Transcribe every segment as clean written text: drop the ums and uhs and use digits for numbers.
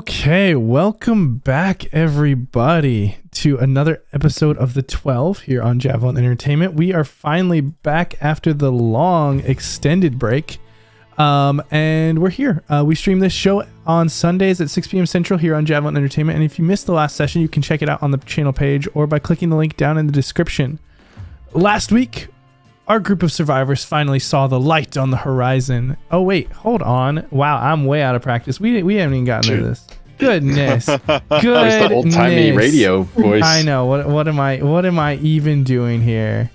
Okay, welcome back everybody to another episode of the 12 here on Javelin Entertainment. We are finally back after the long extended break, and we're here. We stream this show on Sundays at 6 p.m. Central here on Javelin Entertainment, and if you missed the last session, you can check it out on the channel page or by clicking the link down in the description. Last week, our group of survivors finally saw the light on the horizon. Oh wait, hold on. Wow, I'm way out of practice. We haven't even gotten to this. Goodness. Goodness. There's the old-timey radio voice. I know. What am I even doing here?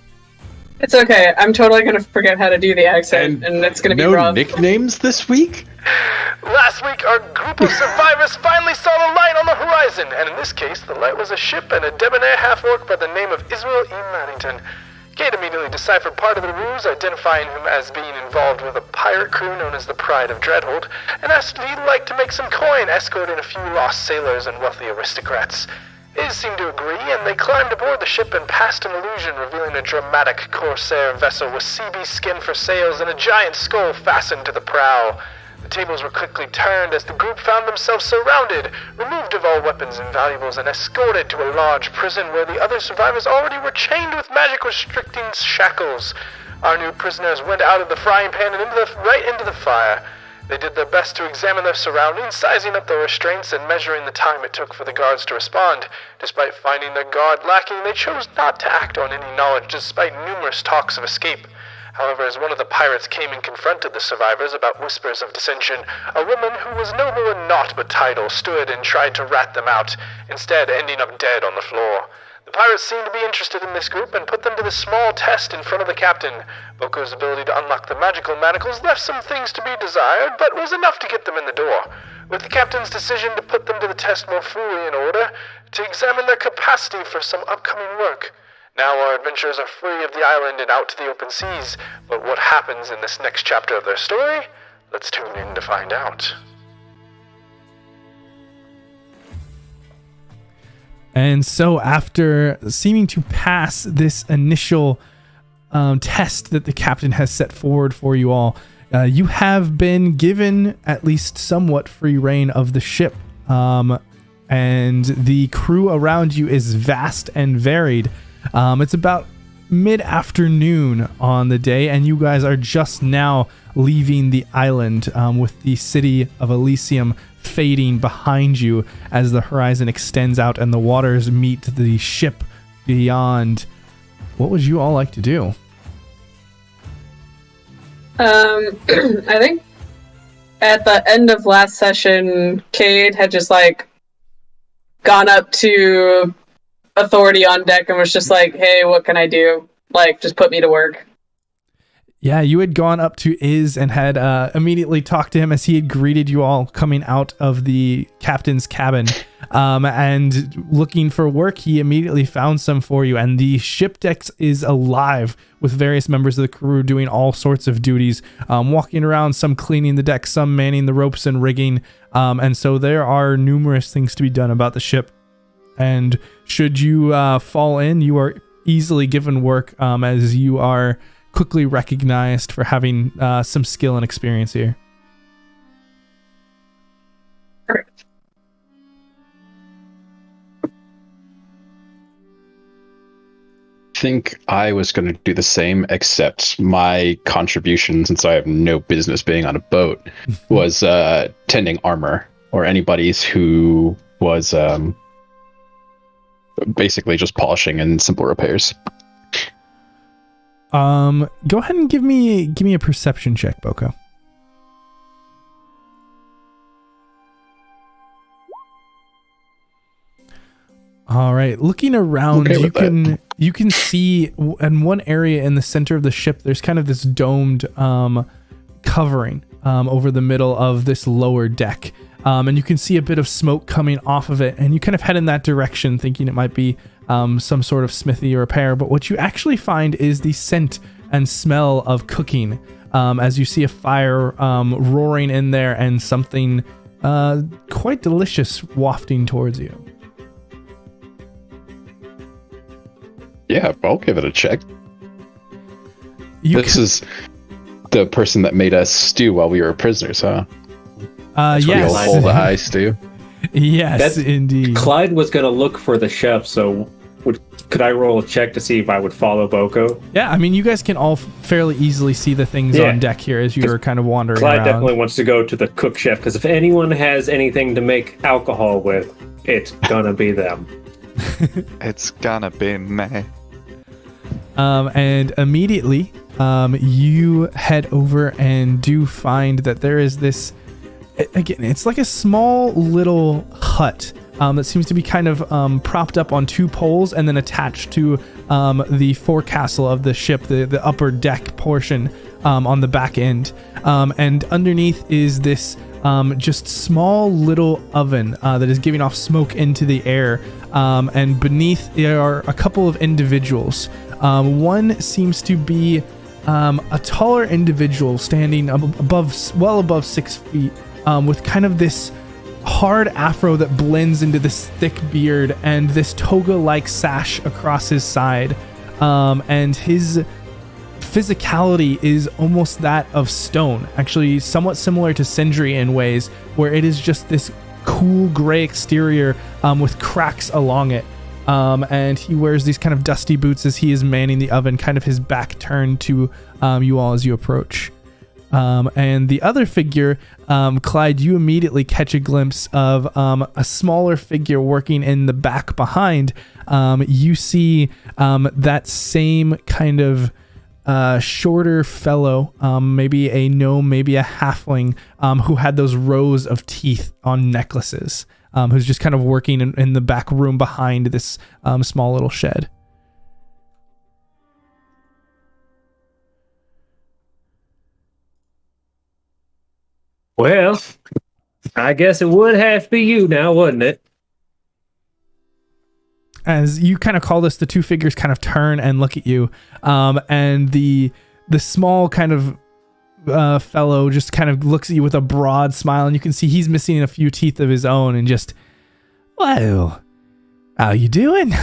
It's okay. I'm totally gonna forget how to do the accent, and it's gonna be rough. No nicknames this week? Last week, our group of survivors finally saw the light on the horizon, and in this case, the light was a ship and a debonair half-orc by the name of Israel E. Maddington. Cade immediately deciphered part of the ruse, identifying him as being involved with a pirate crew known as the Pride of Dreadhold, and asked if he'd like to make some coin, escorting a few lost sailors and wealthy aristocrats. Iz seemed to agree, and they climbed aboard the ship and passed an illusion, revealing a dramatic corsair vessel with sea beast skin for sails and a giant skull fastened to the prow. The tables were quickly turned as the group found themselves surrounded, removed of all weapons and valuables, and escorted to a large prison where the other survivors already were chained with magic-restricting shackles. Our new prisoners went out of the frying pan and right into the fire. They did their best to examine their surroundings, sizing up their restraints and measuring the time it took for the guards to respond. Despite finding their guard lacking, they chose not to act on any knowledge despite numerous talks of escape. However, as one of the pirates came and confronted the survivors about whispers of dissension, a woman who was noble in naught but title stood and tried to rat them out, instead ending up dead on the floor. The pirates seemed to be interested in this group and put them to the small test in front of the captain. Boko's ability to unlock the magical manacles left some things to be desired, but was enough to get them in the door. With the captain's decision to put them to the test more fully in order to examine their capacity for some upcoming work. Now our adventurers are free of the island and out to the open seas, but what happens in this next chapter of their story? Let's tune in to find out. And so after seeming to pass this initial test that the captain has set forward for you all, you have been given at least somewhat free reign of the ship. And the crew around you is vast and varied. It's about mid-afternoon on the day, and you guys are just now leaving the island with the city of Elysium fading behind you as the horizon extends out and the waters meet the ship beyond. What would you all like to do? I think at the end of last session, Cade had just gone up to authority on deck and was just like, hey, what can I do? Just put me to work. Yeah, you had gone up to Iz and had immediately talked to him as he had greeted you all coming out of the captain's cabin. And looking for work, he immediately found some for you. And the ship deck is alive with various members of the crew doing all sorts of duties, walking around, some cleaning the deck, some manning the ropes and rigging. And so there are numerous things to be done about the ship. And should you fall in, you are easily given work as you are quickly recognized for having some skill and experience here. Perfect. I think I was going to do the same, except my contribution, since I have no business being on a boat, was tending armor, or anybody's who was basically just polishing and simple repairs. Go ahead and give me a perception check, Boko. All right, looking around, you can see in one area in the center of the ship, there's kind of this domed covering over the middle of this lower deck. And you can see a bit of smoke coming off of it, and you kind of head in that direction thinking it might be some sort of smithy or repair, but what you actually find is the scent and smell of cooking as you see a fire roaring in there and something quite delicious wafting towards you. Yeah, I'll give it a check. This is the person that made us stew while we were prisoners, huh? Yes. Whole the eye stew. Yes, indeed. Clyde was going to look for the chef, so could I roll a check to see if I would follow Boko? Yeah, I mean, you guys can all fairly easily see the things on deck here as you are kind of wandering Clyde around. definitely wants to go to the cook chef, because if anyone has anything to make alcohol with, it's gonna be them. It's gonna be me. And immediately, you head over and do find that there is this, again, it's like a small little hut that seems to be kind of propped up on two poles and then attached to the forecastle of the ship, the upper deck portion on the back end. And underneath is this just small little oven that is giving off smoke into the air. And beneath there are a couple of individuals. One seems to be a taller individual standing well above 6 feet with kind of this hard afro that blends into this thick beard and this toga-like sash across his side. And his physicality is almost that of stone, actually somewhat similar to Sindri in ways, where it is just this cool gray exterior with cracks along it. And he wears these kind of dusty boots as he is manning the oven, kind of his back turned to you all as you approach. And the other figure, Clyde, you immediately catch a glimpse of a smaller figure working in the back behind. You see that same kind of shorter fellow, maybe a gnome, maybe a halfling, who had those rows of teeth on necklaces, who's just kind of working in the back room behind this small little shed. Well, I guess it would have to be you now, wouldn't it? As you kind of call this, the two figures kind of turn and look at you, and the small kind of fellow just kind of looks at you with a broad smile, and you can see he's missing a few teeth of his own, and just, well, how you doing?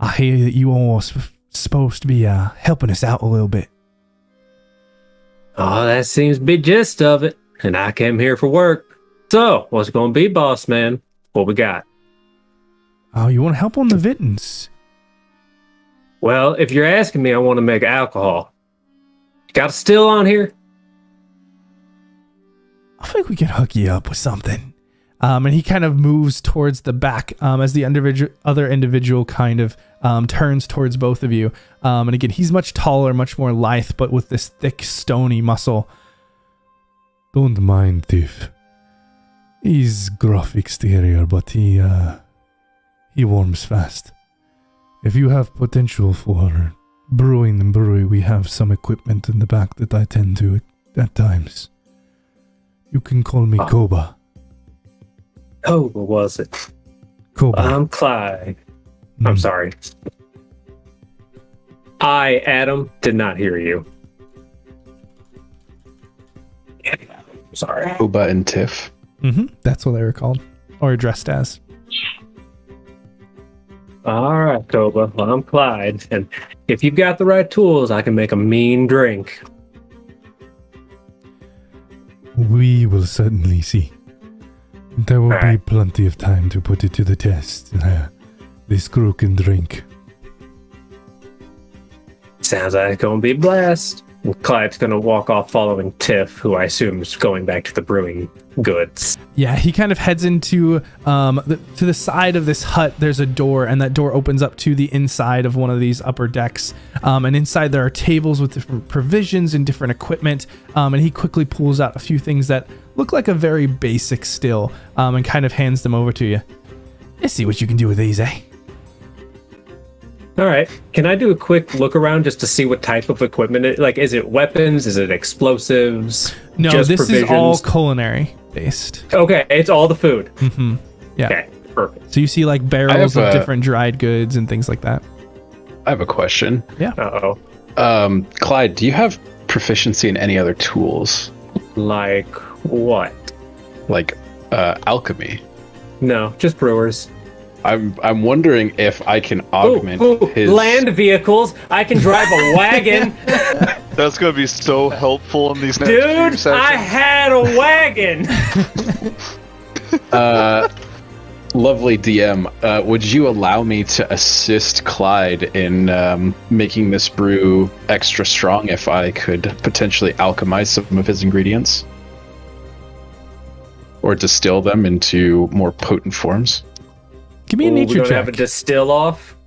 I hear that you all supposed to be helping us out a little bit. Oh, that seems to be gist of it. And I came here for work. So, what's it going to be, boss man? What we got? Oh, you want to help on the Vittens? Well, if you're asking me, I want to make alcohol. Got a still on here? I think we can hook you up with something. And he kind of moves towards the back as the other individual kind of turns towards both of you. And again, he's much taller, much more lithe, but with this thick, stony muscle. Don't mind Tiff. He's gruff exterior, but he warms fast. If you have potential for brewing and brewery, we have some equipment in the back that I tend to at times. You can call me Koba. Koba, was it? Koba. I'm Clyde. I'm sorry. I, Adam, did not hear you. Sorry. Koba and Tiff. That's what they were called, or addressed as. All right, Koba. Well, I'm Clyde, and if you've got the right tools, I can make a mean drink. We will certainly see. There will be plenty of time to put it to the test. This crew can drink. Sounds like it's going to be a blast. And Clyde's going to walk off following Tiff, who I assume is going back to the brewing goods. Yeah, he kind of heads into to the side of this hut. There's a door, and that door opens up to the inside of one of these upper decks. And inside there are tables with different provisions and different equipment. And he quickly pulls out a few things that look like a very basic still, and kind of hands them over to you. Let's see what you can do with these, eh? All right. Can I do a quick look around just to see what type of equipment is it weapons? Is it explosives? No, just this provisions? is all culinary based. Okay, it's all the food. Yeah. Okay, perfect. So you see like barrels of different dried goods and things like that. I have a question. Yeah. Uh-oh. Clyde, do you have proficiency in any other tools? Like what? Like alchemy? No, just brewers. I'm wondering if I can augment his land vehicles. I can drive a wagon. That's going to be so helpful in these next few Dude, sessions. I had a wagon. Lovely DM, would you allow me to assist Clyde in making this brew extra strong if I could potentially alchemize some of his ingredients? Or distill them into more potent forms? Give me a nature we don't check. have a distill off?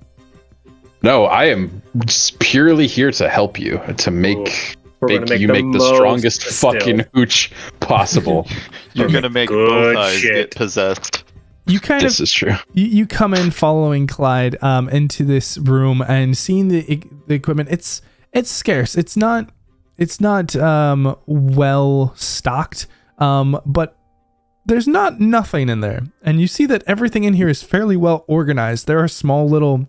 No, I am just purely here to help you, to make you make the strongest fucking hooch possible. You're gonna make both eyes get possessed. You kind This is true. You come in following Clyde into this room and seeing the equipment. It's scarce. It's not well stocked. But there's not nothing in there. And you see that everything in here is fairly well organized. There are small little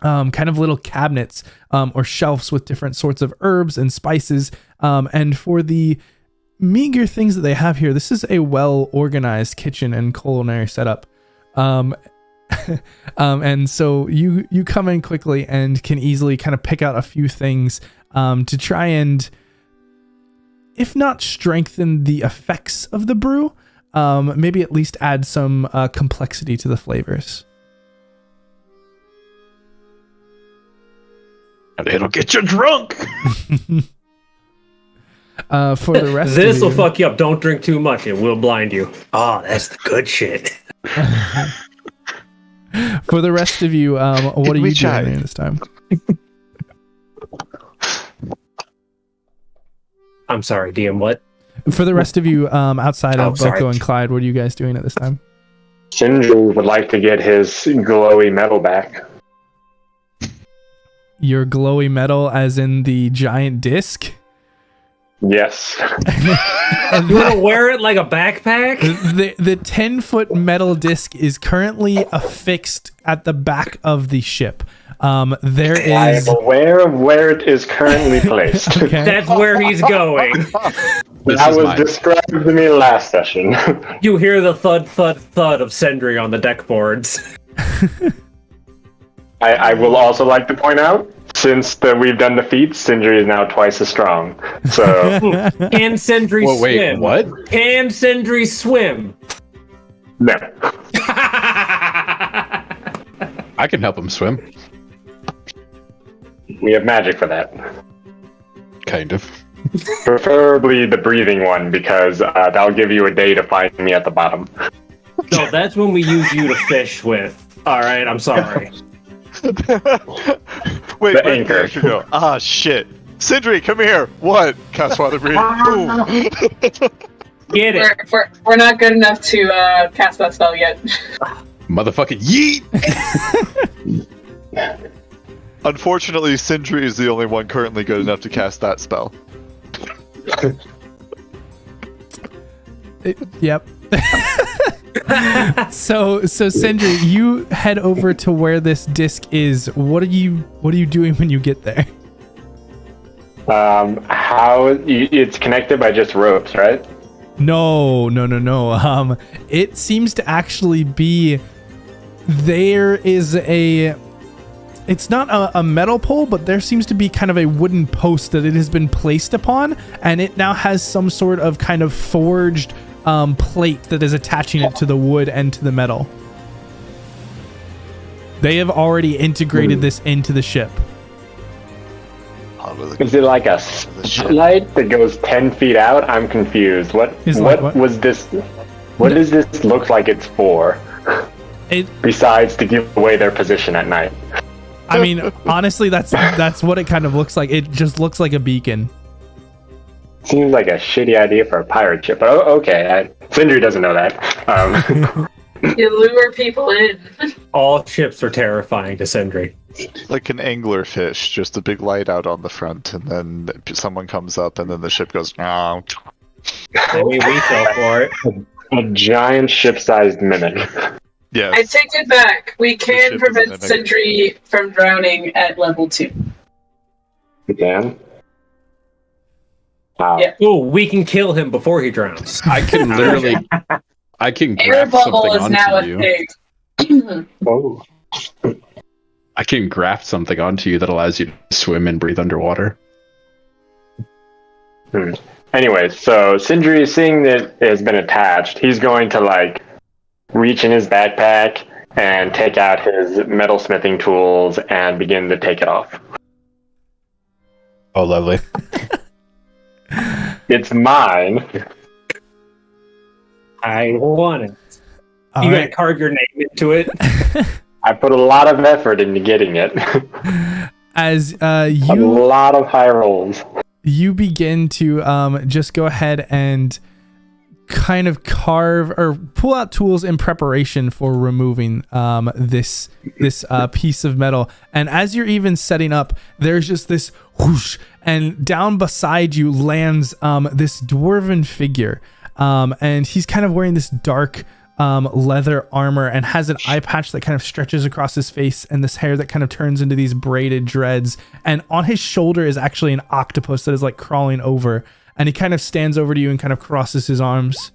kind of little cabinets or shelves with different sorts of herbs and spices. And for the meager things that they have here, this is a well organized kitchen and culinary setup. And so you come in quickly and can easily kind of pick out a few things to try and, if not strengthen the effects of the brew, maybe at least add some complexity to the flavors. And it'll get you drunk. For the rest This will of you, fuck you up. Don't drink too much. It will blind you. Oh, that's the good shit. for the rest of you, what are you doing this time? I'm sorry, DM, what? For the rest of you, outside of sorry. Boko and Clyde, what are you guys doing at this time? Sindri would like to get his glowy metal back. Your glowy metal, as in the giant disc? Yes. And You want to wear it like a backpack? the 10-foot metal disc is currently affixed at the back of the ship. There I is... am aware of where it is currently placed. Okay. That's where he's going. That was described to me last session. You hear the thud, thud, thud of Sindri on the deck boards. I will also like to point out, since we've done the feats, Sindri is now twice as strong. So, Can Sindri Well, wait, swim? what? Can Sindri swim? no. I can help him swim. We have magic for that. Kind of. Preferably the breathing one, because that'll give you a day to find me at the bottom. No, that's when we use you to fish with. Alright, I'm sorry. Wait, The where did anchor. the anchor go? Ah, shit. Sindri, come here. What? Cast water breathe. Boom. Get it. We're not good enough to cast that spell yet. Motherfucking yeet! Unfortunately, Sindri is the only one currently good enough to cast that spell. Yep. So Sindri, you head over to where this disc is. What are you doing when you get there? It's connected by just ropes, right? No. It seems to actually be, there is it's not a metal pole, but there seems to be kind of a wooden post that it has been placed upon, and it now has some sort of kind of forged plate that is attaching it to the wood and to the metal. They have already integrated this into the ship. Is it like a spotlight that goes 10 feet out? I'm confused. What was this? What does this look like it's for? Besides to give away their position at night. I mean, honestly, that's what it kind of looks like. It just looks like a beacon. Seems like a shitty idea for a pirate ship, but okay. Sindri doesn't know that. You lure people in. All ships are terrifying to Sindri. Like an angler fish, just a big light out on the front, and then someone comes up, and then the ship goes, no. I mean, we fell for it. A giant ship-sized mimic. Yes. I take it back. We can ship prevent is an Sindri from drowning at level 2. You can? Wow. Yeah. Oh, we can kill him before he drowns. I can literally... I can Air graft bubble something is now onto a you. thing. Oh. I can graft something onto you that allows you to swim and breathe underwater. Anyway, so Sindri, seeing that it has been attached, he's going to reach in his backpack and take out his metalsmithing tools and begin to take it off. Oh, lovely. It's mine. I want it. You gotta carve your name into it. I put a lot of effort into getting it. As a lot of high rolls. You begin to just go ahead and kind of carve or pull out tools in preparation for removing this piece of metal. And as you're even setting up, there's just this whoosh, and down beside you lands this dwarven figure. And he's kind of wearing this dark leather armor and has an eye patch that kind of stretches across his face, and this hair that kind of turns into these braided dreads. And on his shoulder is actually an octopus that is like crawling over, and he kind of stands over to you and kind of crosses his arms.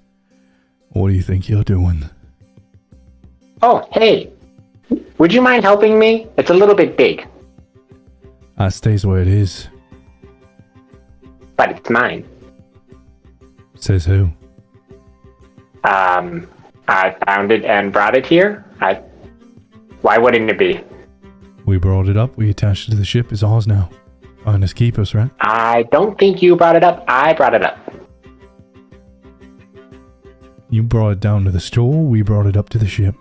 What do you think you're doing? Oh, hey. Would you mind helping me? It's a little bit big. Stays where it is. But it's mine. Says who? I found it and brought it here. Why wouldn't it be? We brought it up. We attached it to the ship. It's ours now. Find us, keep us, right? I don't think you brought it up. I brought it up. You brought it down to the store. We brought it up to the ship.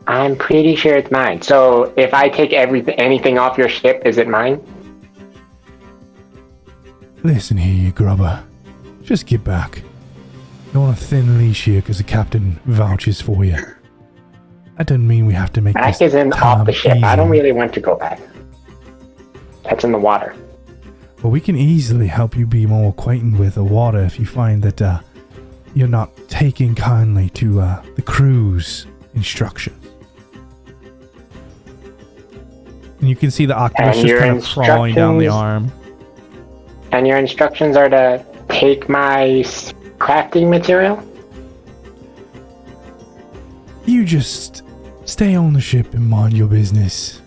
I'm pretty sure it's mine. So if I take anything off your ship, is it mine? Listen here, you grubber. Just get back. You're on a thin leash here because the captain vouches for you. That doesn't mean we have to make back this isn't off the ship. Easy. I don't really want to go back. That's in the water. Well, we can easily help you be more acquainted with the water if you find that you're not taking kindly to the crew's instructions. And you can see the octopus just kind of crawling down the arm. And your instructions are to take my crafting material? You just stay on the ship and mind your business.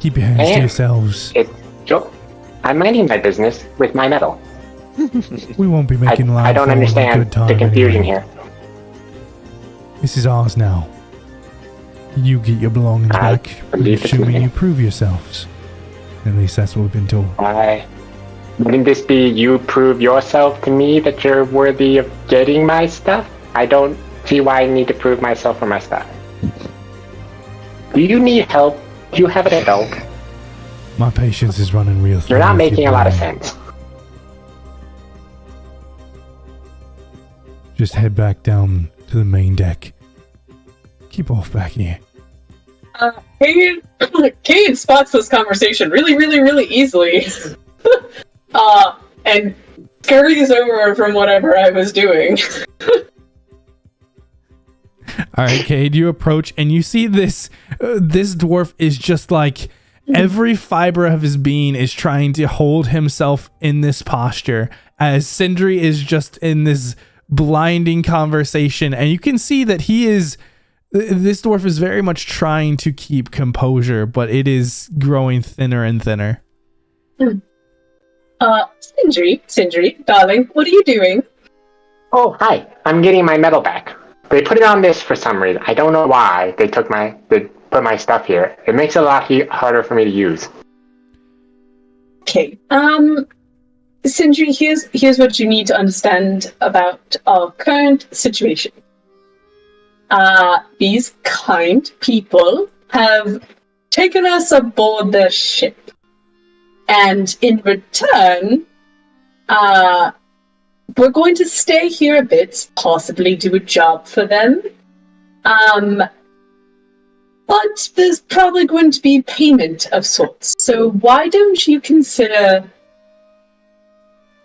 Keep your hands to yourselves. I'm minding my business with my metal. We won't be making I don't understand the confusion here. This is ours now. You get your belongings back, assuming you prove yourselves. At least that's what we've been told. Wouldn't this be you prove yourself to me that you're worthy of getting my stuff? I don't see why I need to prove myself for my stuff. Do you need help? Do you have an adult? My patience is running real thin. You're not making a lot of sense. Just head back down to the main deck. Keep off back here. Cade spots this conversation really easily. And scurries over from whatever I was doing. Alright, Cade, you approach and you see this dwarf is just like every fiber of his being is trying to hold himself in this posture as Sindri is just in this blinding conversation, and you can see that this dwarf is very much trying to keep composure, but it is growing thinner and thinner. Sindri, darling, what are you doing? Oh, hi. I'm getting my metal back. They put it on this for some reason. I don't know why they put my stuff here. It makes it a lot harder for me to use. Okay. Sindri, here's what you need to understand about our current situation. These kind people have taken us aboard their ship. And in return, we're going to stay here a bit, possibly do a job for them. But there's probably going to be payment of sorts. So why don't you consider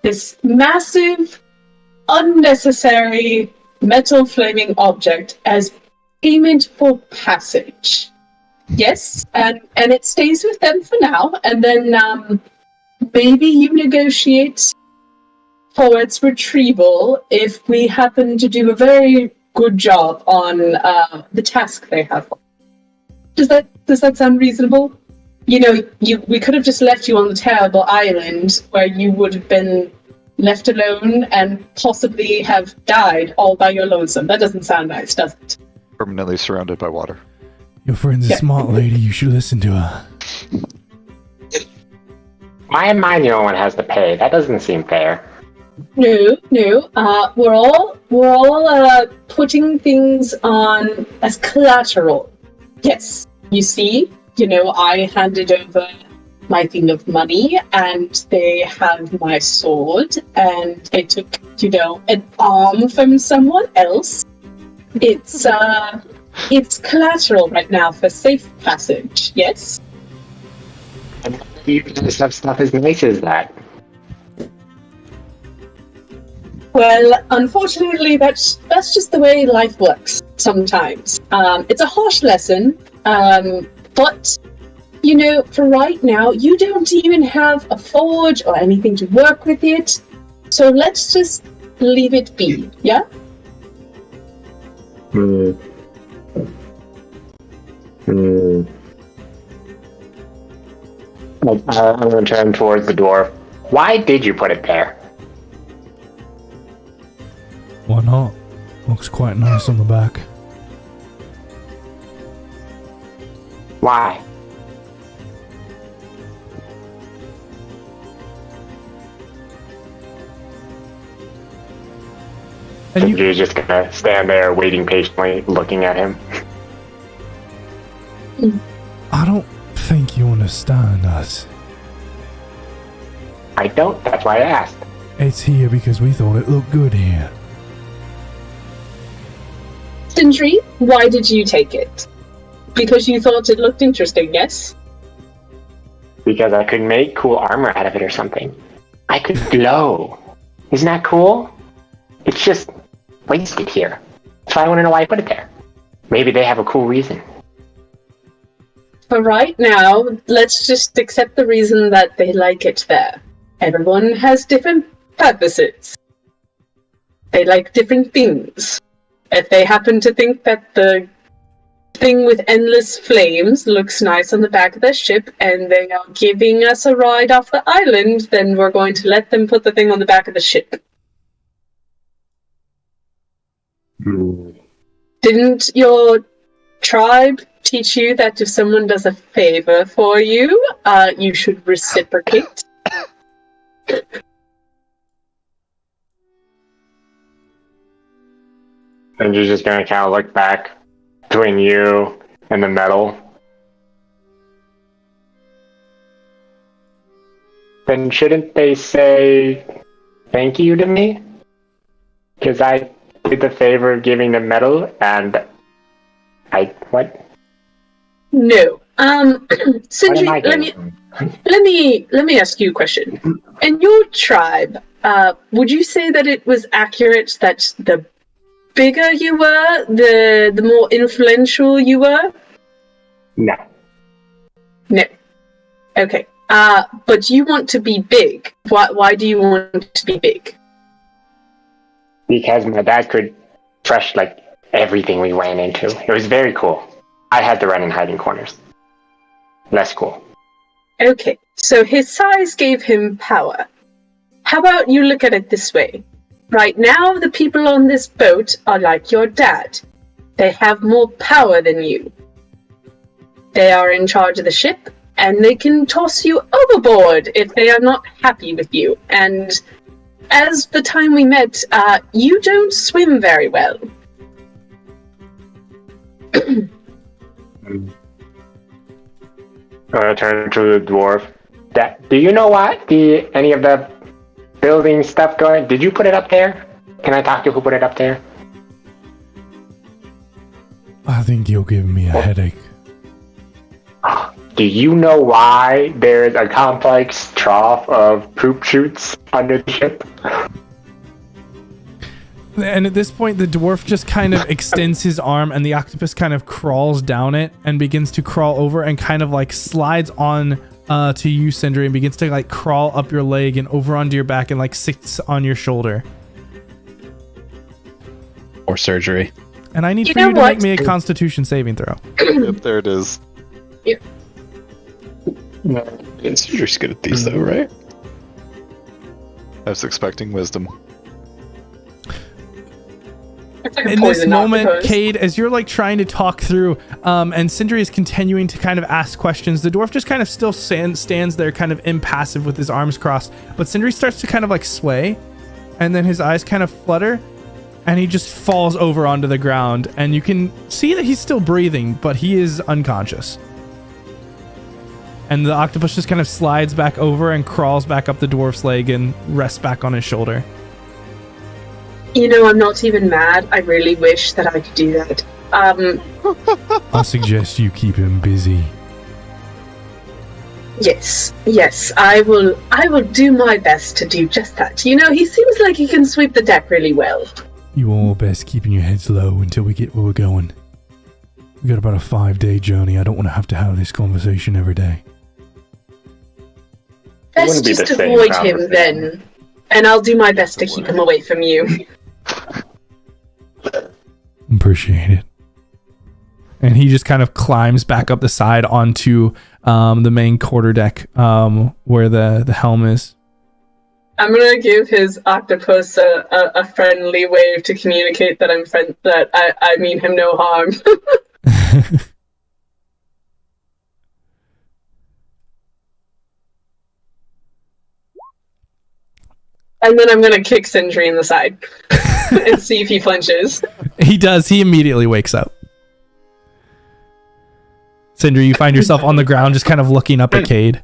this massive, unnecessary, metal flaming object as payment for passage? Yes, and it stays with them for now, and then maybe you negotiate for its retrieval if we happen to do a very good job on the task they have. Does that sound reasonable? You know, we could have just left you on the terrible island where you would have been left alone and possibly have died all by your lonesome. That doesn't sound nice, does it? Permanently surrounded by water. Your friend's a smart lady. You should listen to her. Why am I the only one who has to pay? That doesn't seem fair. No. We're all putting things on as collateral. Yes, you see, I handed over my thing of money, and they have my sword, and they took, an arm from someone else. It's collateral right now for safe passage. Yes. You just have stuff as nice as that. Well, unfortunately, that's just the way life works sometimes. It's a harsh lesson, but, for right now, you don't even have a forge or anything to work with it, so let's just leave it be, yeah? I'm going to turn towards the dwarf. Why did you put it there? Why not? Looks quite nice on the back. Why? And you're just gonna stand there waiting patiently, looking at him. I don't think you understand us. I don't, that's why I asked. It's here because we thought it looked good here. Sindri, why did you take it? Because you thought it looked interesting, yes? Because I could make cool armor out of it or something. I could glow. Isn't that cool? It's just wasted here. So I want to know why I put it there. Maybe they have a cool reason. For right now, let's just accept the reason that they like it there. Everyone has different purposes. They like different things. If they happen to think that the thing with endless flames looks nice on the back of their ship and they are giving us a ride off the island, then we're going to let them put the thing on the back of the ship. Didn't your tribe teach you that if someone does a favor for you, you should reciprocate? And you're just gonna kind of look back between you and the metal. Then shouldn't they say thank you to me? Because I did the favor of giving the metal, and what? No. Sindri, let me ask you a question. In your tribe, would you say that it was accurate that the bigger you were, the more influential you were? No. No. Okay. But you want to be big. Why do you want to be big? Because my dad could crush everything we ran into. It was very cool. I had to run in hiding corners. Less cool. Okay, so his size gave him power. How about you look at it this way? Right now, the people on this boat are like your dad. They have more power than you. They are in charge of the ship, and they can toss you overboard if they are not happy with you. And as the time we met, you don't swim very well. I turn to the dwarf. Do you know what? Any of the building stuff going? Did you put it up there? Can I talk to who put it up there? I think you're giving me a headache. Do you know why there's a complex trough of poop chutes under the ship? And at this point, the dwarf just kind of extends his arm, and the octopus kind of crawls down it and begins to crawl over and kind of slides on to you, Sindri, and begins to crawl up your leg and over onto your back and sits on your shoulder. Or surgery. And I need for you to make me a Constitution saving throw. Yep, there it is. Yep. Surgery's good at these though, right? I was expecting wisdom. In this moment, Cade, as you're like trying to talk through, and Sindri is continuing to kind of ask questions, the dwarf just kind of still stands there kind of impassive with his arms crossed. But Sindri starts to kind of like sway, and then his eyes kind of flutter, and he just falls over onto the ground. And you can see that he's still breathing, but he is unconscious. And the octopus just kind of slides back over and crawls back up the dwarf's leg and rests back on his shoulder. You know, I'm not even mad. I really wish that I could do that. I suggest you keep him busy. Yes, I will do my best to do just that. You know, he seems like he can sweep the deck really well. You all best keeping your heads low until we get where we're going. We got about a 5-day journey. I don't want to have this conversation every day. Best just avoid him then, and I'll do my best to keep him away from you. Appreciate it. And he just kind of climbs back up the side onto the main quarterdeck where the helm is. I'm gonna give his octopus a friendly wave to communicate that I mean him no harm. And then I'm gonna kick Sindri in the side and see if he flinches. He does. He immediately wakes up. Sindri, you find yourself on the ground just kind of looking up at Cade.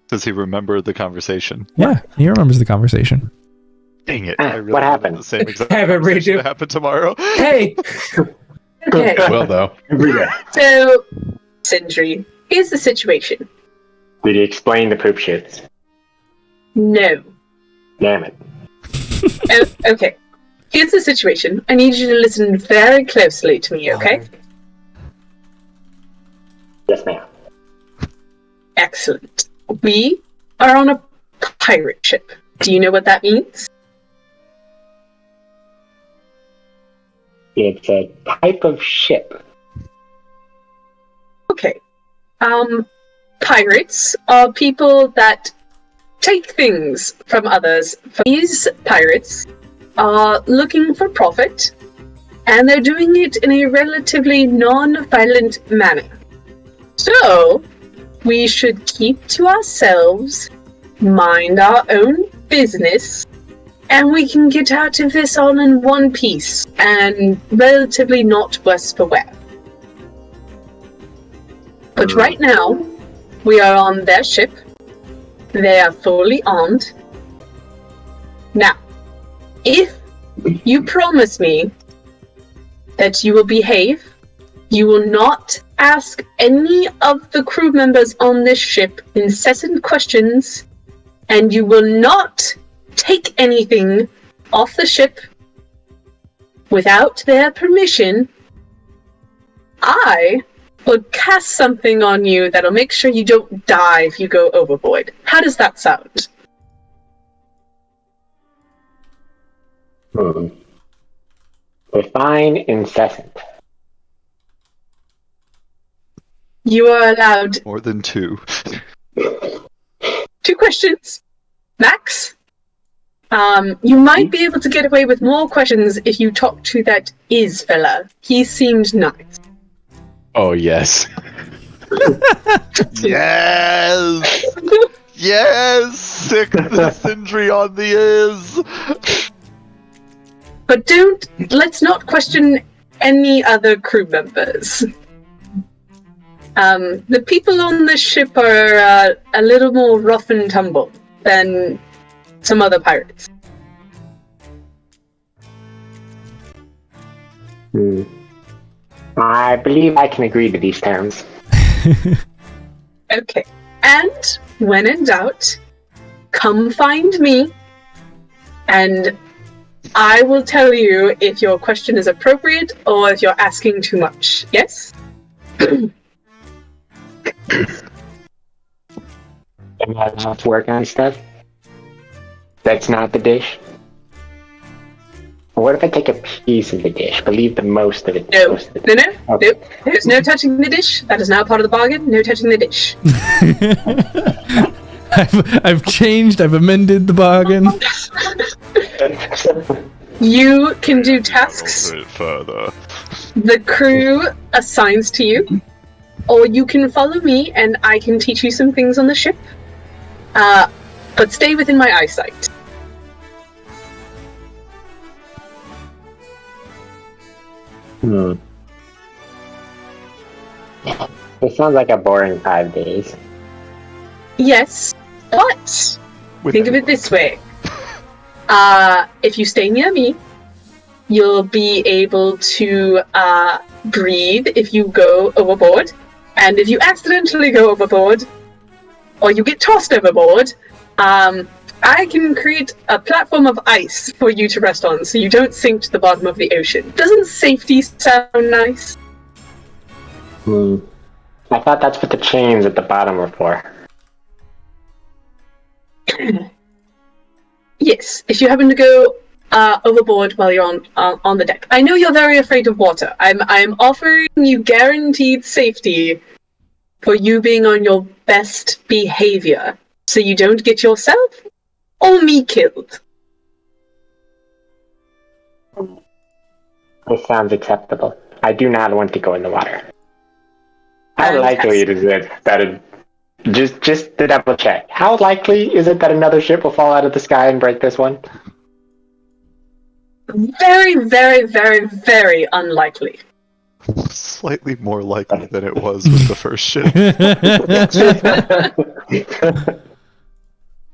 Does he remember the conversation? Yeah, he remembers the conversation. Dang it. I really what happened? The same exact Have it conversation redo. to happen tomorrow. Hey! Okay. Well, though. So, Sindri, here's the situation. Did he explain the poop shits? No. Damn it. Okay. Here's the situation. I need you to listen very closely to me, okay? Yes, ma'am. Excellent. We are on a pirate ship. Do you know what that means? It's a type of ship. Okay. Pirates are people that take things from others. These pirates are looking for profit, and they're doing it in a relatively non-violent manner. So, we should keep to ourselves, mind our own business, and we can get out of this all in one piece, and relatively not worse for wear. But right now, we are on their ship. They are fully armed. Now, if you promise me that you will behave, you will not ask any of the crew members on this ship incessant questions, and you will not take anything off the ship without their permission, I will cast something on you that'll make sure you don't die if you go overboard. How does that sound? Define incessant. You are allowed More than 2. 2 questions, max. You might be able to get away with more questions if you talk to that Is fella. He seemed nice. Oh, yes. Yes! Yes! Sick the Sindri on the is! But let's not question any other crew members. The people on this ship are a little more rough and tumble than some other pirates. I believe I can agree to these terms. Okay. And when in doubt, come find me, and I will tell you if your question is appropriate or if you're asking too much. Yes? Am I allowed to work on stuff? That's not the dish? What if I take a piece of the dish, but leave the most of it? No. There's no touching the dish. That is now part of the bargain. No touching the dish. I've changed. I've amended the bargain. You can do tasks further. the crew assigns to you, or you can follow me and I can teach you some things on the ship. But stay within my eyesight. It sounds like a boring 5 days. Yes, but think of it this way. If you stay near me, you'll be able to breathe if you go overboard. And if you accidentally go overboard, or you get tossed overboard, I can create a platform of ice for you to rest on so you don't sink to the bottom of the ocean. Doesn't safety sound nice? I thought that's what the chains at the bottom were for. Yes, if you happen to go overboard while you're on the deck. I know you're very afraid of water. I'm offering you guaranteed safety for you being on your best behavior, so you don't get yourself or me killed. This sounds acceptable. I do not want to go in the water. How likely is it that just to double check, how likely is it that another ship will fall out of the sky and break this one? Very, very, very, very unlikely. Slightly more likely than it was with the first ship.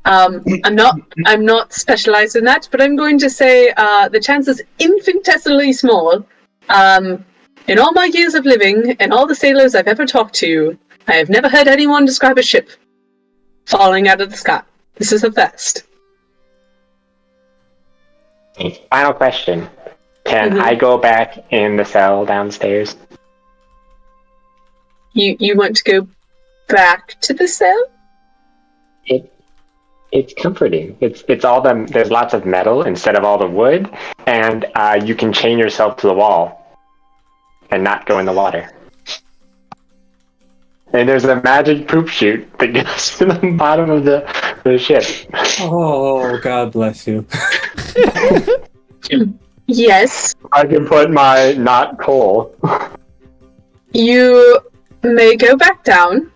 I'm not specialized in that, but I'm going to say the chance is infinitesimally small. In all my years of living, and all the sailors I've ever talked to, I have never heard anyone describe a ship falling out of the sky. This is a first. Final question. Can I go back in the cell downstairs? You want to go back to the cell? It's comforting. It's all there's lots of metal instead of all the wood, and you can chain yourself to the wall and not go in the water. And there's a magic poop chute that goes to the bottom of the ship. Oh, God bless you. Yes. I can put my not coal. You may go back down.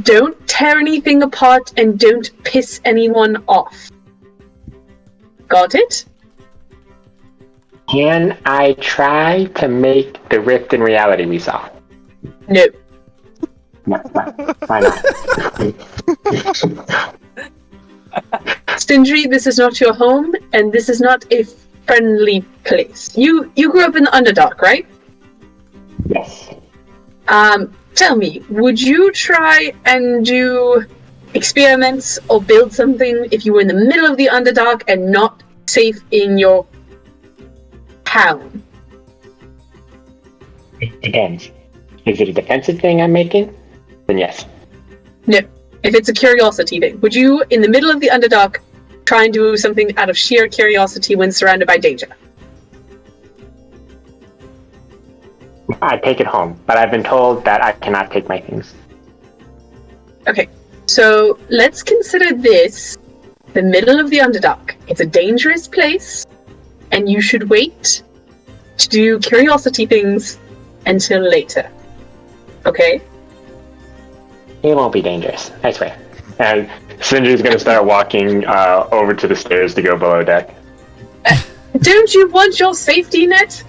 Don't tear anything apart and don't piss anyone off. Got it? Can I try to make the rift in reality we saw? No. No, why not? Sindri, this is not your home, and this is not a friendly place. You grew up in the Underdark, right? Yes. Tell me, would you try and do experiments or build something if you were in the middle of the Underdark and not safe in your town? It depends. Is it a defensive thing I'm making? Then yes. No. If it's a curiosity thing, would you, in the middle of the Underdark, try and do something out of sheer curiosity when surrounded by danger? I take it home, but I've been told that I cannot take my things. Okay, so let's consider this the middle of the Underdark. It's a dangerous place, and you should wait to do curiosity things until later. Okay? It won't be dangerous, I swear. And Sindri's gonna start walking over to the stairs to go below deck. Don't you want your safety net?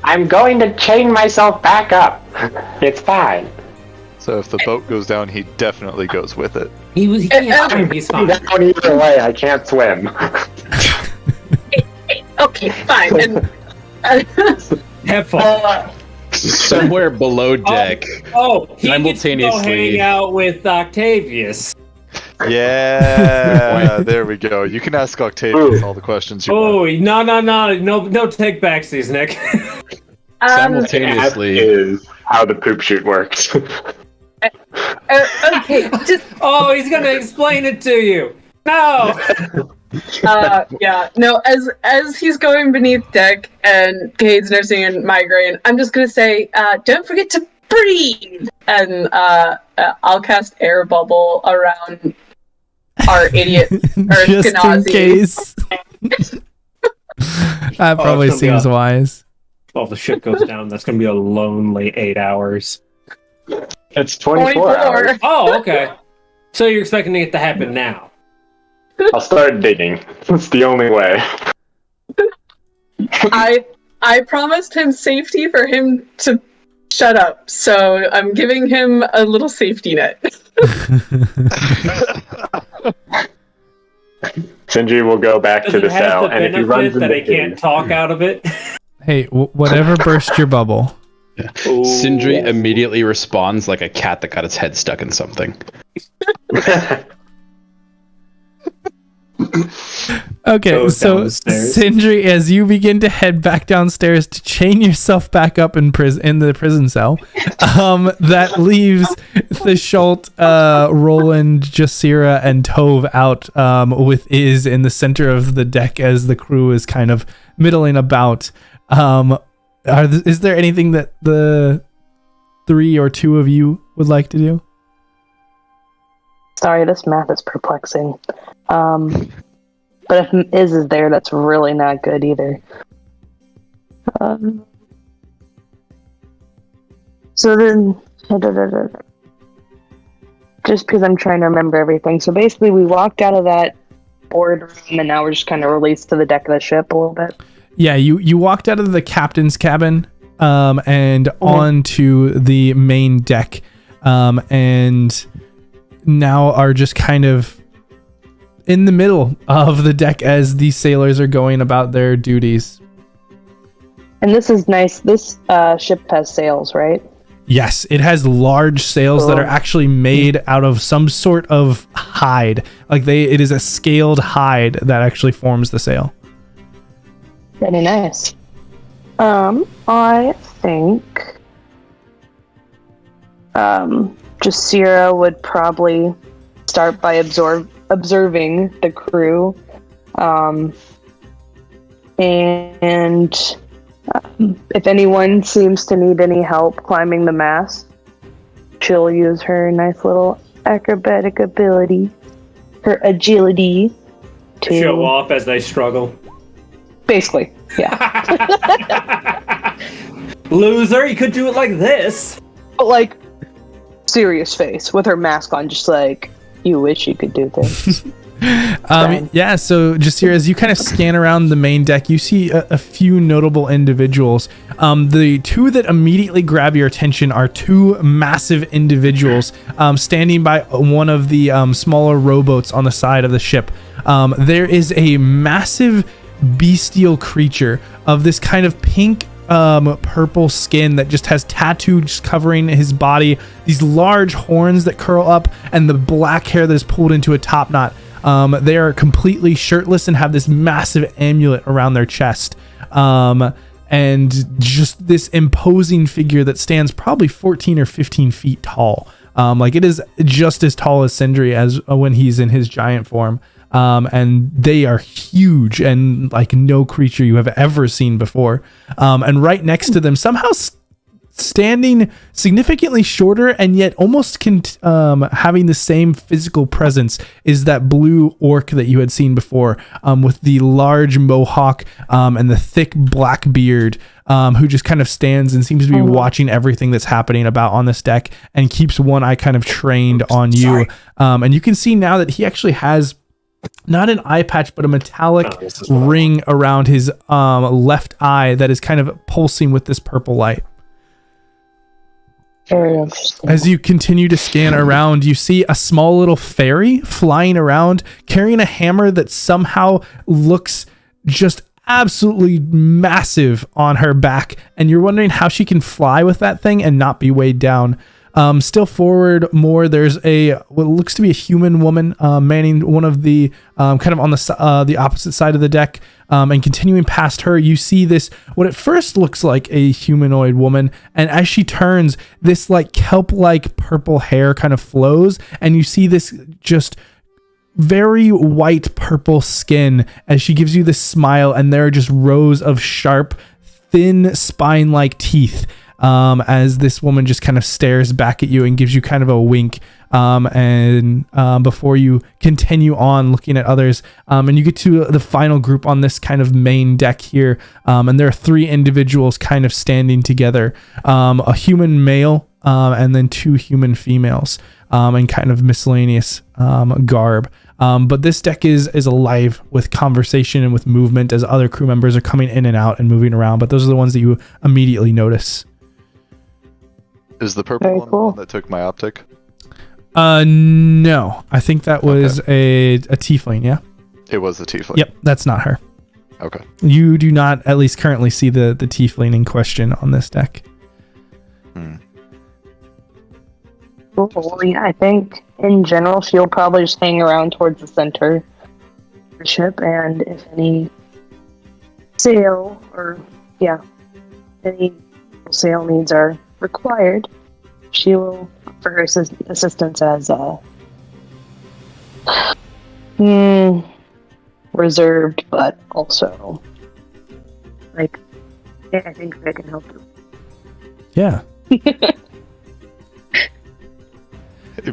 I'm going to chain myself back up. It's fine. So if the boat goes down, he definitely goes with it. He can't swim, he's fine. Down either way, I can't swim. Okay, fine. And, Have fun. Somewhere below deck. He gets to go hang out with Octavius. Yeah, there we go. You can ask Octavius all the questions you want. No take backsies, Nick. Simultaneously is how the poop chute works. Okay, just... he's gonna explain it to you. No. As he's going beneath deck and Cade's nursing and migraine, I'm just gonna say, don't forget to breathe, and I'll cast air bubble around our idiot just in case. That probably seems wise. Well, if the ship goes down, that's going to be a lonely 8 hours. It's 24 hours. Oh, okay. So you're expecting it to happen now? I'll start digging. It's the only way. I promised him safety for him to shut up, so I'm giving him a little safety net. Sindri will go back to the cell, and if he runs that he can't talk out of it. Hey, whatever burst your bubble. Yeah. Sindri immediately responds like a cat that got its head stuck in something. Okay, so Sindri, as you begin to head back downstairs to chain yourself back up in the prison cell, that leaves the Schult, Roland, Jasira, and Tove out with Iz in the center of the deck as the crew is kind of middling about. Is there anything that the 3 or 2 of you would like to do? Sorry, this math is perplexing. But if Iz is there, that's really not good either. So then, just because I'm trying to remember everything. So basically, we walked out of that boardroom, and now we're just kind of released to the deck of the ship a little bit. Yeah, you walked out of the captain's cabin and onto the main deck, and now are just kind of in the middle of the deck as the sailors are going about their duties. And this is nice. This ship has sails, right? Yes, it has large sails that are actually made out of some sort of hide. It is a scaled hide that actually forms the sail. Very nice. I think Jasira would probably start by observing the crew, and if anyone seems to need any help climbing the mast, she'll use her nice little acrobatic ability, her agility, to show off as they struggle. Basically, yeah. Loser, you could do it like this. But serious face with her mask on, just like, you wish you could do this. Yeah, so Jasira, as you kind of scan around the main deck, you see a few notable individuals. The 2 that immediately grab your attention are 2 massive individuals standing by one of the smaller rowboats on the side of the ship. There is a massive bestial creature of this kind of pink purple skin that just has tattoos covering his body, these large horns that curl up, and the black hair that is pulled into a top knot. They are completely shirtless and have this massive amulet around their chest, and just this imposing figure that stands probably 14 or 15 feet tall. It is just as tall as Sindri as when he's in his giant form. And they are huge and like no creature you have ever seen before. And right next to them, somehow standing significantly shorter and yet almost having the same physical presence, is that blue orc that you had seen before, with the large mohawk and the thick black beard, who just kind of stands and seems to be watching everything that's happening about on this deck and keeps one eye kind of trained on you. And you can see now that he actually has not an eye patch, but a metallic ring around his left eye that is kind of pulsing with this purple light. Very interesting. As you continue to scan around, you see a small little fairy flying around, carrying a hammer that somehow looks just absolutely massive on her back, and you're wondering how she can fly with that thing and not be weighed down. Still forward more, there's what looks to be a human woman manning one of the kind of on the opposite side of the deck, and continuing past her, you see this what at first looks like a humanoid woman, and as she turns, this like kelp-like purple hair kind of flows, and you see this just very white purple skin as she gives you this smile, and there are just rows of sharp, thin spine-like teeth. as this woman just kind of stares back at you and gives you kind of a wink, and before you continue on looking at others, and you get to the final group on this kind of main deck here, and there are 3 individuals kind of standing together, a human male, and then 2 human females, and kind of miscellaneous garb. But this deck is alive with conversation and with movement as other crew members are coming in and out and moving around. But those are the ones that you immediately notice. Is the purple one the one that took my optic? No. I think that was a tiefling, yeah? It was a tiefling. Yep, that's not her. Okay. You do not, at least currently, see the tiefling in question on this deck. Well, yeah, I think in general she'll probably just hang around towards the center of the ship, and if any sail needs are required, she will offer her assistance as reserved, but also I think they can help you. Yeah.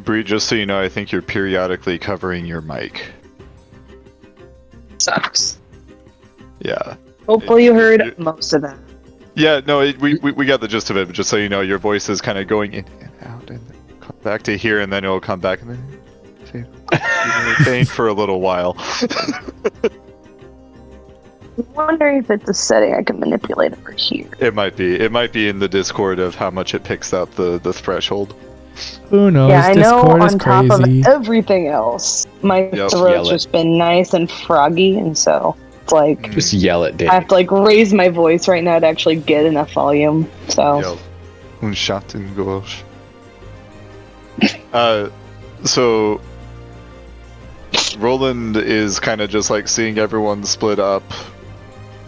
Bree, just so you know, I think you're periodically covering your mic. Sucks. Yeah. Hopefully you heard most of that. Yeah, no, we got the gist of it, but just so you know, your voice is kind of going in and out, and then come back to here, and then it'll come back, and then faint for a little while. I'm wondering if it's a setting I can manipulate over here. It might be in the Discord of how much it picks out the threshold. Who knows? Yeah, I know Discord on top crazy. of everything else, my throat's just been nice and froggy, and so it's like... Just yell at Dave. I have to raise my voice right now to actually get enough volume, so... Yell. Un shot in gauche. So... Roland is kind of just seeing everyone split up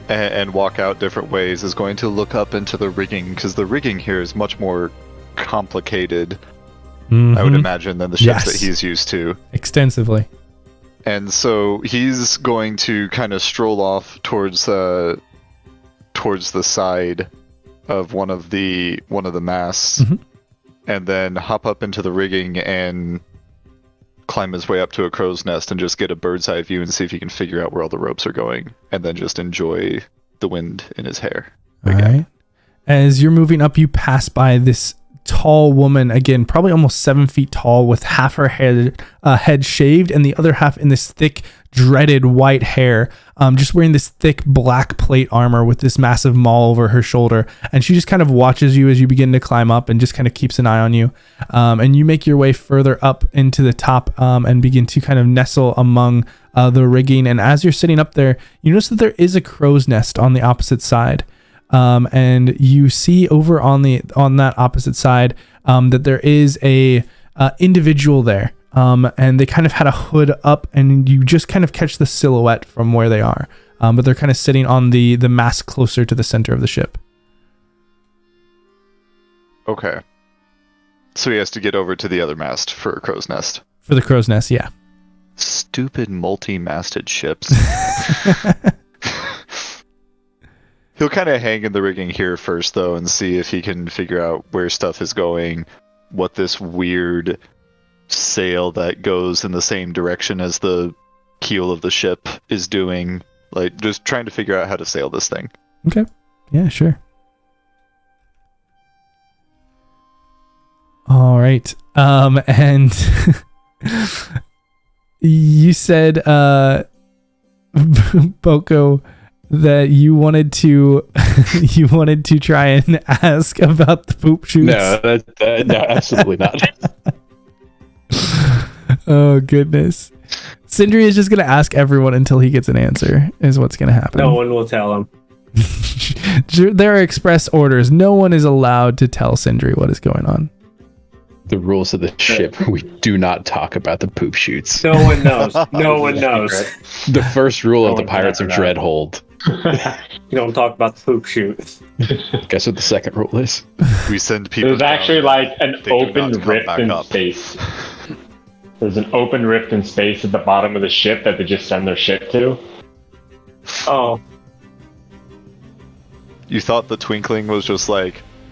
and walk out different ways, is going to look up into the rigging, because the rigging here is much more complicated, I would imagine, than the ships that he's used to. Extensively. And so he's going to kind of stroll off towards the side of one of the masts, and then hop up into the rigging and climb his way up to a crow's nest and just get a bird's eye view and see if he can figure out where all the ropes are going, and then just enjoy the wind in his hair. All right. As you're moving up, you pass by this tall woman, again, probably almost 7 feet tall, with half her head shaved and the other half in this thick, dreaded white hair, just wearing this thick black plate armor with this massive maul over her shoulder. And she just kind of watches you as you begin to climb up and just kind of keeps an eye on you. And you make your way further up into the top, and begin to kind of nestle among the rigging. And as you're sitting up there, you notice that there is a crow's nest on the opposite side. And you see over on that opposite side that there is a individual there, and they kind of had a hood up, and you just kind of catch the silhouette from where they are, but they're kind of sitting on the mast closer to the center of the ship. Okay, so he has to get over to the other mast for a crow's nest. For the crow's nest, yeah. Stupid multi-masted ships. He'll kind of hang in the rigging here first, though, and see if he can figure out where stuff is going, what this weird sail that goes in the same direction as the keel of the ship is doing. Just trying to figure out how to sail this thing. Okay. Yeah, sure. All right. And you said, Boko, that you wanted to try and ask about the poop shoots. No, no, absolutely not. Oh goodness. Sindri is just gonna ask everyone until he gets an answer, is what's gonna happen. No one will tell him. There are express orders. No one is allowed to tell Sindri what is going on. The rules of the ship, we do not talk about the poop shoots. No one knows. No one knows. The first rule of the Pirates of Dreadhold. You don't talk about the poop shoot. Guess what the second rule is? We send people. There's actually an open rift in space. There's an open rift in space at the bottom of the ship that they just send their ship to. Oh. You thought the twinkling was just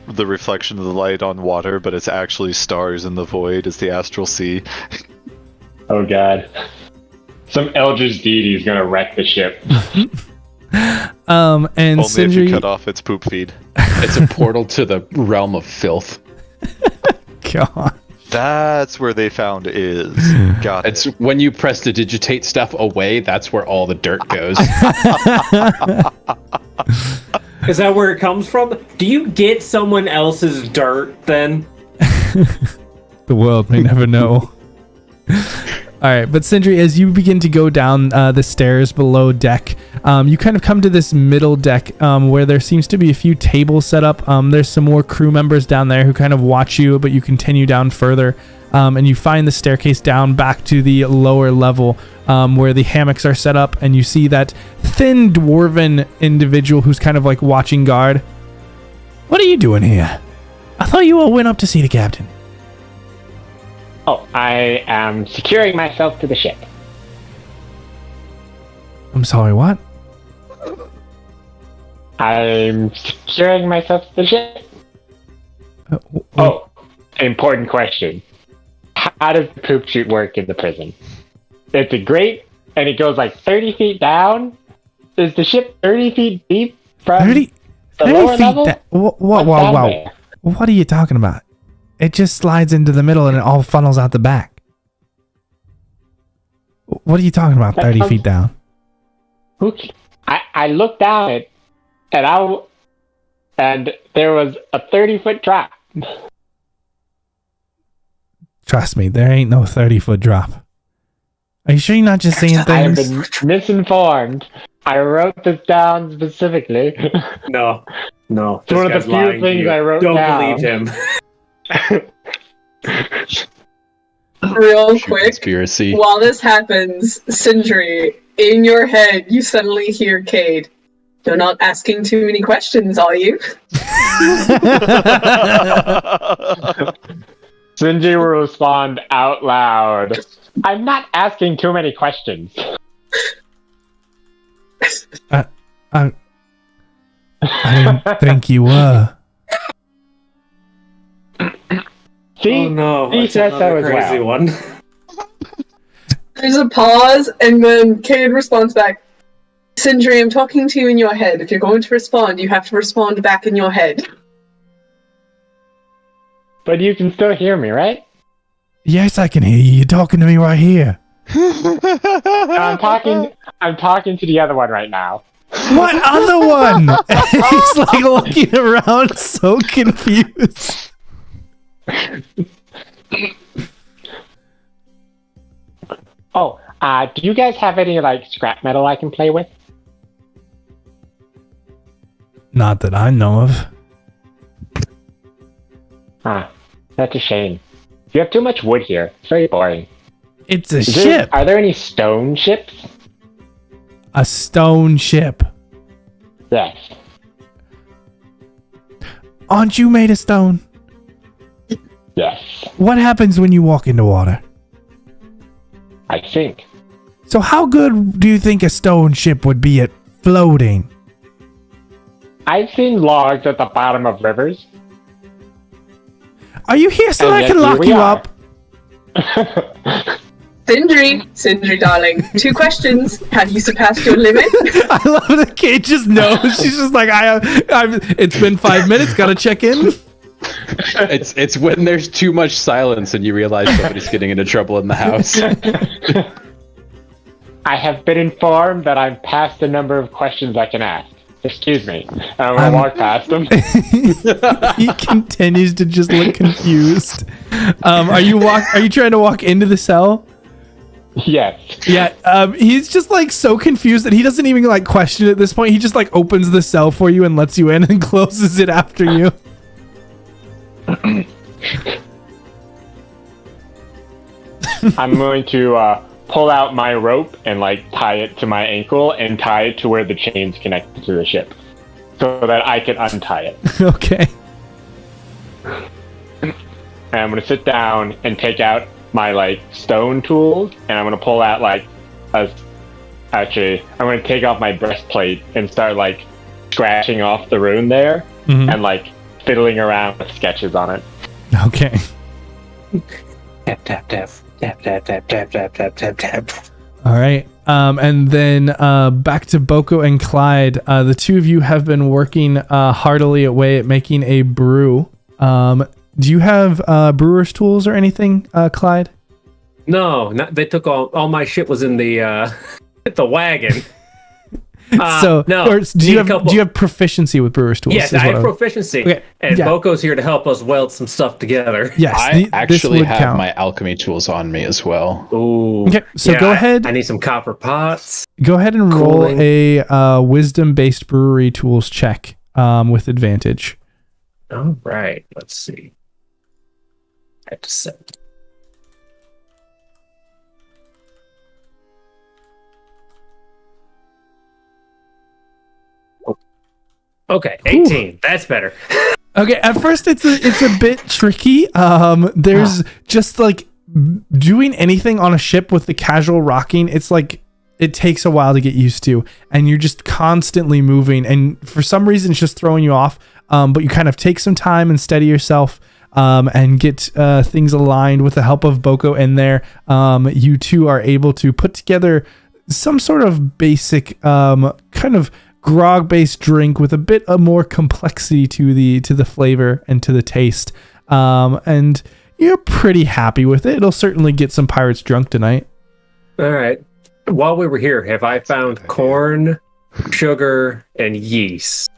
the reflection of the light on water, but it's actually stars in the void. It's the astral sea. Oh god. Some eldritch deity is gonna wreck the ship. And Only Sindri, if you cut off its poop feed. It's a portal to the realm of filth. God. That's where they found is. Got It's it. when you press to digitate stuff away, that's where all the dirt goes. Is that where it comes from? Do you get someone else's dirt then? The world may never know. All right, but Sindri, as you begin to go down the stairs below deck, you kind of come to this middle deck where there seems to be a few tables set up. There's some more crew members down there who kind of watch you, but you continue down further, and you find the staircase down back to the lower level where the hammocks are set up, and you see that thin dwarven individual who's kind of like watching guard. What are you doing here? I thought you all went up to see the captain. Oh, I am securing myself to the ship. I'm sorry, what? I'm securing myself to the ship. Oh, important question. How does the poop chute work in the prison? It's a grate, and it goes like 30 feet down. Is the ship 30 feet deep from 30 the lower feet level? Wow. What are you talking about? It just slides into the middle and it all funnels out the back. What are you talking about, 30 feet down? I looked down it, and there was a 30-foot drop. Trust me, there ain't no 30-foot drop. Are you sure you're not just seeing I have things? been misinformed. I wrote this down specifically. No. It's one of the few things I wrote Don't down. believe him. Real quick, Conspiracy. while this happens, Sindri, in your head, you suddenly hear Cade. You're not asking too many questions, are you? Sindri will respond out loud. I'm not asking too many questions. I didn't think you were. See? Oh no, He that's says so another as crazy well. one. There's a pause, and then Cade responds back. Sindri, I'm talking to you in your head. If you're going to respond, you have to respond back in your head. But you can still hear me, right? Yes, I can hear you. You're talking to me right here. I'm talking to the other one right now. What other one? He's like looking around so confused. Oh, do you guys have any like scrap metal I can play with? Not that I know of. That's a shame. You have too much wood here. It's very boring. It's a ship. Are there any stone ships? A stone ship. Yes. Aren't you made of stone? Yes. What happens when you walk into water? I think. So how good do you think a stone ship would be at floating? I've seen logs at the bottom of rivers. Are you here so I can lock you up? Sindri, darling. 2 questions. Have you surpassed your limit? I love that Cade just knows. She's just like, it's been 5 minutes. Gotta check in. It's when there's too much silence and you realize somebody's getting into trouble in the house. I have been informed that I'm past the number of questions I can ask. Excuse me. I'm gonna walk past him. He continues to just look confused. Are you trying to walk into the cell? Yes. Yeah. He's just like so confused that he doesn't even like question it at this point. He just like opens the cell for you and lets you in and closes it after you. I'm going to pull out my rope and like tie it to my ankle and tie it to where the chain's connected to the ship, so that I can untie it. Okay. And I'm gonna sit down and take out my like stone tools, and I'm gonna pull out like I'm gonna take off my breastplate and start like scratching off the rune there, and like fiddling around with sketches on it. Okay. Tap, tap, tap. Tap, tap, tap, tap, tap, tap, tap, tap. All right. And then back to Boko and Clyde. The two of you have been working heartily away at making a brew. Do you have brewer's tools or anything, Clyde? No, they took all my shit was in the the wagon. So no, or do you have proficiency with brewer's tools? Yes, I have proficiency. Okay. And Boko's here to help us weld some stuff together. Yes, I actually have my alchemy tools on me as well. Ooh. Okay, so go ahead. I need some copper pots. Go ahead and roll a wisdom-based brewery tools check with advantage. All right, let's see. I have to set. Okay, 18. Ooh. That's better. Okay, at first it's a bit tricky. There's just like doing anything on a ship with the casual rocking. It's like it takes a while to get used to, and you're just constantly moving. And for some reason, it's just throwing you off. But you kind of take some time and steady yourself, and get things aligned with the help of Boko in there. You two are able to put together some sort of basic kind of grog-based drink with a bit of more complexity to the flavor and to the taste, and you're pretty happy with it. It'll certainly get some pirates drunk tonight. All right. While we were here, have I found corn, sugar, and yeast?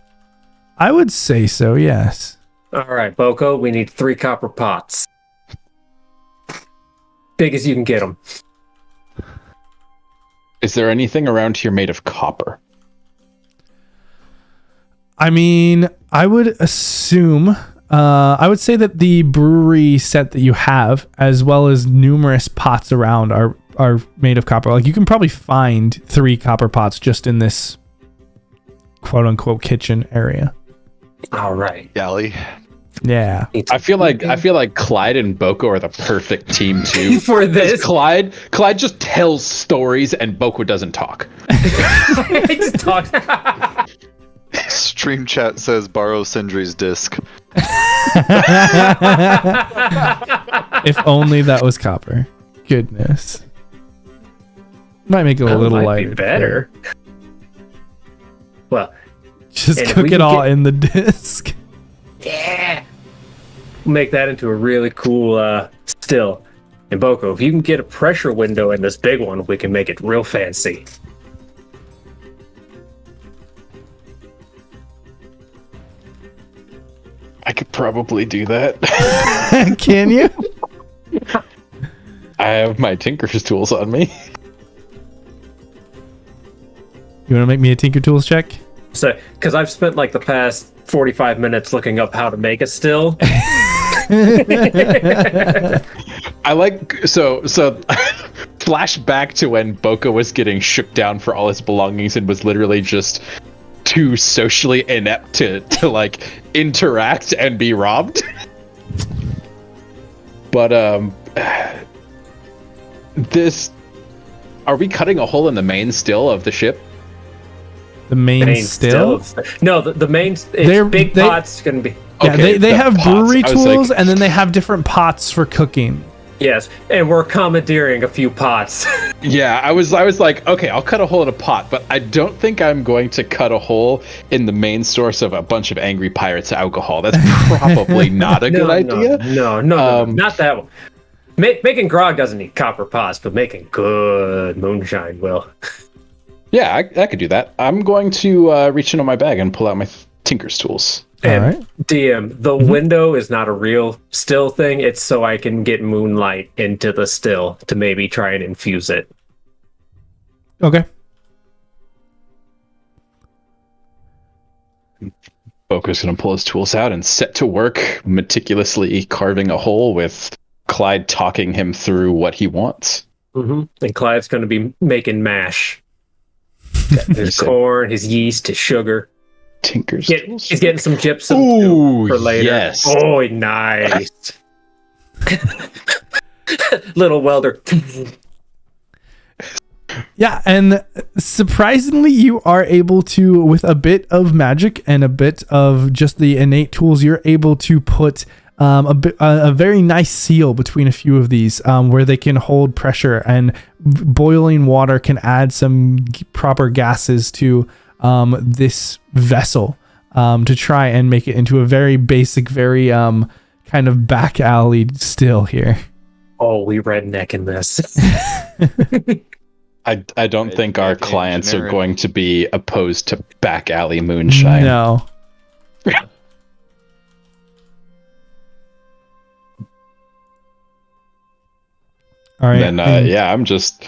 I would say so, yes. All right, Boko, we need 3 copper pots. Big as you can get them. Is there anything around here made of copper? I mean, I would assume, I would say that the brewery set that you have, as well as numerous pots around, are made of copper. Like, you can probably find 3 copper pots just in this quote unquote kitchen area. All right, Galley. Yeah, I feel like Clyde and Boko are the perfect team too for this. Clyde just tells stories and Boko doesn't talk. He just talks. Stream chat says borrow Sindri's disc. If only that was copper. Goodness. Might make it a little lighter. Be better. Well, just cook it all in the disc. Yeah. Make that into a really cool still. And Boko, if you can get a pressure window in this big one, we can make it real fancy. I could probably do that. Can you? I have my tinker's tools on me. You want to make me a tinker tools check? So, because I've spent like the past 45 minutes looking up how to make a still. I like so flash back to when Boko was getting shook down for all his belongings and was literally just too socially inept to like interact and be robbed. But this, are we cutting a hole in the main still of the ship? The main still? No, the main. It's big pots can be. Yeah, okay, they have pots. brewery tools, and then they have different pots for cooking. Yes, and we're commandeering a few pots. Yeah, I was like, okay, I'll cut a hole in a pot, but I don't think I'm going to cut a hole in the main source of a bunch of angry pirates' alcohol. That's probably not a good idea. No, not that one. Making grog doesn't need copper pots, but making good moonshine will. Yeah, I could do that. I'm going to reach into my bag and pull out my tinker's tools. And all right. DM, the window is not a real still thing. It's so I can get moonlight into the still to maybe try and infuse it. Okay. Boko's going to pull his tools out and set to work, meticulously carving a hole with Clyde talking him through what he wants. Mm-hmm. And Clyde's going to be making mash. His corn, his yeast, his sugar. Tinker's tools. He's getting some gypsum for later. Yes. Oh, nice. Little welder. Yeah, and surprisingly, you are able to, with a bit of magic and a bit of just the innate tools, you're able to put a very nice seal between a few of these, where they can hold pressure, and boiling water can add some proper gases to this vessel to try and make it into a very basic, very kind of back alley still here. Oh, we redneck in this. I don't think our clients are going to be opposed to back alley moonshine. No. All right. Then, I'm just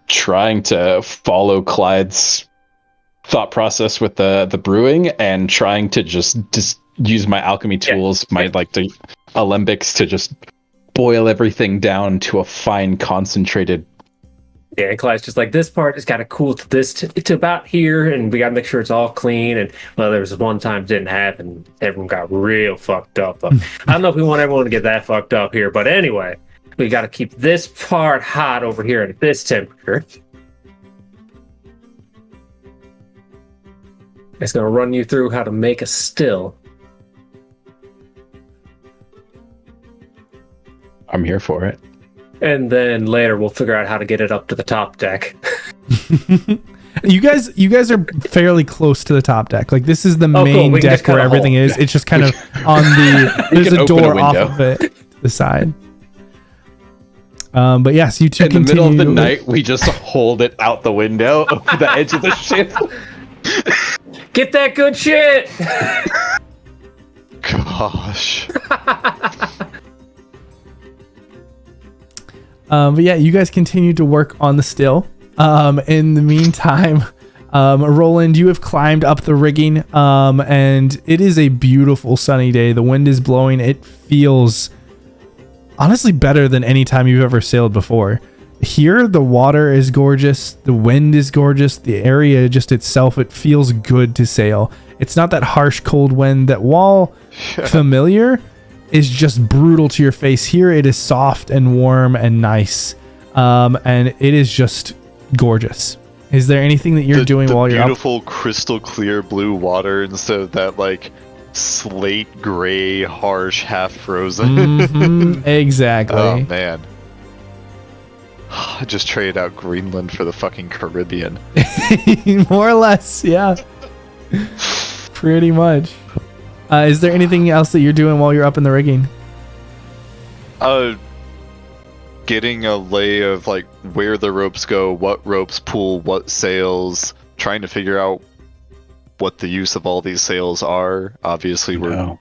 trying to follow Clyde's thought process with the brewing, and trying to just use my alchemy tools, my the alembics, to just boil everything down to a fine concentrated. Yeah, and Clyde's just like, this part has got to cool to this to about here, and we got to make sure it's all clean. And well, there was one time it didn't happen, everyone got real fucked up. I don't know if we want everyone to get that fucked up here, but anyway, we got to keep this part hot over here at this temperature. It's going to run you through how to make a still. I'm here for it. And then later we'll figure out how to get it up to the top deck. You guys are fairly close to the top deck. Like, this is the main deck where everything is. It's just kind of on the. There's a door off of it to the side. But yes, you two continue. In the middle of the night, we just hold it out the window over the edge of the ship. Get that good shit. Gosh. But yeah, you guys continue to work on the still. In the meantime, Roland, you have climbed up the rigging, and it is a beautiful sunny day. The wind is blowing. It feels honestly better than any time you've ever sailed before. Here, the water is gorgeous. The wind is gorgeous. The area just itself, it feels good to sail. It's not that harsh cold wind that, while familiar, is just brutal to your face. Here it is soft and warm and nice, and it is just gorgeous. Is there anything that you're doing while you're beautiful crystal clear blue water instead of that like slate gray harsh half frozen? Exactly. Oh man, I just traded out Greenland for the fucking Caribbean. More or less, yeah. Pretty much. Is there anything else that you're doing while you're up in the rigging? Getting a lay of like where the ropes go, what ropes pull, what sails, trying to figure out what the use of all these sails are. Obviously,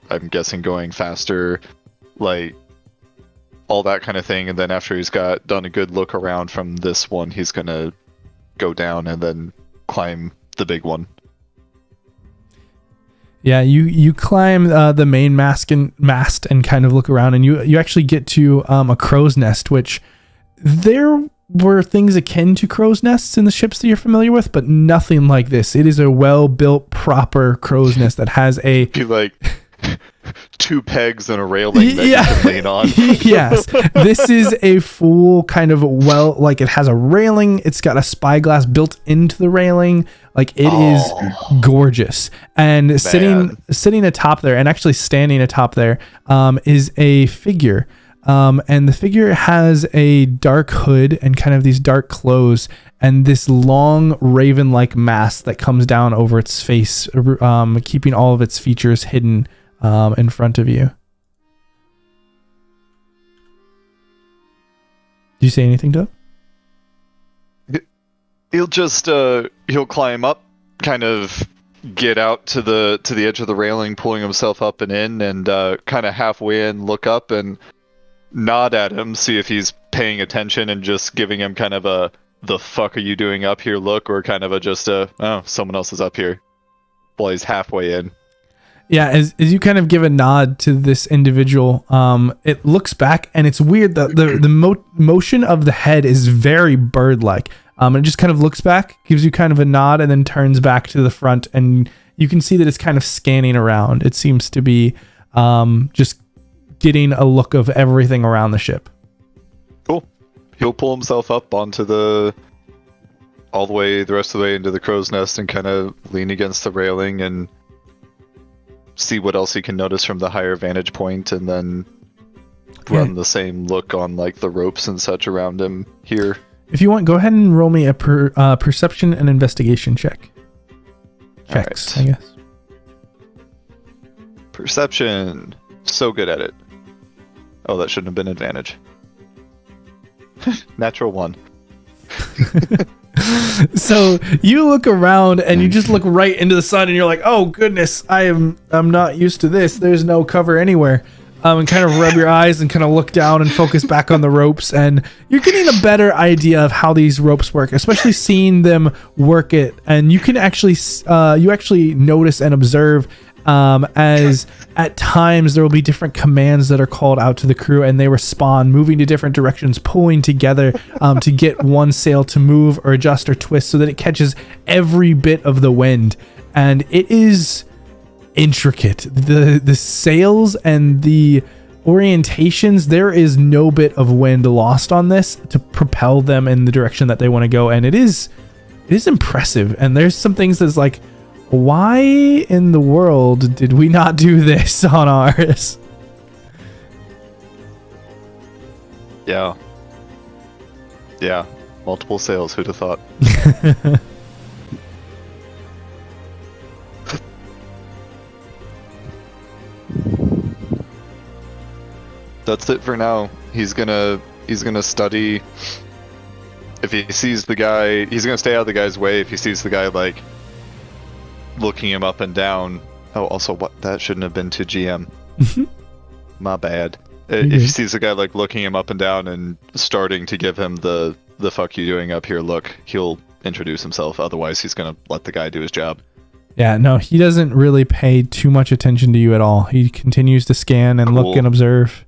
I'm guessing going faster, like all that kind of thing. And then after he's done a good look around from this one, he's gonna go down and then climb the big one. Yeah, you climb the main mast and kind of look around, and you actually get to a crow's nest, which there were things akin to crow's nests in the ships that you're familiar with, but nothing like this. It is a well-built, proper crow's nest that has a... Be like 2 pegs and a railing that you can lean on. Yes, this is a full kind of like it has a railing. It's got a spyglass built into the railing. Like, it is gorgeous. And sitting atop there, and actually standing atop there, is a figure. And the figure has a dark hood and kind of these dark clothes and this long raven-like mask that comes down over its face, keeping all of its features hidden in front of you. Do you say anything, Doug? He'll just he'll climb up, kind of get out to the edge of the railing, pulling himself up and in, and kind of halfway in, look up and nod at him, see if he's paying attention, and just giving him kind of a "the fuck are you doing up here" look, or kind of oh, someone else is up here, while he's halfway in. Yeah, as you kind of give a nod to this individual, it looks back, and it's weird that the motion of the head is very bird-like. It just kind of looks back, gives you kind of a nod, and then turns back to the front, and you can see that it's kind of scanning around. It seems to be just getting a look of everything around the ship. Cool. He'll pull himself up onto the all the rest of the way into the crow's nest and kind of lean against the railing and see what else he can notice from the higher vantage point, and then run the same look on like the ropes and such around him here. If you want, go ahead and roll me a perception and investigation check. Checks, right. I guess. Perception. So good at it. Oh, that shouldn't have been advantage. Natural 1. So you look around and you just look right into the sun and you're like, oh goodness, I'm not used to this. There's no cover anywhere. And kind of rub your eyes and kind of look down and focus back on the ropes, and you're getting a better idea of how these ropes work, especially seeing them work it. And you can actually notice and observe as at times there will be different commands that are called out to the crew, and they respond, moving to different directions, pulling together to get one sail to move or adjust or twist so that it catches every bit of the wind. And it is intricate. The sails and the orientations, there is no bit of wind lost on this to propel them in the direction that they want to go, and it is impressive. And there's some things that's like, why in the world did we not do this on ours? Yeah, multiple sails, who'd have thought? That's it for now. He's gonna study. If he sees the guy, he's gonna stay out of the guy's way. If he sees the guy like looking him up and down. Oh, also, what, that shouldn't have been to GM. My bad. If he sees the guy like looking him up and down and starting to give him the fuck you doing up here look, he'll introduce himself. Otherwise, he's gonna let the guy do his job. Yeah, no, he doesn't really pay too much attention to you at all. He continues to scan and look and observe.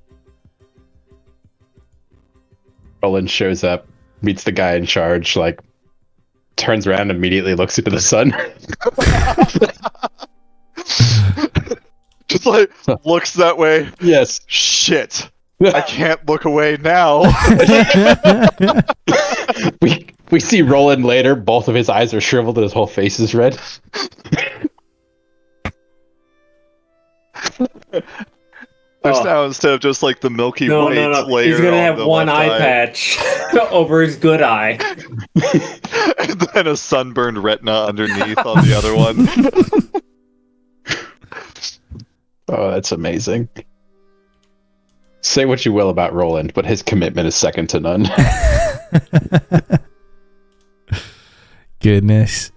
Roland shows up, meets the guy in charge, like, turns around, immediately looks into the sun. Just like, looks that way. Yes. Shit. I can't look away now. We see Roland later, both of his eyes are shriveled and his whole face is red. There's now, instead of just like the milky white layer, he's gonna have one eye patch over his good eye, and then a sunburned retina underneath on the other one. Oh, that's amazing. Say what you will about Roland, but his commitment is second to none. Goodness.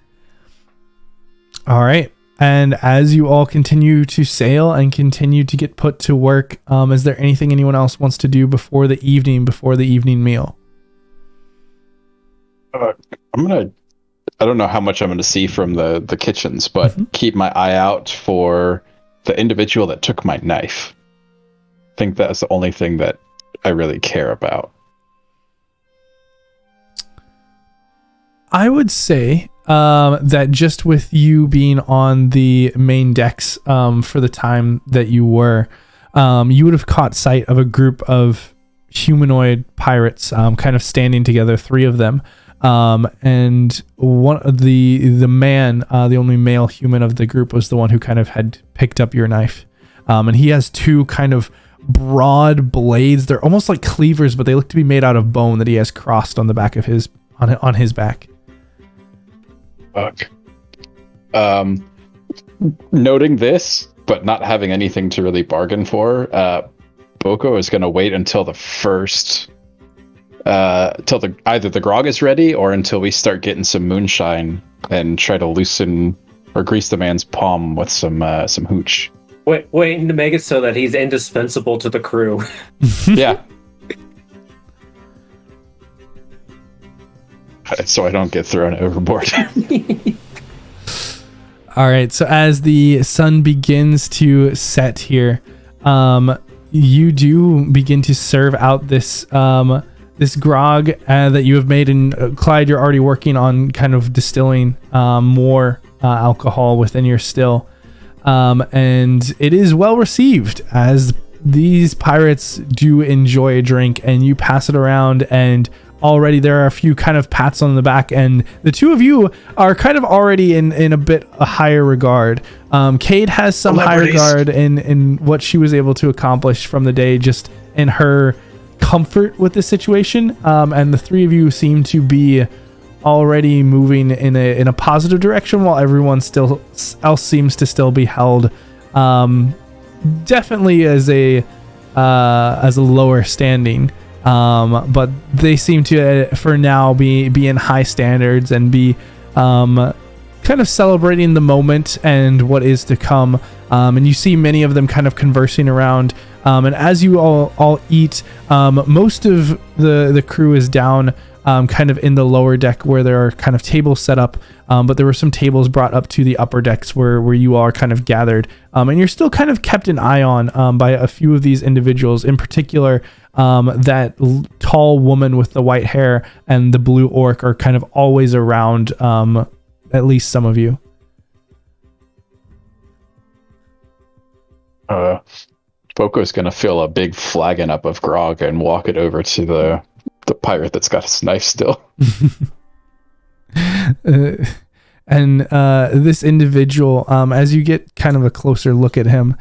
All right. And as you all continue to sail and continue to get put to work, is there anything anyone else wants to do before the evening meal? I don't know how much I'm gonna see from the kitchens, but keep my eye out for the individual that took my knife. I think that's the only thing that I really care about. I would say that just with you being on the main decks for the time that you were, you would have caught sight of a group of humanoid pirates kind of standing together, 3 of them. And one of the man, the only male human of the group, was the one who kind of had picked up your knife. And he has 2 kind of broad blades. They're almost like cleavers, but they look to be made out of bone that he has crossed on the back of his back. Fuck. Noting this, but not having anything to really bargain for, Boko is going to wait until the first, till either the grog is ready or until we start getting some moonshine and try to loosen or grease the man's palm with some hooch. Waiting to make it so that he's indispensable to the crew. Yeah. So I don't get thrown overboard. All right. So as the sun begins to set here, you do begin to serve out this this grog that you have made. And Clyde, you're already working on kind of distilling more alcohol within your still. And it is well received, as these pirates do enjoy a drink, and you pass it around, and already there are a few kind of pats on the back, and the two of you are kind of already in a higher regard. Cade has some high regard in what she was able to accomplish from the day, just in her comfort with the situation, and the three of you seem to be already moving in a positive direction, while everyone else seems to still be held definitely as a lower standing. But they seem to, for now, be in high standards and be kind of celebrating the moment and what is to come. And you see many of them kind of conversing around. And as you all eat, most of the crew is down kind of in the lower deck where there are kind of tables set up. But there were some tables brought up to the upper decks where you all are kind of gathered. And you're still kind of kept an eye on by a few of these individuals, in particular. That tall woman with the white hair and the blue orc are kind of always around, at least some of you. Boko's gonna fill a big flagon up of grog and walk it over to the pirate that's got his knife still. And this individual, as you get kind of a closer look at him,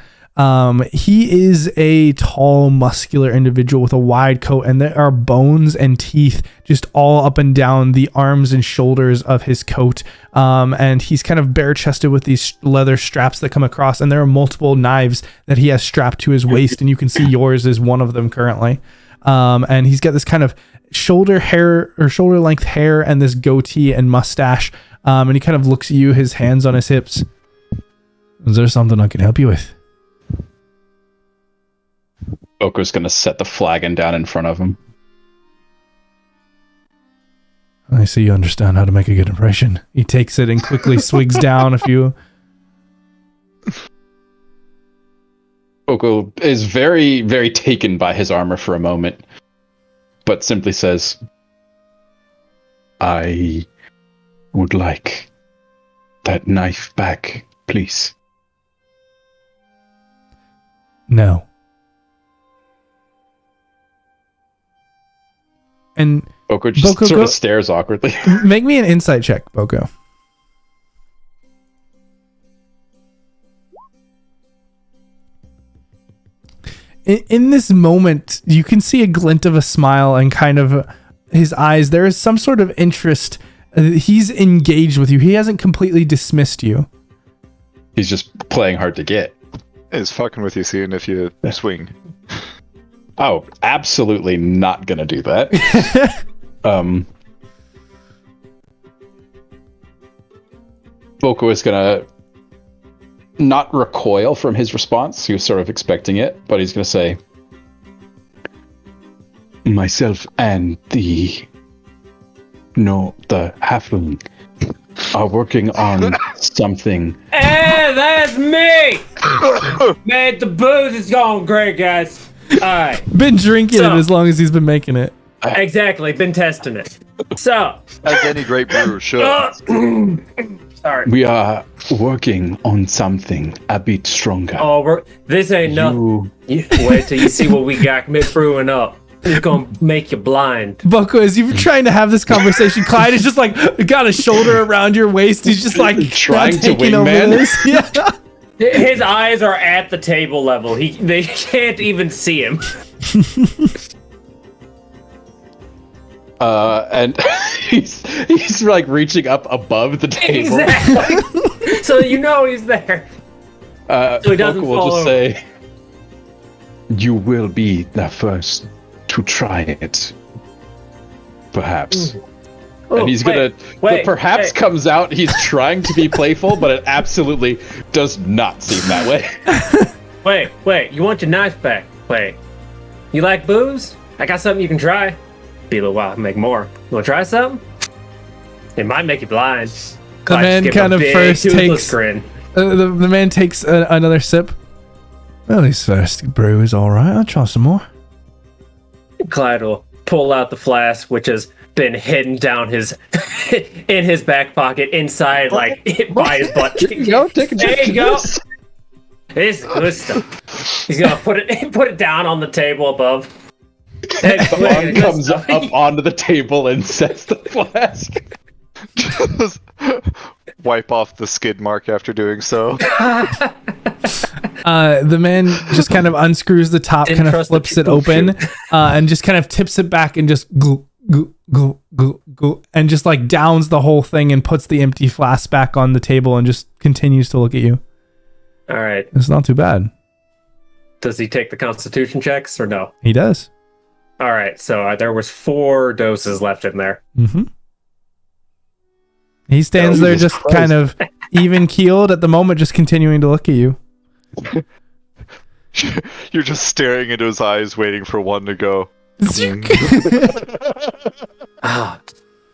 he is a tall, muscular individual with a wide coat, and there are bones and teeth just all up and down the arms and shoulders of his coat. And he's kind of bare-chested with these leather straps that come across, and there are multiple knives that he has strapped to his waist, and you can see yours is one of them currently. And he's got this kind of shoulder length hair and this goatee and mustache. And he kind of looks at you, his hands on his hips. Is there something I can help you with? Boko's gonna set the flagon down in front of him. I see you understand how to make a good impression. He takes it and quickly swigs down a few. Boko is very, very taken by his armor for a moment, but simply says, I would like that knife back, please. No. And Boko just sort of stares awkwardly. Make me an insight check, Boko. In this moment, you can see a glint of a smile and kind of his eyes. There is some sort of interest. He's engaged with you. He hasn't completely dismissed you. He's just playing hard to get. He's fucking with you, seeing if you swing. Oh, absolutely not gonna do that. Boko is gonna not recoil from his response. He was sort of expecting it, but he's gonna say, myself and the halfling are working on something. Hey, that's me! Man, the booze is going great, guys. Alright. Been drinking it as long as he's been making it. Exactly, been testing it. So, as any great brewer should. Sorry. We are working on something a bit stronger. Oh, this ain't nothing. Wait till you see what we got brewing up. It's gonna make you blind. Boko, as you're trying to have this conversation, Clyde is just like got a shoulder around your waist. He's just like trying to wingman this. Yeah. His eyes are at the table level. They can't even see him. And he's like reaching up above the table. Exactly. So you know he's there. So he doesn't will fall just over. say, you will be the first to try it. Perhaps. And he's gonna. The perhaps comes out. He's trying to be playful, but it absolutely does not seem that way. Wait. You want your knife back? Wait. You like booze? I got something you can try. Be a little while, make more. You wanna try something? It might make you blind. The man kind of first takes. The man takes another sip. Well, his first brew is all right. I'll try some more. Clyde will pull out the flask, which has been hidden down his in his back pocket, inside, like by his butt. There you go. Take a drink. There you go. This is good stuff. He's gonna put it down on the table above. The arm comes up onto the table and sets the flask. Just wipe off the skid mark after doing so. The man just kind of unscrews the top, kind of flips it open, and just kind of tips it back and just go, and just like downs the whole thing and puts the empty flask back on the table and just continues to look at you. All right. It's not too bad. Does he take the constitution checks or no? He does. All right. So there was 4 doses left in there. Mm-hmm. He stands there just kind of even keeled at the moment, just continuing to look at you. You're just staring into his eyes, waiting for one to go.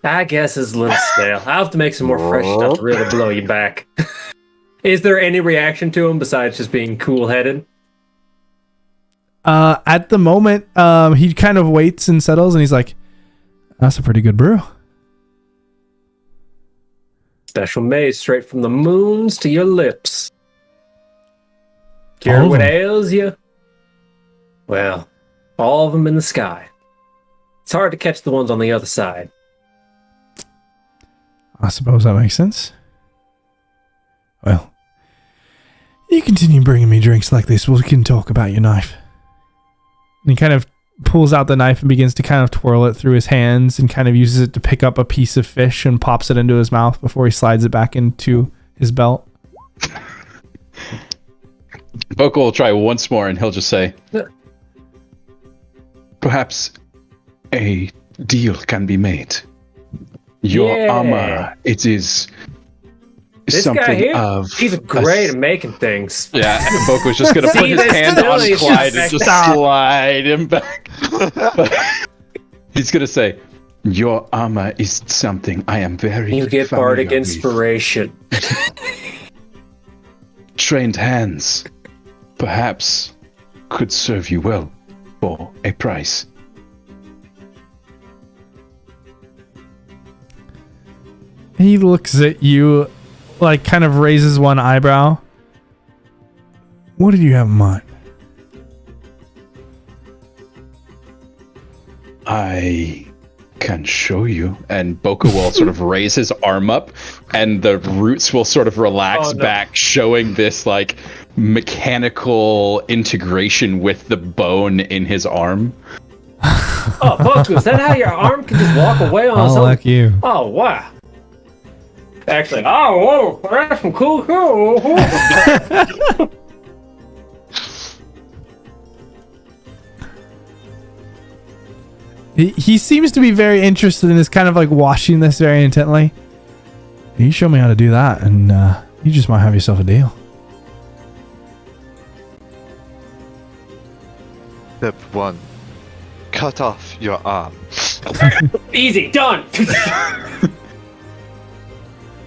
I guess it's a little stale. I'll have to make some more fresh stuff to really blow you back. Is there any reaction to him besides just being cool-headed? At the moment, he kind of waits and settles, and he's like, "That's a pretty good brew. Special made straight from the moons to your lips. Cure what ails you? Well, all of them in the sky. It's hard to catch the ones on the other side." I suppose that makes sense. Well, you continue bringing me drinks like this, we can talk about your knife. And he kind of pulls out the knife and begins to kind of twirl it through his hands and kind of uses it to pick up a piece of fish and pops it into his mouth before he slides it back into his belt. Boko will try once more and he'll just say, "Perhaps a deal can be made. Your armor, it is this something guy here, of... he's great at making things." Yeah, Boko's just going to put his hand on Clyde and just slide him back. He's going to say, "Your armor is something I am very You get bardic with. inspiration. Trained hands, perhaps, could serve you well for a price." He looks at you, like kind of raises one eyebrow. What did you have in mind? I can show you. And Boko will sort of raise his arm up and the roots will sort of relax back, showing this like mechanical integration with the bone in his arm. Oh, Boko, is that how your arm can just walk away on something? Like you. Oh, wow. Actually, whoa, that's some cool. He seems to be very interested in this, kind of like watching this very intently. You show me how to do that, and you just might have yourself a deal. Step 1. Cut off your arm. Easy, done.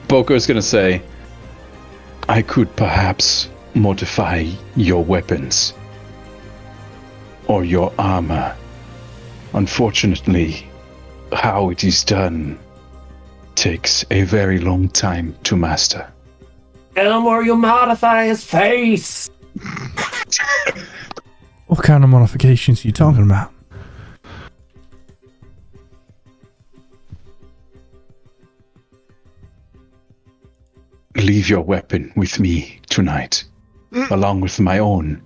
Boko's gonna say, "I could perhaps modify your weapons or your armor. Unfortunately, how it is done takes a very long time to master." Tell him or you'll modify his face. What kind of modifications are you talking about? Leave your weapon with me tonight, along with my own.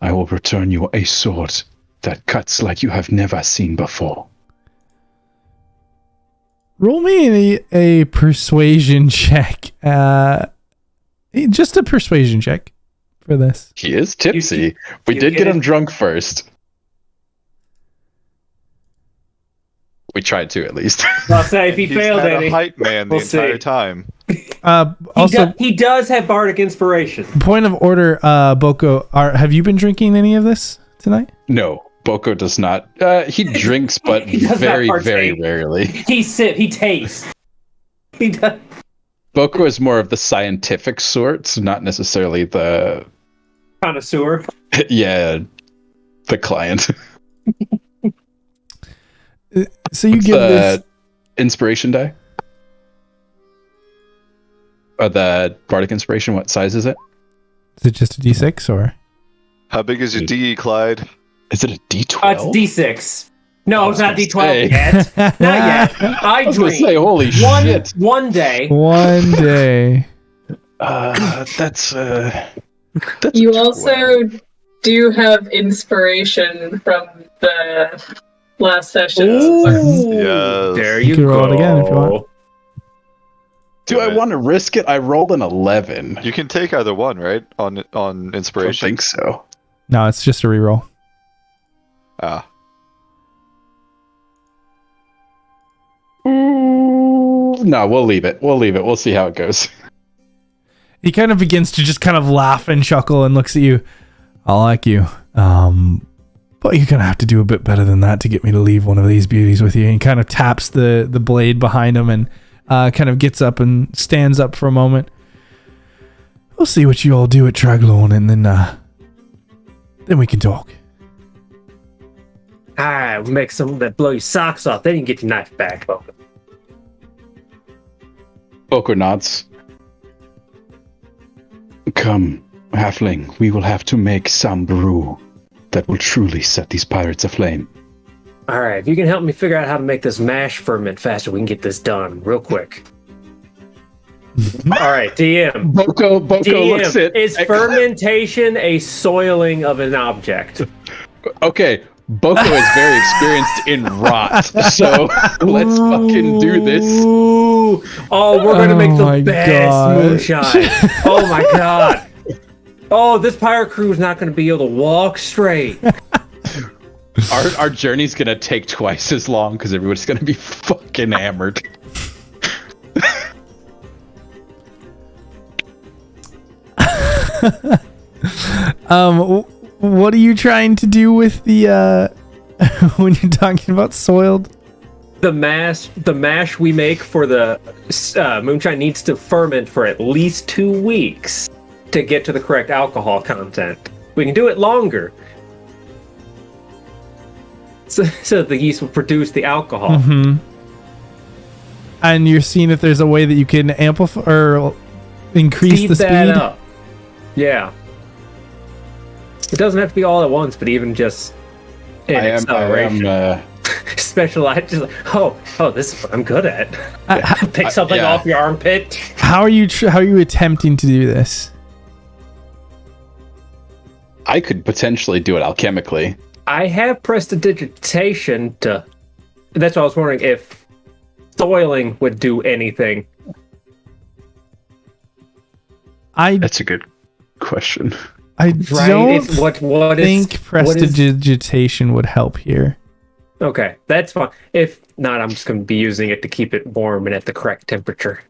I will return you a sword that cuts like you have never seen before. Roll me a persuasion check. Just a persuasion check for this. He is tipsy. We did get him drunk first. We tried to, at least. I'll say if he failed had any, a hype man the entire time. Also, he does have bardic inspiration. Point of order, Boko, have you been drinking any of this tonight? No, Boko does not. He drinks, but very, very rarely. He tastes. He does. Boko is more of the scientific sort, not necessarily the connoisseur. Yeah, the client. So you give this inspiration die? Or the bardic inspiration, what size is it? Is it just a D6 or? How big is your D, Clyde? Is it a D12? It's D6. No, it's not D12 yet. Not yet. I was gonna say, holy shit. One day. One day. That's you also do have inspiration from the last session. Yes. There you can go. roll it again if you want. Do I want to risk it? I rolled an 11. You can take either one, right? On I inspiration. think so. No, it's just a reroll. Ah. No, we'll leave it. We'll see how it goes. He kind of begins to just kind of laugh and chuckle and looks at you. I like you. But you're going to have to do a bit better than that to get me to leave one of these beauties with you. And he kind of taps the blade behind him and kind of gets up and stands up for a moment. We'll see what you all do at Traglorn, and then we can talk. We'll make some that blow your socks off. Then you can get your knife back, Boko. Boko nods. Come, halfling, we will have to make some brew that will truly set these pirates aflame. All right, if you can help me figure out how to make this mash ferment faster, we can get this done real quick. All right, DM. Boko DM, looks at... Is fermentation a soiling of an object? Okay, Boko is very experienced in rot, so let's fucking do this. Ooh. Oh, we're going to make the best moonshine. Oh my god. Oh, this pirate crew is not going to be able to walk straight. Our journey's going to take twice as long because everybody's going to be fucking hammered. What are you trying to do with the when you're talking about soiled? The mash we make for the moonshine needs to ferment for at least 2 weeks to get to the correct alcohol content. We can do it longer, so the yeast will produce the alcohol. Mm-hmm. And you're seeing if there's a way that you can amplify or increase the speed. Up. Yeah. It doesn't have to be all at once, but even just in acceleration. Specialized, just like, oh, this is what I'm good at. Pick something off your armpit. How are you attempting to do this? I could potentially do it alchemically. I have prestidigitation to. That's what I was wondering if soiling would do anything. That's a good question. I don't think prestidigitation would help here. Okay, that's fine. If not, I'm just going to be using it to keep it warm and at the correct temperature.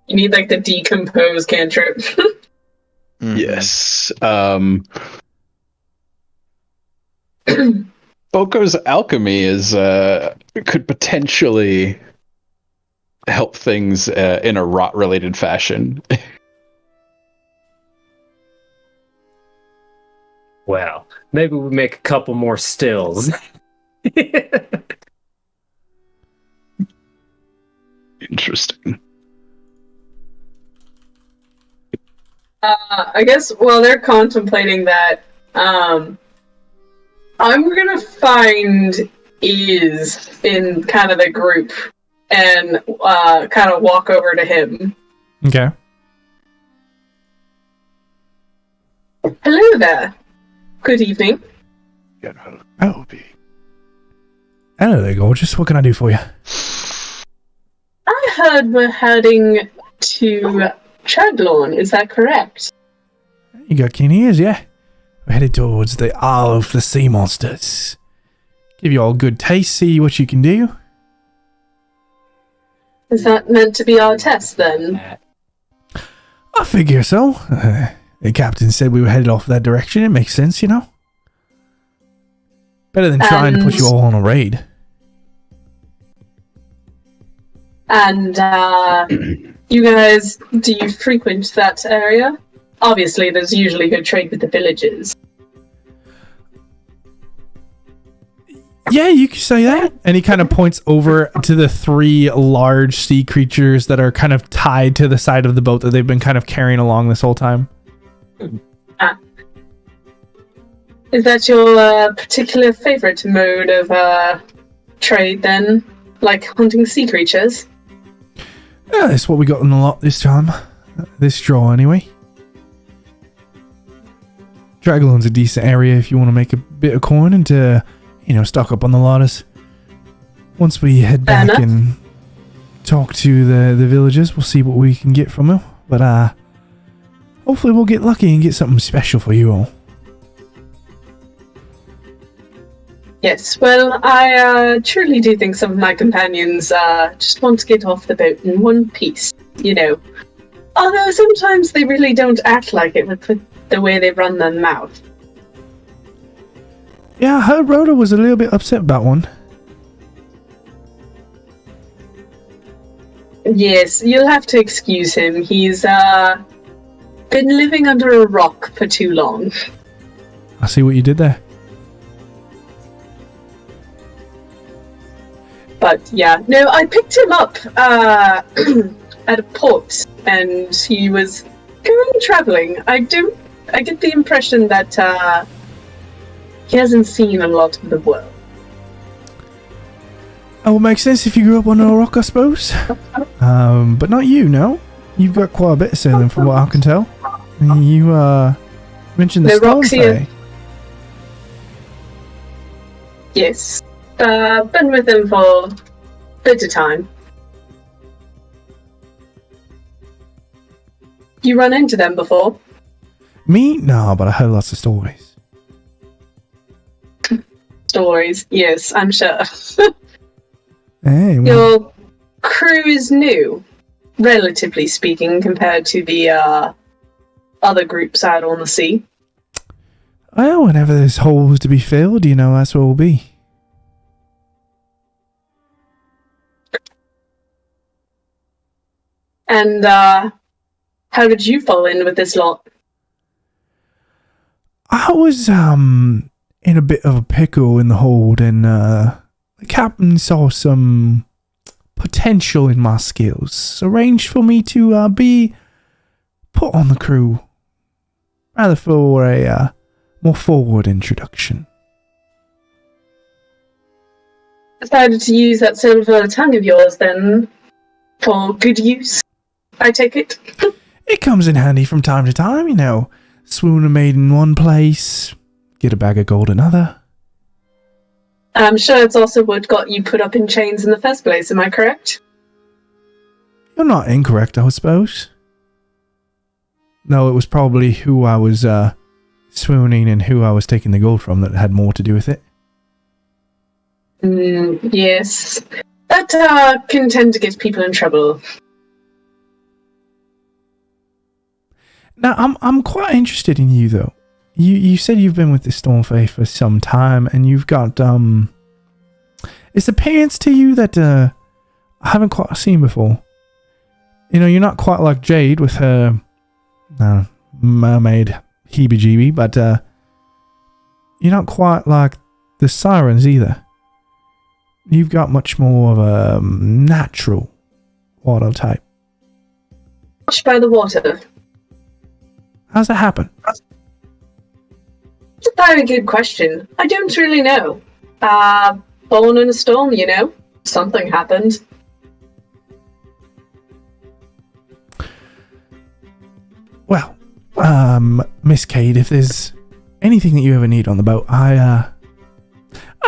You need like the decompose cantrip. Yes. Boko's alchemy is could potentially help things in a rot-related fashion. Well, maybe we make a couple more stills. Interesting. I guess while they're contemplating that, I'm gonna find Ease in kind of the group and kind of walk over to him. Okay. Hello there. Good evening. Oh, hello there, gorgeous. What can I do for you? I heard we're heading to Traglorn. Is that correct? You got keen ears, yeah. We're headed towards the Isle of the Sea Monsters. Give you all a good taste, see what you can do. Is that meant to be our test, then? I figure so. The captain said we were headed off that direction. It makes sense, you know? Better than trying to put you all on a raid. And, you guys, do you frequent that area? Obviously, there's usually good trade with the villages. Yeah, you could say that. And he kind of points over to the 3 large sea creatures that are kind of tied to the side of the boat that they've been kind of carrying along this whole time. Is that your particular favorite mode of trade then? Like hunting sea creatures? Yeah, that's what we got in a lot this time. This draw, anyway. Dragon's a decent area if you want to make a bit of coin and to, stock up on the lotus. Once we head back and talk to the villagers, we'll see what we can get from them. But hopefully we'll get lucky and get something special for you all. Yes, well, I truly do think some of my companions just want to get off the boat in one piece, Although sometimes they really don't act like it with the way they run their mouth. Yeah, I heard Rhoda was a little bit upset about one. Yes, you'll have to excuse him. He's been living under a rock for too long. I see what you did there. But yeah, no, I picked him up at a port, and he was going traveling. I get the impression that he hasn't seen a lot of the world. That would make sense if you grew up on a rock, I suppose. But not you, no. You've got quite a bit of sailing from what I can tell. You mentioned the storm fae. Yes. Been with him for a bit of time. You run into them before? Me? No, but I heard lots of stories. Stories, yes, I'm sure. Hey, well. Your crew is new, relatively speaking, compared to the other groups out on the sea. Well, whenever there's holes to be filled, that's where we'll be. And how did you fall in with this lot? I was in a bit of a pickle in the hold, and the captain saw some potential in my skills. Arranged for me to be put on the crew, rather for a more forward introduction. Decided to use that silver tongue of yours then for good use, I take it? It comes in handy from time to time, Swoon a maid in one place, get a bag of gold another. I'm sure it's also what got you put up in chains in the first place, am I correct? You're not incorrect, I suppose. No, it was probably who I was swooning and who I was taking the gold from that had more to do with it. Yes. That can tend to get people in trouble. Now, I'm quite interested in you, though. You said you've been with the Stormfae for some time, and you've got this appearance to you that I haven't quite seen before. You're not quite like Jade with her mermaid heebie-jeebie, but you're not quite like the sirens either. You've got much more of a natural water type. Watched by the water. How's that happen? It's a very good question. I don't really know. Born in a storm, Something happened. Well, Miss Cade, if there's anything that you ever need on the boat, I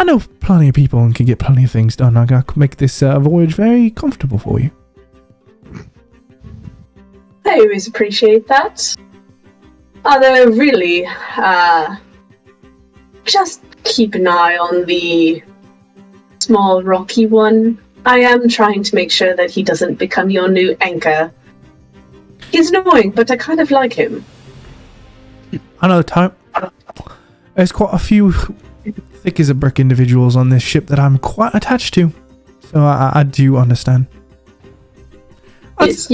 know plenty of people and can get plenty of things done. I can make this voyage very comfortable for you. I always appreciate that. Although, really, just keep an eye on the small rocky one. I am trying to make sure that he doesn't become your new anchor. He's annoying, but I kind of like him. I know the type. There's quite a few thick as a brick individuals on this ship that I'm quite attached to. So I do understand. Yes,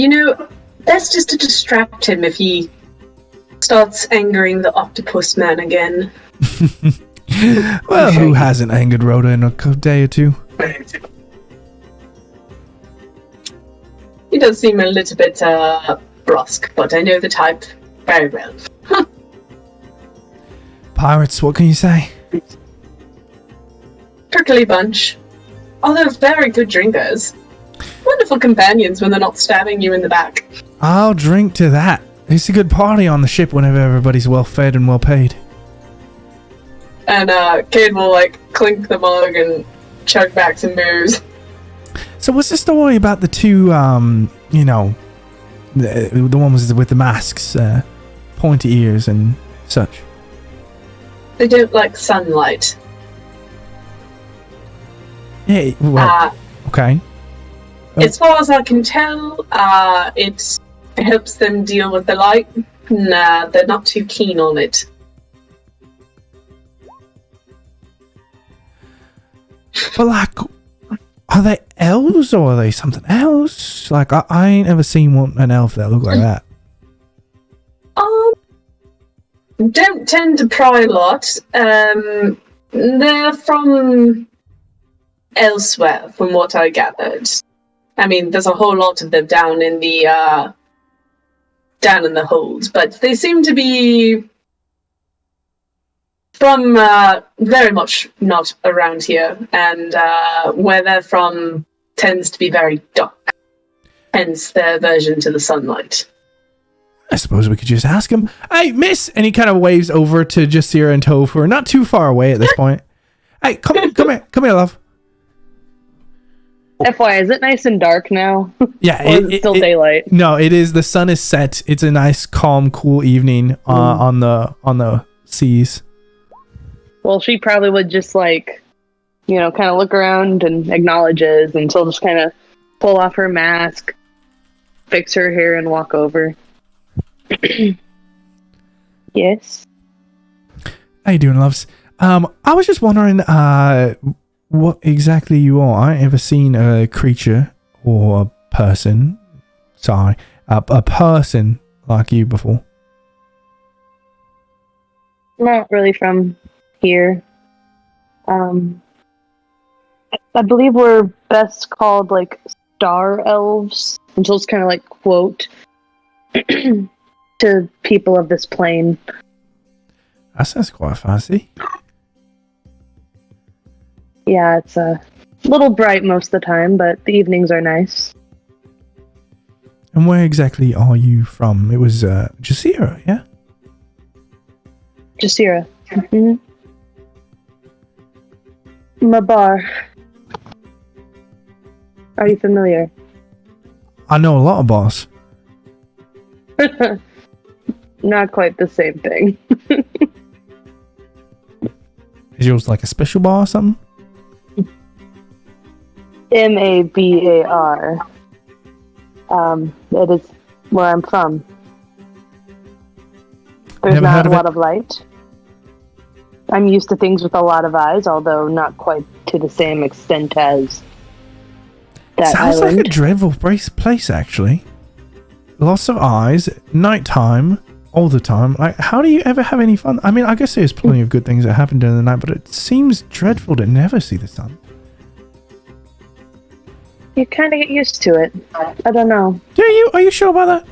that's just to distract him if he starts angering the octopus man again. Well, who hasn't angered Rhoda in a day or two? He does seem a little bit brusque, but I know the type very well. Pirates, what can you say? Prickly bunch. Although very good drinkers. Wonderful companions when they're not stabbing you in the back. I'll drink to that. It's a good party on the ship whenever everybody's well fed and well paid. And Cade will like clink the mug and chug back some booze. So what's the story about the two, you know, the one was with the masks, pointy ears and such? They don't like sunlight. Yeah, well, okay. As far as I can tell, it helps them deal with the light. Nah, they're not too keen on it. But like, are they elves or are they something else? Like, I ain't ever seen an elf that look like that. Don't tend to pry a lot. They're from elsewhere, from what I gathered. I mean, there's a whole lot of them down in the hold, but they seem to be from very much not around here, and where they're from tends to be very dark, hence their aversion to the sunlight. I suppose we could just ask him, "Hey, miss," and he kind of waves over to Jasira and Toph, who are not too far away at this point. Hey, come here, love. FYI, is it nice and dark now? Yeah, or is it still daylight? No, it is. The sun is set. It's a nice, calm, cool evening on the seas. Well, she probably would just like, you know, kind of look around and acknowledges, and she'll just kind of pull off her mask, fix her hair, and walk over. Yes. How you doing, loves? I was just wondering, what exactly you are. I ain't ever seen a creature or a person. Sorry, a person like you before. Not really from here. I believe we're best called like star elves. And she'll just kind of like quote to people of this plane. That sounds quite fancy. Yeah, it's a little bright most of the time, but the evenings are nice. And where exactly are you from? It was Jasira, yeah? Jasira. Mm-hmm. Mabar. Are you familiar? I know a lot of bars. Not quite the same thing. Is yours like a special bar or something? Mabar. It is where I'm from. There's not a lot of light. I'm used to things with a lot of eyes, although not quite to the same extent as that Sounds island. like a dreadful place, actually. Lots of eyes, nighttime, all the time. Like, how do you ever have any fun? I mean, I guess there's plenty of good things that happen during the night, but it seems dreadful to never see the sun. You kind of get used to it. I don't know. Do you? Are you sure about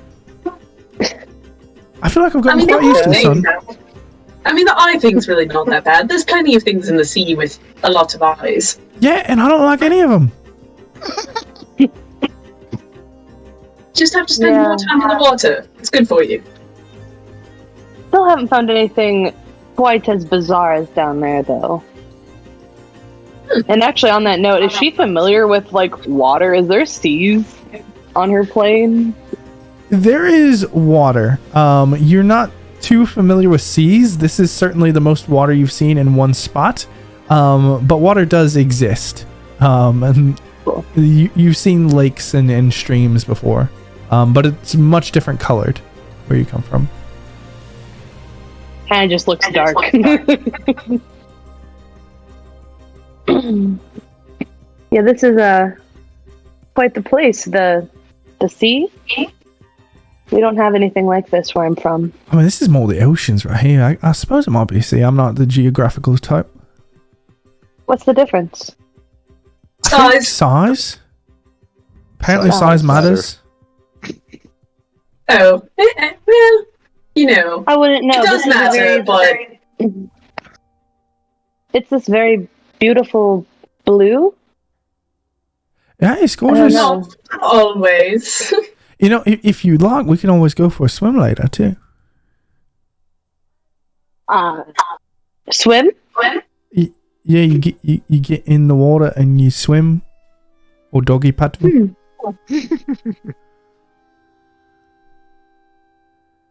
that? I feel like I've gotten quite used to the sun. I mean, the eye thing's really not that bad. There's plenty of things in the sea with a lot of eyes. Yeah, and I don't like any of them. Just have to spend more time in the water. It's good for you. Still haven't found anything quite as bizarre as down there, though. And actually, on that note, is she familiar with, like, water? Is there seas on her plane? There is water. You're not too familiar with seas. This is certainly the most water you've seen in one spot. But water does exist. And Cool. you've seen lakes and streams before. But it's much different colored where you come from. Kind of just looks dark. Yeah, this is quite the place. The sea. We don't have anything like this where I'm from. I mean, this is more the oceans right here. I suppose it might be sea. I'm not the geographical type. What's the difference? Size? Apparently size matters. Oh, well, you know. I wouldn't know. It does matter, but It's this very beautiful blue. Yeah, it's gorgeous. Not always. You know, if you like, we can always go for a swim later too. Swim? Yeah, you get in the water and you swim, or doggy paddle.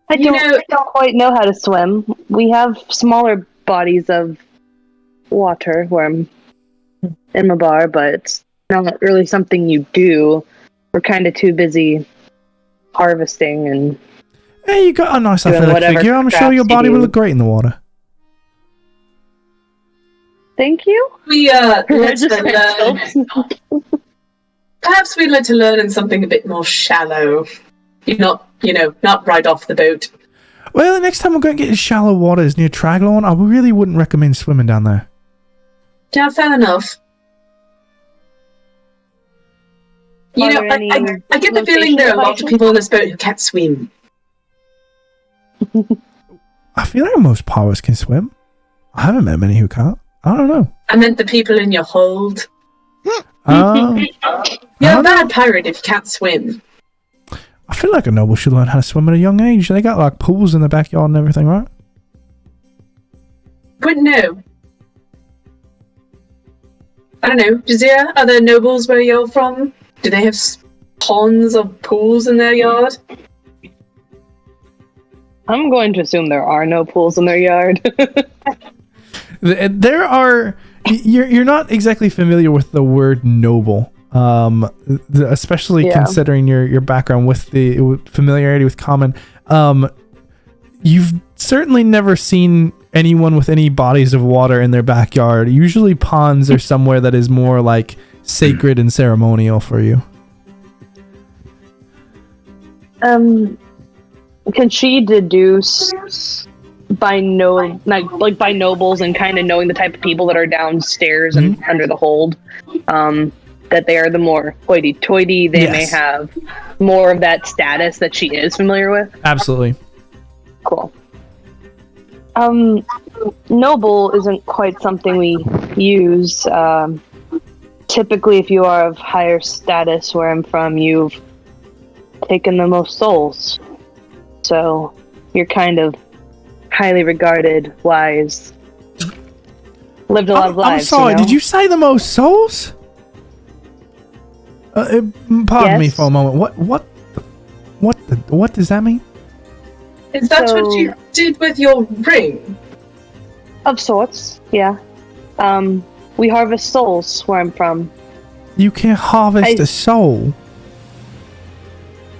I don't quite know how to swim. We have smaller bodies of water where I'm in the bar, but it's not really something you do. We're kind of too busy harvesting and. Hey, you got a nice athletic figure. I'm sure your body will look great in the water. Thank you. We perhaps we'd like to learn in something a bit more shallow. Not right off the boat. Well, the next time we're going to get in shallow waters near Traglorn, I really wouldn't recommend swimming down there. Yeah, fair enough. I get the feeling there are a lot of people on this boat who can't swim. I feel like most pirates can swim. I haven't met many who can't. I don't know. I meant the people in your hold. You're a bad pirate if you can't swim. I feel like a noble should learn how to swim at a young age. They got like pools in the backyard and everything, right? Wouldn't know. I don't know. Jazira, are there nobles where you're from? Do they have ponds or pools in their yard? I'm going to assume there are no pools in their yard. There are. You're not exactly familiar with the word noble, especially considering your background with the familiarity with common. You've certainly never seen anyone with any bodies of water in their backyard. Usually ponds are somewhere that is more like sacred and ceremonial for you. Can she deduce by by nobles and kind of knowing the type of people that are downstairs and under the hold, that they are the more hoity-toity, they may have more of that status that she is familiar with? Absolutely. Cool. Noble isn't quite something we use. Typically, if you are of higher status where I'm from, you've taken the most souls. So you're kind of highly regarded, wise, lived a lot of lives. I'm sorry, did you say the most souls? Pardon me for a moment. What does that mean? Is that what you did with your ring? Of sorts, yeah. We harvest souls where I'm from. You can harvest a soul?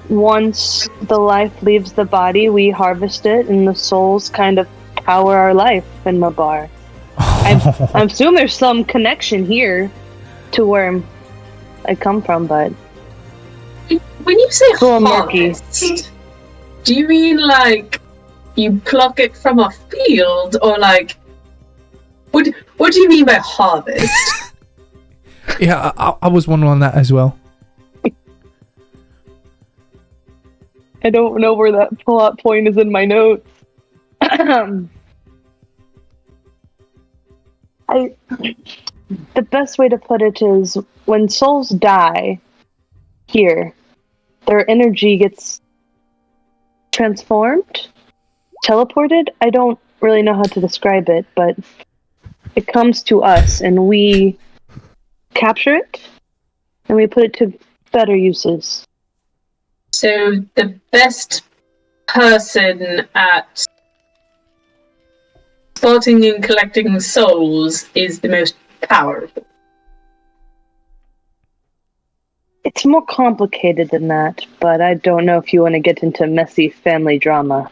Once the life leaves the body, we harvest it, and the souls kind of power our life in Mabar. I assume there's some connection here to where I come from, but... When you say harvest, do you mean like you pluck it from a field, or like... What do you mean by harvest? Yeah, I was wondering on that as well. I don't know where that plot point is in my notes. The best way to put it is when souls die here, their energy gets transformed, teleported. I don't really know how to describe it, but it comes to us and we capture it and we put it to better uses. So the best person at spotting and collecting souls is the most powerful. It's more complicated than that, but I don't know if you want to get into messy family drama.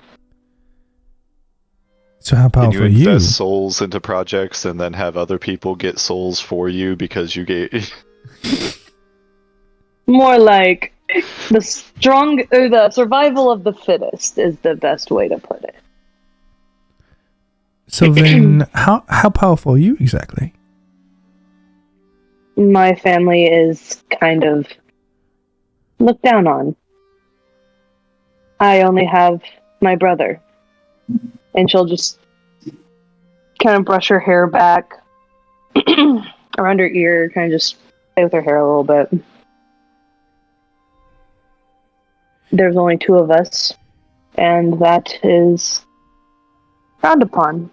So how powerful are you? Can you invest souls into projects and then have other people get souls for you because you gave... More like the survival of the fittest is the best way to put it. So then, how powerful are you exactly? My family is kind of looked down on. I only have my brother. And she'll just kind of brush her hair back, around her ear, kind of just play with her hair a little bit. There's only 2 of us, and that is frowned upon.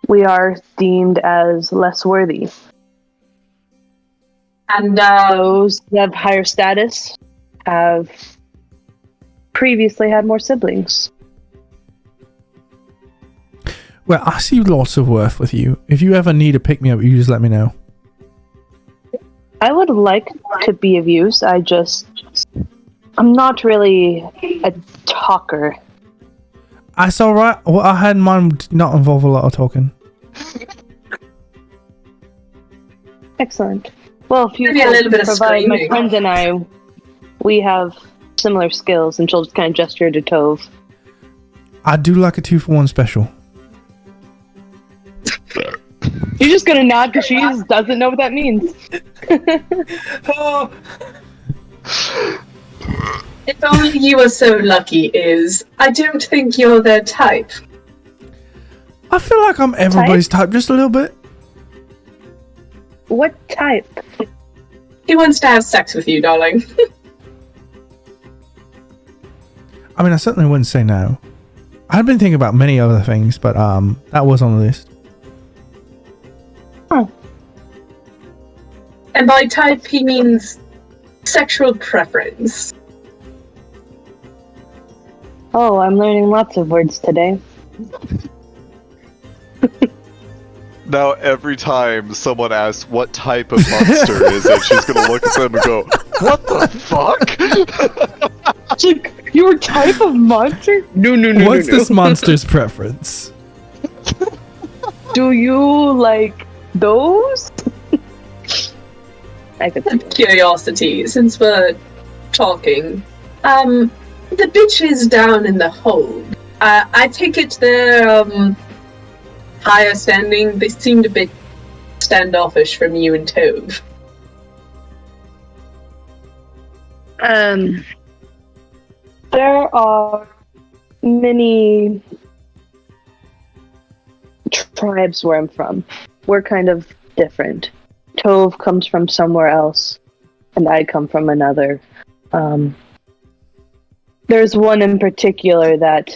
We are deemed as less worthy. And those that have higher status have previously had more siblings. Well, I see lots of worth with you. If you ever need a pick-me-up, you just let me know. I would like to be of use. I'm not really a talker. That's all right. What I had in mind did not involve a lot of talking. Excellent. Well, if you Maybe a little bit of provide my screaming. friend and I, we have similar skills, and she'll just kind of gesture to Tove. I do like a 2-for-1 special. You're just gonna nod because she just doesn't know what that means. If only you were so lucky, I don't think you're their type. I feel like I'm everybody's type just a little bit. What type? He wants to have sex with you, darling. I mean, I certainly wouldn't say no. I've been thinking about many other things, but that was on the list. Huh. And by type, he means sexual preference. Oh, I'm learning lots of words today. Now, every time someone asks what type of monster is it, she's gonna look at them and go, "What the fuck?" It's like, your type of monster? No. What's this monster's preference? Do you like those? I could Curiosity, since we're talking. The bitches down in the hold. I take it they're, higher standing. They seemed a bit standoffish from you and Tove. There are many tribes where I'm from. We're kind of different. Tove comes from somewhere else, and I come from another. There's one in particular that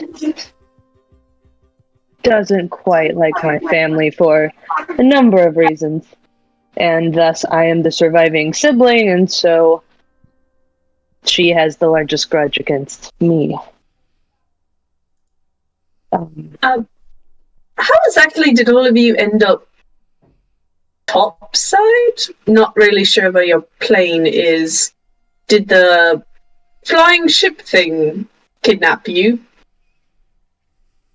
doesn't quite like my family for a number of reasons. And thus I am the surviving sibling, and so she has the largest grudge against me. How exactly did all of you end up topside? Not really sure where your plane is. Did the flying ship thing kidnap you?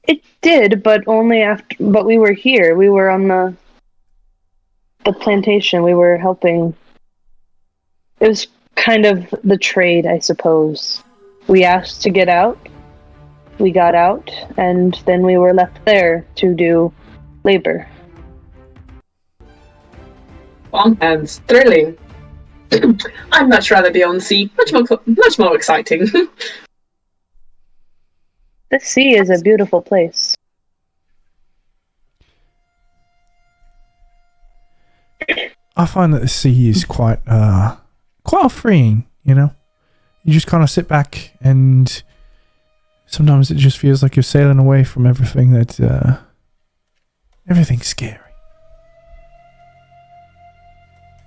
It did, but only after. But we were here. We were on the plantation. We were helping. It was kind of the trade, I suppose. We asked to get out. We got out, and then we were left there to do labor. Long hands, thrilling. I'd much rather be on sea. Much more exciting. The sea is a beautiful place. I find that the sea is quite freeing, you know? You just kind of sit back, and sometimes it just feels like you're sailing away from everything that, everything's scary.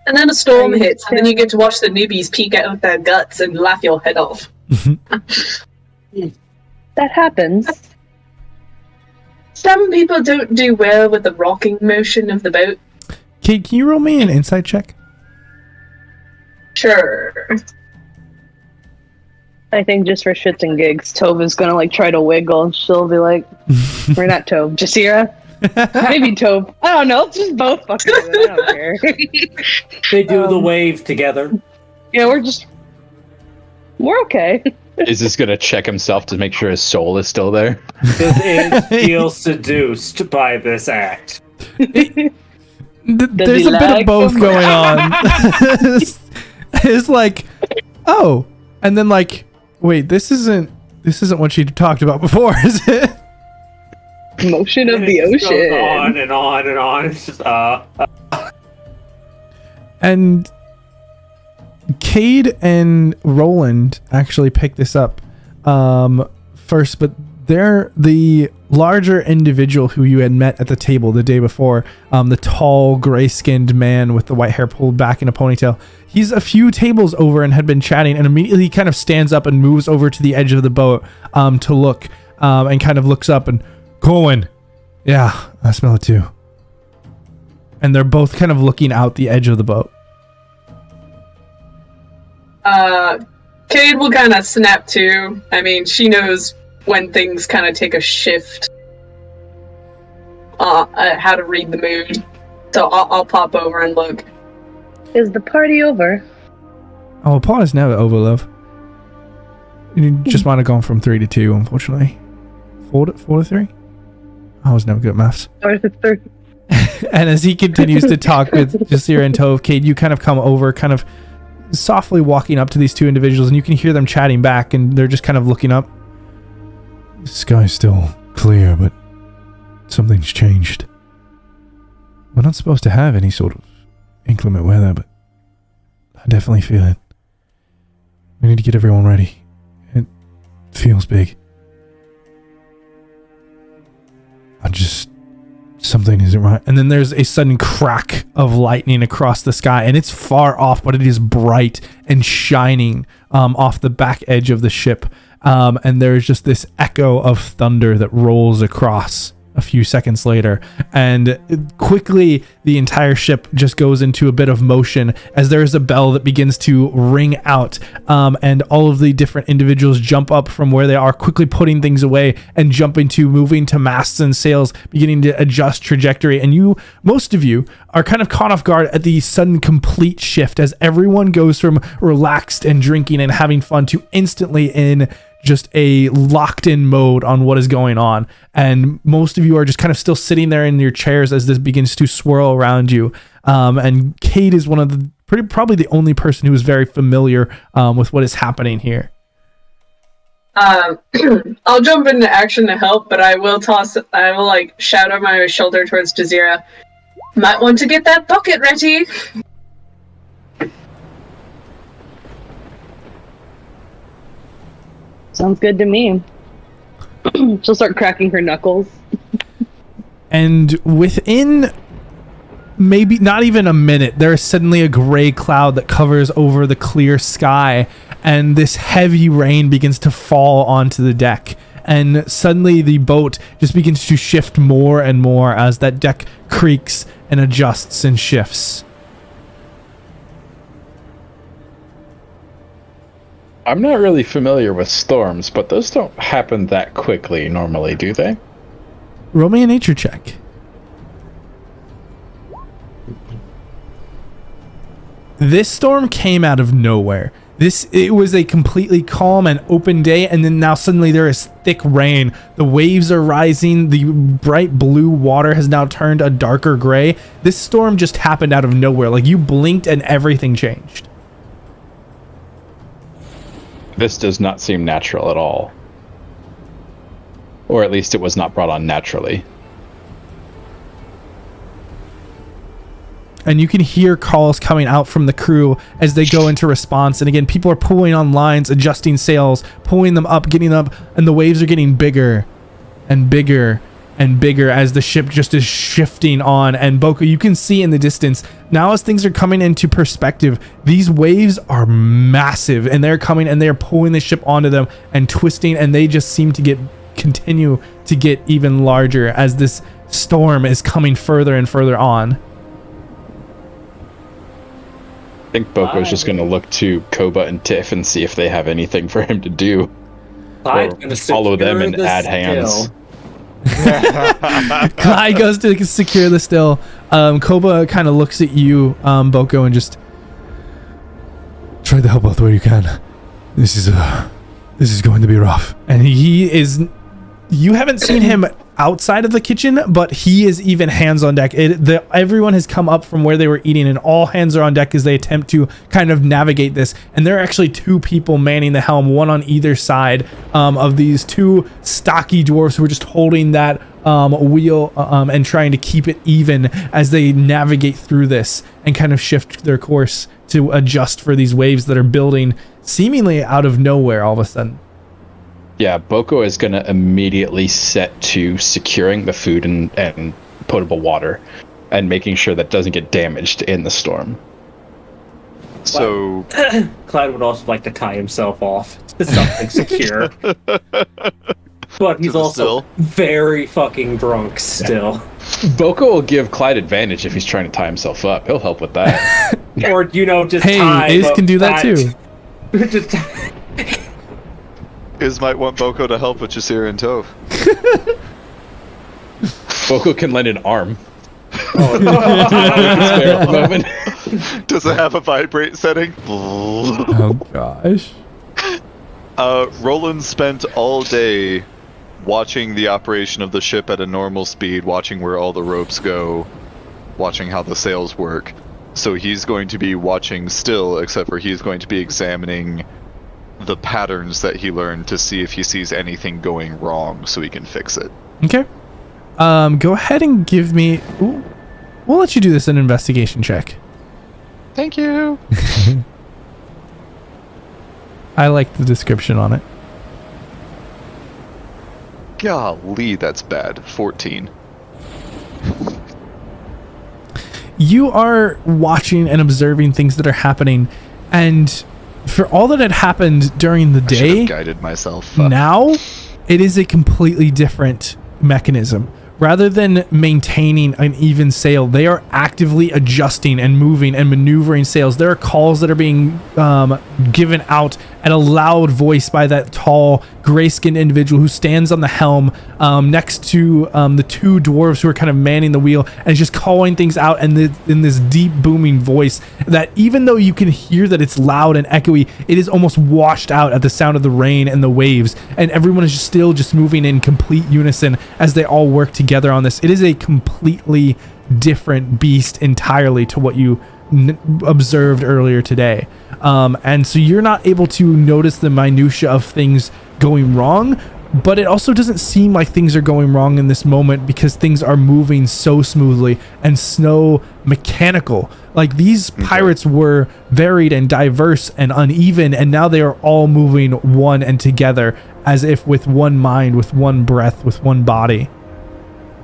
And then a storm hits, and then you get to watch the newbies peek out of their guts and laugh your head off. That happens. Some people don't do well with the rocking motion of the boat. Cade, can you roll me an insight check? Sure. I think just for shits and gigs, Tove is gonna try to wiggle, and she'll be like, "We're not Tove, Jasira." Maybe Tove. I don't know. It's just both fucking. I don't care. They do the wave together. Yeah, we're okay. Is this gonna check himself to make sure his soul is still there? Does he feel seduced by this act? There's a bit of both going on. It's like, oh, and then wait, this isn't what she talked about before, is it? Motion of the ocean. Goes on and on and on. It's just And Cade and Roland actually pick this up first, but they're the larger individual who you had met at the table the day before, the tall, gray-skinned man with the white hair pulled back in a ponytail. He's a few tables over and had been chatting, and immediately kind of stands up and moves over to the edge of the boat to look, and kind of looks up and, Colin, yeah, I smell it too. And they're both kind of looking out the edge of the boat. Cade will kind of snap too. I mean, she knows when things kind of take a shift, how to read the mood. So I'll pop over and look. Is the party over? Oh, the party's never over, love. You just might have gone from 3 to 2, unfortunately. 4 to 3? I was never good at maths. 4 to 3. And as he continues to talk with Jasira and Tove, Cade, you kind of come over, kind of softly walking up to these two individuals, and you can hear them chatting back, and they're just kind of looking up. The sky's still clear, but something's changed. We're not supposed to have any sort of inclement weather, but I definitely feel it. We need to get everyone ready. It feels big. Something isn't right. And then there's a sudden crack of lightning across the sky, and it's far off, but it is bright and shining off the back edge of the ship. And there's just this echo of thunder that rolls across a few seconds later, and quickly the entire ship just goes into a bit of motion as there is a bell that begins to ring out, and all of the different individuals jump up from where they are, quickly putting things away and moving to masts and sails, beginning to adjust trajectory. And most of you are kind of caught off guard at the sudden complete shift as everyone goes from relaxed and drinking and having fun to instantly in just a locked in mode on what is going on. And most of you are just kind of still sitting there in your chairs as this begins to swirl around you. And Cade is one of the probably the only person who is very familiar with what is happening here. I'll jump into action to help, but I will shout over my shoulder towards Jasira. Might want to get that bucket ready. Sounds good to me. She'll start cracking her knuckles. And within maybe not even a minute, there is suddenly a gray cloud that covers over the clear sky, and this heavy rain begins to fall onto the deck. And suddenly the boat just begins to shift more and more as that deck creaks and adjusts and shifts. I'm not really familiar with storms, but those don't happen that quickly normally, do they? Roll me a nature check. This storm came out of nowhere. It was a completely calm and open day, and then now suddenly there is thick rain. The waves are rising. The bright blue water has now turned a darker gray. This storm just happened out of nowhere. Like, you blinked and everything changed. This does not seem natural at all. Or at least it was not brought on naturally. And you can hear calls coming out from the crew as they go into response. And again, people are pulling on lines, adjusting sails, pulling them up, getting up, and the waves are getting bigger and bigger and bigger as the ship just is shifting on. And Boko, you can see in the distance, now as things are coming into perspective, these waves are massive, and they're coming and they're pulling the ship onto them and twisting, and they just seem to continue to get even larger as this storm is coming further and further on. I think Boko's just going to look to Koba and Tiff and see if they have anything for him to do. Or follow them and add hands. Clyde goes to secure the still. Koba kind of looks at you, Boko, and just try to help out where you can. This is going to be rough. And he is. You haven't seen him outside of the kitchen, but he is even hands on deck. Everyone has come up from where they were eating, and all hands are on deck as they attempt to kind of navigate this. And there are actually 2 people manning the helm, one on either side of these 2 stocky dwarves who are just holding that wheel and trying to keep it even as they navigate through this and kind of shift their course to adjust for these waves that are building seemingly out of nowhere all of a sudden. Yeah, Boko is going to immediately set to securing the food and potable water and making sure that doesn't get damaged in the storm. So Clyde would also like to tie himself off to something secure. But he's also very fucking drunk still. Boko will give Clyde advantage if he's trying to tie himself up. He'll help with that. Or, just hey, tie. Ace can do that too. Iz might want Boko to help with Jasir and Tove. Boko can lend an arm. At the moment. Does it have a vibrate setting? Oh gosh. Roland spent all day watching the operation of the ship at a normal speed, watching where all the ropes go, watching how the sails work. So he's going to be watching still, except for he's going to be examining the patterns that he learned to see if he sees anything going wrong so he can fix it. Okay. Go ahead and give me... Ooh, we'll let you do this an investigation check. Thank you. I like the description on it. Golly, that's bad. 14. You are watching and observing things that are happening, and for all that had happened during the I should day, have guided myself. now it is a completely different mechanism. Rather than maintaining an even sail, they are actively adjusting and moving and maneuvering sails. There are calls that are being given out at a loud voice by that tall, gray-skinned individual who stands on the helm next to the 2 dwarves who are kind of manning the wheel, and is just calling things out in this deep, booming voice that even though you can hear that it's loud and echoey, it is almost washed out at the sound of the rain and the waves, and everyone is still just moving in complete unison as they all work together on this. It is a completely different beast entirely to what you observed earlier today. And so you're not able to notice the minutia of things going wrong, but it also doesn't seem like things are going wrong in this moment because things are moving so smoothly and so mechanical. Like these pirates were varied and diverse and uneven, and now they are all moving one and together as if with one mind, with one breath, with one body.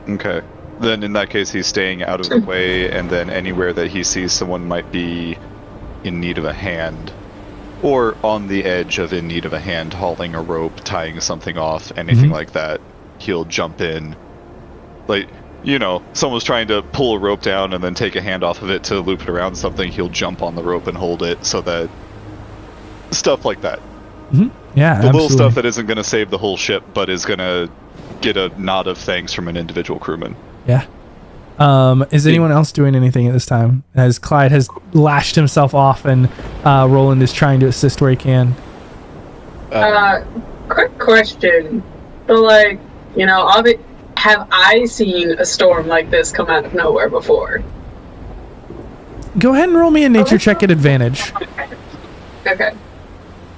Okay. Then in that case, he's staying out of the way, and then anywhere that he sees someone might be in need of a hand, or on the edge of in need of a hand, hauling a rope, tying something off, anything like that, he'll jump in. Like, someone's trying to pull a rope down and then take a hand off of it to loop it around something, he'll jump on the rope and hold it, so that... Stuff like that. Yeah, the little stuff that isn't going to save the whole ship, but is going to get a nod of thanks from an individual crewman. Yeah. Is anyone else doing anything at this time? As Clyde has lashed himself off and Roland is trying to assist where he can. Quick question. But have I seen a storm like this come out of nowhere before? Go ahead and roll me a nature check at advantage. Okay.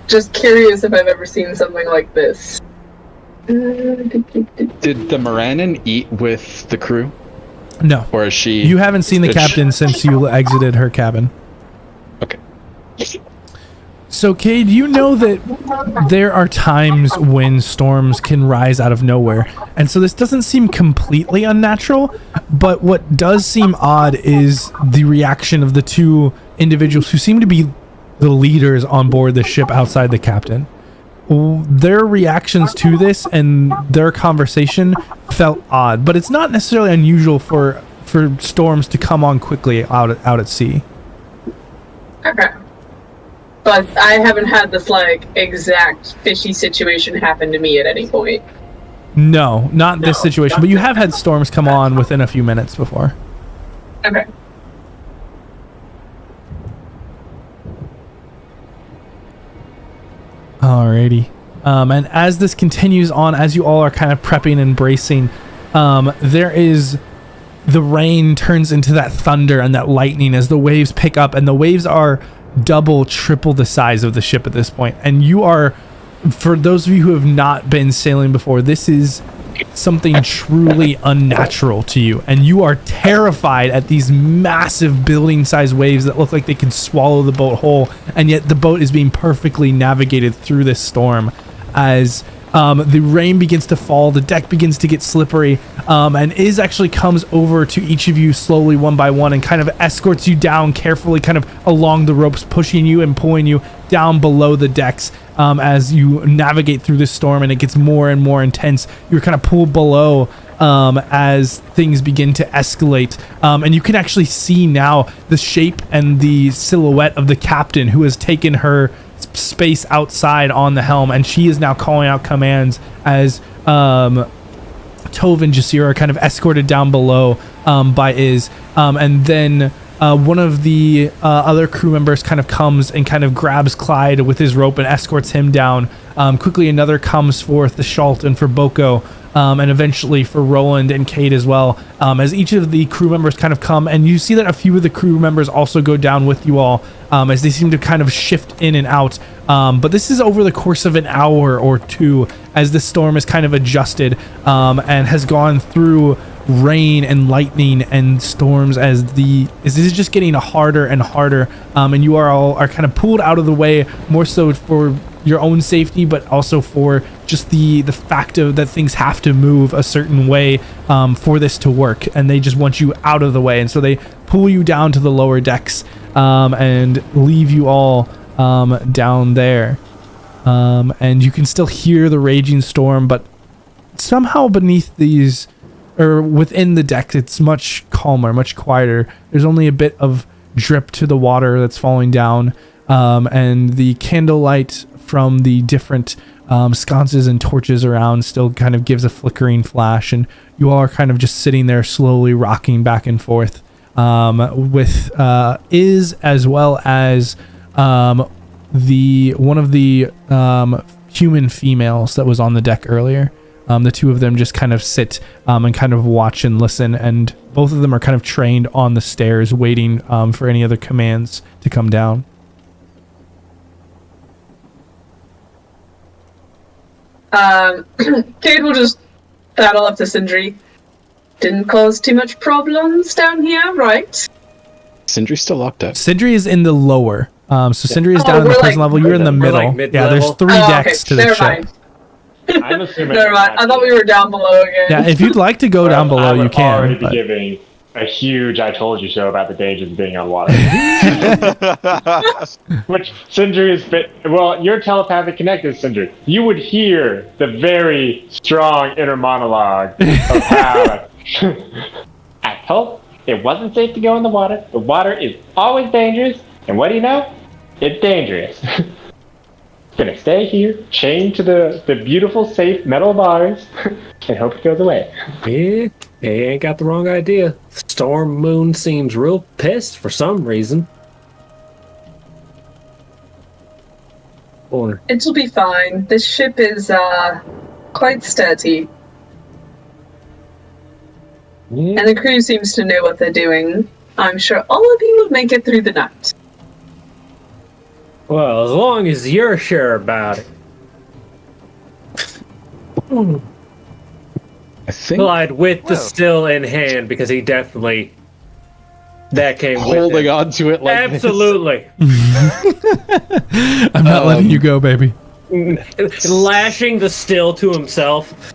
Just curious if I've ever seen something like this. Did the Moranin eat with the crew? No. Or is she... You haven't seen the captain since you exited her cabin. Okay. So, Cade, you know that there are times when storms can rise out of nowhere. And so this doesn't seem completely unnatural, but what does seem odd is the reaction of the 2 individuals who seem to be the leaders on board the ship outside the captain. Their reactions to this and their conversation felt odd, but it's not necessarily unusual for storms to come on quickly out at sea. Okay. But I haven't had this exact fishy situation happen to me at any point. No, not this situation, but you have had storms come on within a few minutes before. Okay. Alrighty. And as this continues on, as you all are kind of prepping and bracing, there is the rain turns into that thunder and that lightning as the waves pick up, and the waves are double, triple the size of the ship at this point. And you are, for those of you who have not been sailing before, this is something truly unnatural to you, and you are terrified at these massive building-sized waves that look like they could swallow the boat whole, and yet the boat is being perfectly navigated through this storm as the rain begins to fall, the deck begins to get slippery, and Iz actually comes over to each of you slowly one by one and kind of escorts you down carefully, kind of along the ropes, pushing you and pulling you down below the decks as you navigate through this storm, and it gets more and more intense. You're kind of pulled below as things begin to escalate, and you can actually see now the shape and the silhouette of the captain, who has taken her space outside on the helm, and she is now calling out commands as Tove and Jasira are kind of escorted down below by Iz, and then one of the other crew members kind of comes and kind of grabs Clyde with his rope and escorts him down. Quickly another comes forth, the Shalton for Boko, and eventually for Roland and Cade as well, as each of the crew members kind of come, and you see that a few of the crew members also go down with you all, as they seem to kind of shift in and out, but this is over the course of an hour or two as the storm is kind of adjusted and has gone through rain and lightning and storms as this is just getting harder and harder, and you are kind of pulled out of the way, more so for your own safety, but also for just the fact of that things have to move a certain way for this to work, and they just want you out of the way, and so they pull you down to the lower decks and leave you all down there, and you can still hear the raging storm, but somehow beneath these, or within the deck, it's much calmer, much quieter. There's only a bit of drip to the water that's falling down, and the candlelight from the different sconces and torches around still kind of gives a flickering flash, and you all are kind of just sitting there slowly rocking back and forth with Iz, as well as one of the human females that was on the deck earlier. The two of them just kind of sit and kind of watch and listen, and both of them are kind of trained on the stairs waiting for any other commands to come down. Cade will just battle up to Sindri. Didn't cause too much problems down here, right? Sindri's still locked up. Sindri is in the lower. So Sindri is down in the prison level. You're in the middle. There's 3 decks to the ship. I'm assuming. Never mind. I thought we were down below again. Yeah, if you'd like to go down below, you can. I would already be giving a huge "I told you so" about the dangers of being on water. Which Sindri is well, you're telepathic connected, Sindri. You would hear the very strong inner monologue of how I told it wasn't safe to go in the water. The water is always dangerous, and what do you know? It's dangerous. Gonna stay here, chained to the beautiful, safe metal bars, and hope it goes away. Yeah, he ain't got the wrong idea. Storm Moon seems real pissed for some reason. It'll be fine. This ship is quite sturdy. Yeah. And the crew seems to know what they're doing. I'm sure all of you will make it through the night. Well, as long as you're sure about it. I think Clyde with the still in hand, because he definitely that came holding with him. on to it like absolutely. I'm not letting you go, baby. Lashing the still to himself.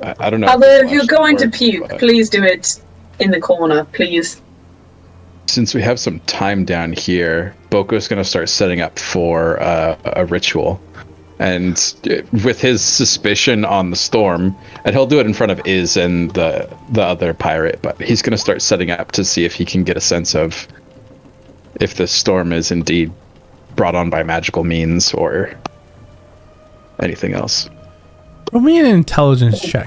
I don't know. Although if you're going to puke, please do it in the corner, please. Since we have some time down here, Boko's going to start setting up for a ritual. And with his suspicion on the storm, and he'll do it in front of Iz and the other pirate, but he's going to start setting up to see if he can get a sense of if the storm is indeed brought on by magical means or anything else. Roll me an intelligence check.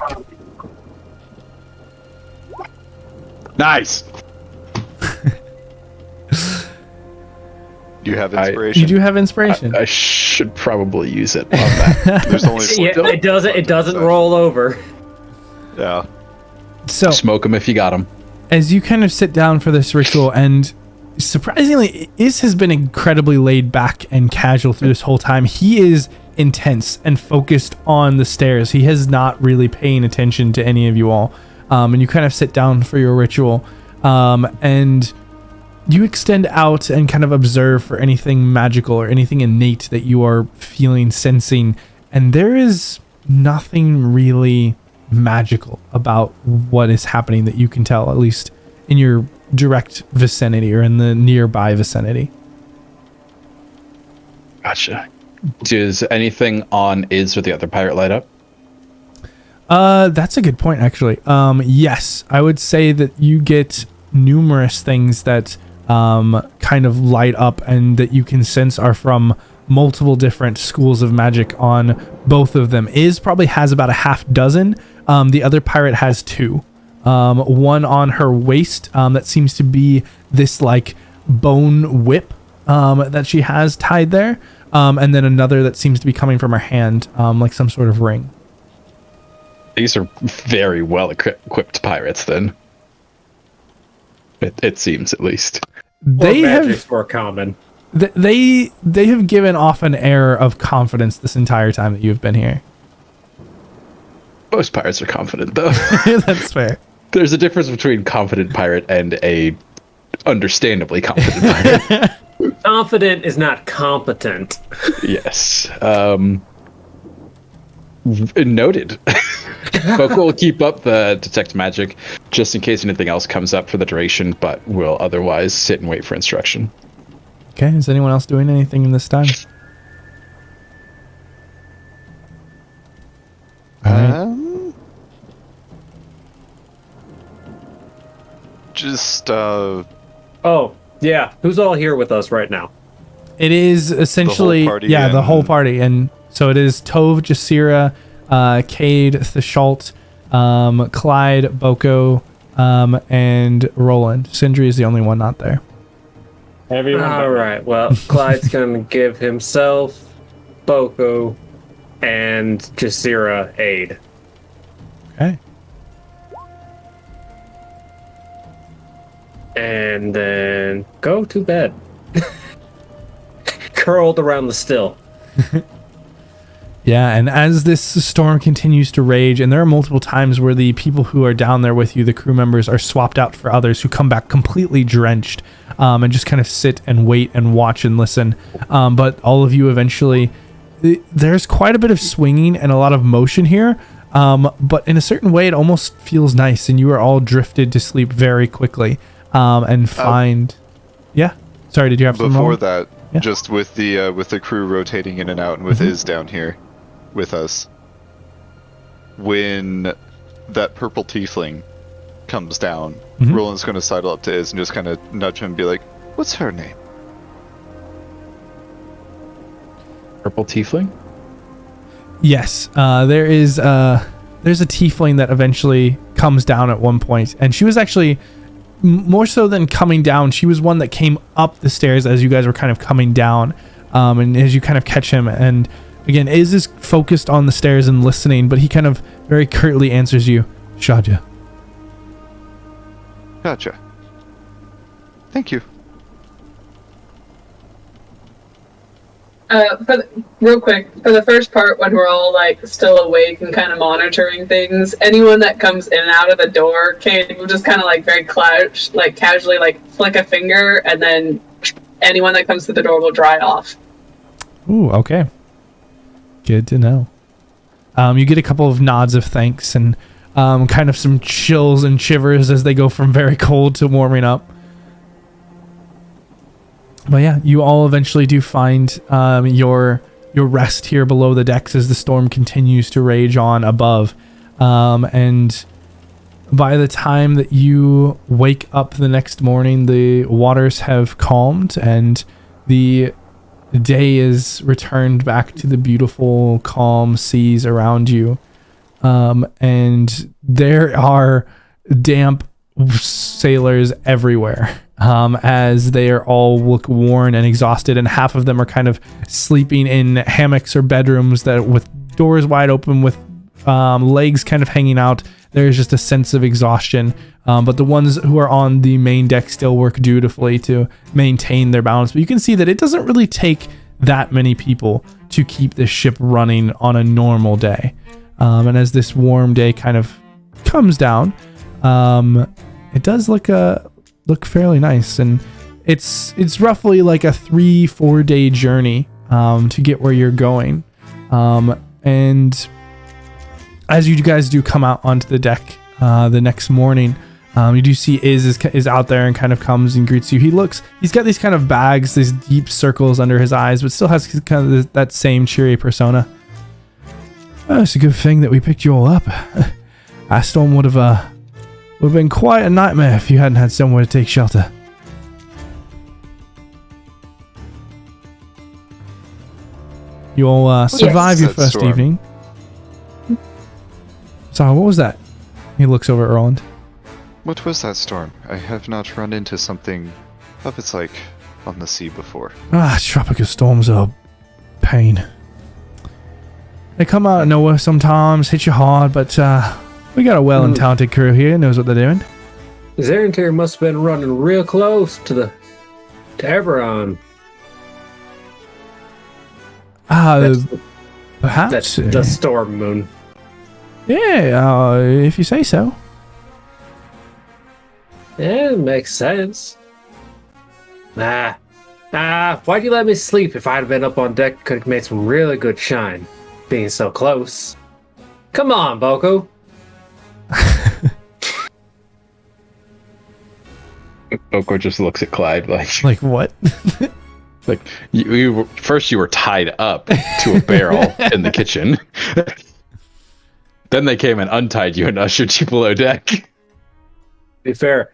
Nice! You have inspiration. You do have inspiration. I should probably use it on that. There's only It doesn't roll over. Yeah. So smoke them if you got them. As you kind of sit down for this ritual, and surprisingly, Iz has been incredibly laid back and casual through this whole time. He is intense and focused on the stairs. He has not really paying attention to any of you all. And you kind of sit down for your ritual, and you extend out and kind of observe for anything magical or anything innate that you are feeling, sensing, and there is nothing really magical about what is happening that you can tell, at least in your direct vicinity or in the nearby vicinity. Gotcha. Does anything on Iz or the other pirate light up? That's a good point, actually. Yes, I would say that you get numerous things that kind of light up and that you can sense are from multiple different schools of magic on both of them. Iz probably has about a half dozen. The other pirate has 2. One on her waist that seems to be this like bone whip that she has tied there, and then another that seems to be coming from her hand, like some sort of ring. These are very well equipped pirates then. It seems, at least. They have more common. They have given off an air of confidence this entire time that you've been here. Most pirates are confident, though. That's fair. There's a difference between confident pirate and a understandably confident pirate. Confident is not competent. Yes. Noted. Boko will keep up the detect magic just in case anything else comes up for the duration, but will otherwise sit and wait for instruction. Okay, is anyone else doing anything in this time? Just Oh, yeah. Who's all here with us right now? It is essentially the whole party, and so it is Tove, Jasira, Cade, Thashalt, Clyde, Boko, and Roland. Sindri is the only one not there. All right. Well, Clyde's gonna give himself, Boko, and Jasira aid. Okay. And then go to bed. Curled around the still. Yeah, and as this storm continues to rage, and there are multiple times where the people who are down there with you, the crew members, are swapped out for others who come back completely drenched, and just kind of sit and wait and watch and listen. But all of you eventually, there's quite a bit of swinging and a lot of motion here, but in a certain way it almost feels nice, and you are all drifted to sleep very quickly, and find... Yeah? Sorry, did you have some before that? Yeah. Just with the crew rotating in and out, and with Iz down here with us, when that purple tiefling comes down, Roland's going to sidle up to Iz and just kind of nudge him and be like, "What's her name?" Purple tiefling? Yes, there's a tiefling that eventually comes down at one point, and she was actually more so than coming down. She was one that came up the stairs as you guys were kind of coming down, and as you kind of catch him, and again, Iz is focused on the stairs and listening, but he kind of very curtly answers you, "Shadja." Gotcha. Thank you. Real quick, for the first part, when we're all like still awake and kind of monitoring things, anyone that comes in and out of the door, Cade will just kind of like very casually like flick a finger, and then anyone that comes to the door will dry off. Ooh, okay. Good to know. You get a couple of nods of thanks and kind of some chills and shivers as they go from very cold to warming up. But yeah, you all eventually do find your rest here below the decks as the storm continues to rage on above. And by the time that you wake up the next morning, the waters have calmed and the day is returned back to the beautiful, calm seas around you. And there are damp sailors everywhere. As they are all look worn and exhausted, and half of them are kind of sleeping in hammocks or bedrooms that with doors wide open with legs kind of hanging out. there's just a sense of exhaustion. But the ones who are on the main deck still work dutifully to maintain their balance. But you can see that it doesn't really take that many people to keep this ship running on a normal day. And as this warm day kind of comes down, it does look fairly nice, and it's roughly like a 3-4 day journey to get where you're going. And as you guys do come out onto the deck the next morning, you do see is out there and kind of comes and greets you. He's got these kind of bags, these deep circles under his eyes, but still has kind of that same cheery persona. Oh, it's a good thing that we picked you all up. Our storm would have been quite a nightmare if you hadn't had somewhere to take shelter. You all survive your first evening. Sorry, what was that? He looks over at Roland. What was that storm? I have not run into something of its like on the sea before. Tropical storms are pain. They come out of nowhere sometimes, hit you hard, but we got a well and talented crew here, knows what they're doing. Zarentare must have been running real close to Eberron. Perhaps. That's the storm moon. Yeah, if you say so. Yeah, it makes sense. Why'd you let me sleep? If I'd have been up on deck, could have made some really good shine. Being so close. Come on, Boko. Boko just looks at Clyde like what? Like you were tied up to a barrel in the kitchen. Then they came and untied you and ushered you below deck. To be fair,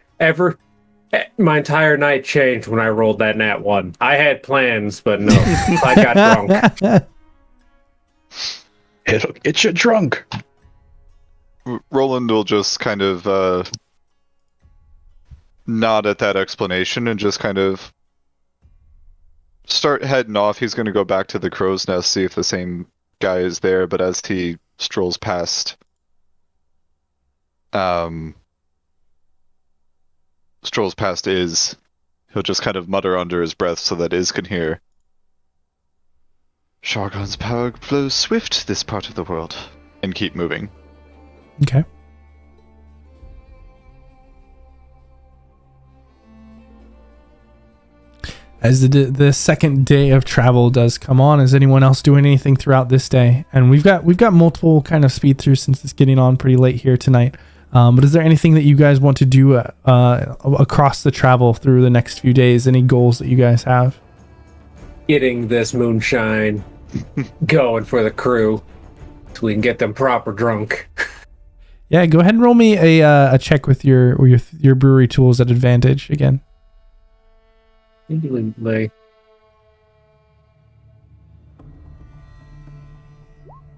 my entire night changed when I rolled that nat 1. I had plans, but no, I got drunk. It'll get you drunk. Roland will just kind of nod at that explanation and just kind of start heading off. He's going to go back to the crow's nest, see if the same guy is there, but as he strolls past Iz, he'll just kind of mutter under his breath so that Iz can hear. Shargon's power flows swift this part of the world, and keep moving. Okay. As the second day of travel does come on, is anyone else doing anything throughout this day? And we've got multiple kind of speed throughs since it's getting on pretty late here tonight. But is there anything that you guys want to do across the travel through the next few days? Any goals that you guys have? Getting this moonshine going for the crew so we can get them proper drunk. Yeah, go ahead and roll me a check with your brewery tools at advantage again.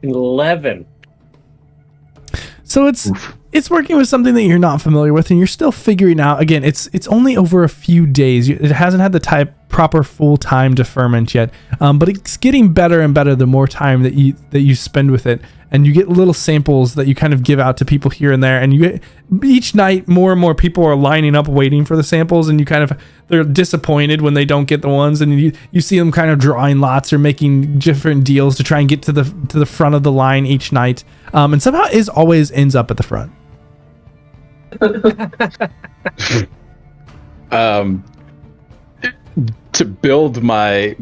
11. So it's working with something that you're not familiar with, and you're still figuring out. Again, it's only over a few days. It hasn't had the proper full time to ferment yet, but it's getting better and better the more time that you spend with it. And you get little samples that you kind of give out to people here and there, and you get each night more and more people are lining up waiting for the samples, and they're disappointed when they don't get the ones, and you see them kind of drawing lots or making different deals to try and get to the front of the line each night, and somehow Iz always ends up at the front. To build my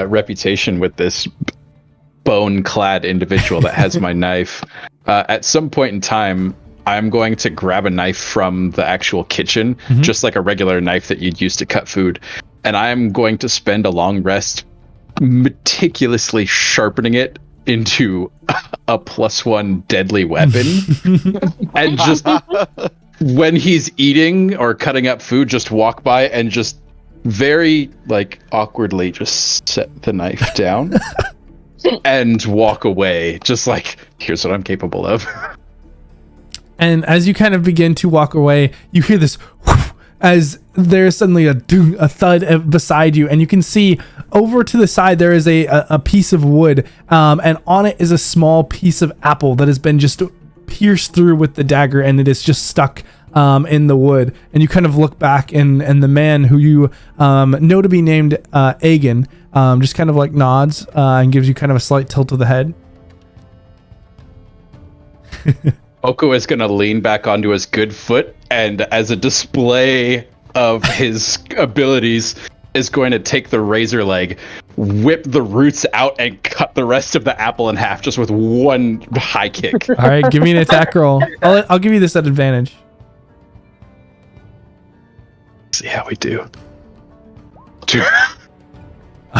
reputation with this bone-clad individual that has my knife, at some point in time, I'm going to grab a knife from the actual kitchen, just like a regular knife that you'd use to cut food, and I'm going to spend a long rest meticulously sharpening it into a +1 deadly weapon. And just when he's eating or cutting up food, just walk by and just very awkwardly just set the knife down and walk away, just like, here's what I'm capable of. And as you kind of begin to walk away, you hear this whoosh, as there's suddenly a thud beside you, and you can see over to the side there is a piece of wood, and on it is a small piece of apple that has been just pierce through with the dagger, and it is just stuck in the wood. And you kind of look back, and the man who you know to be named Aegon just kind of like nods and gives you kind of a slight tilt of the head. Boko is going to lean back onto his good foot, and as a display of his abilities, is going to take the razor leg, whip the roots out, and cut the rest of the apple in half just with one high kick. All right, give me an attack roll. I'll give you this at advantage. See how we do.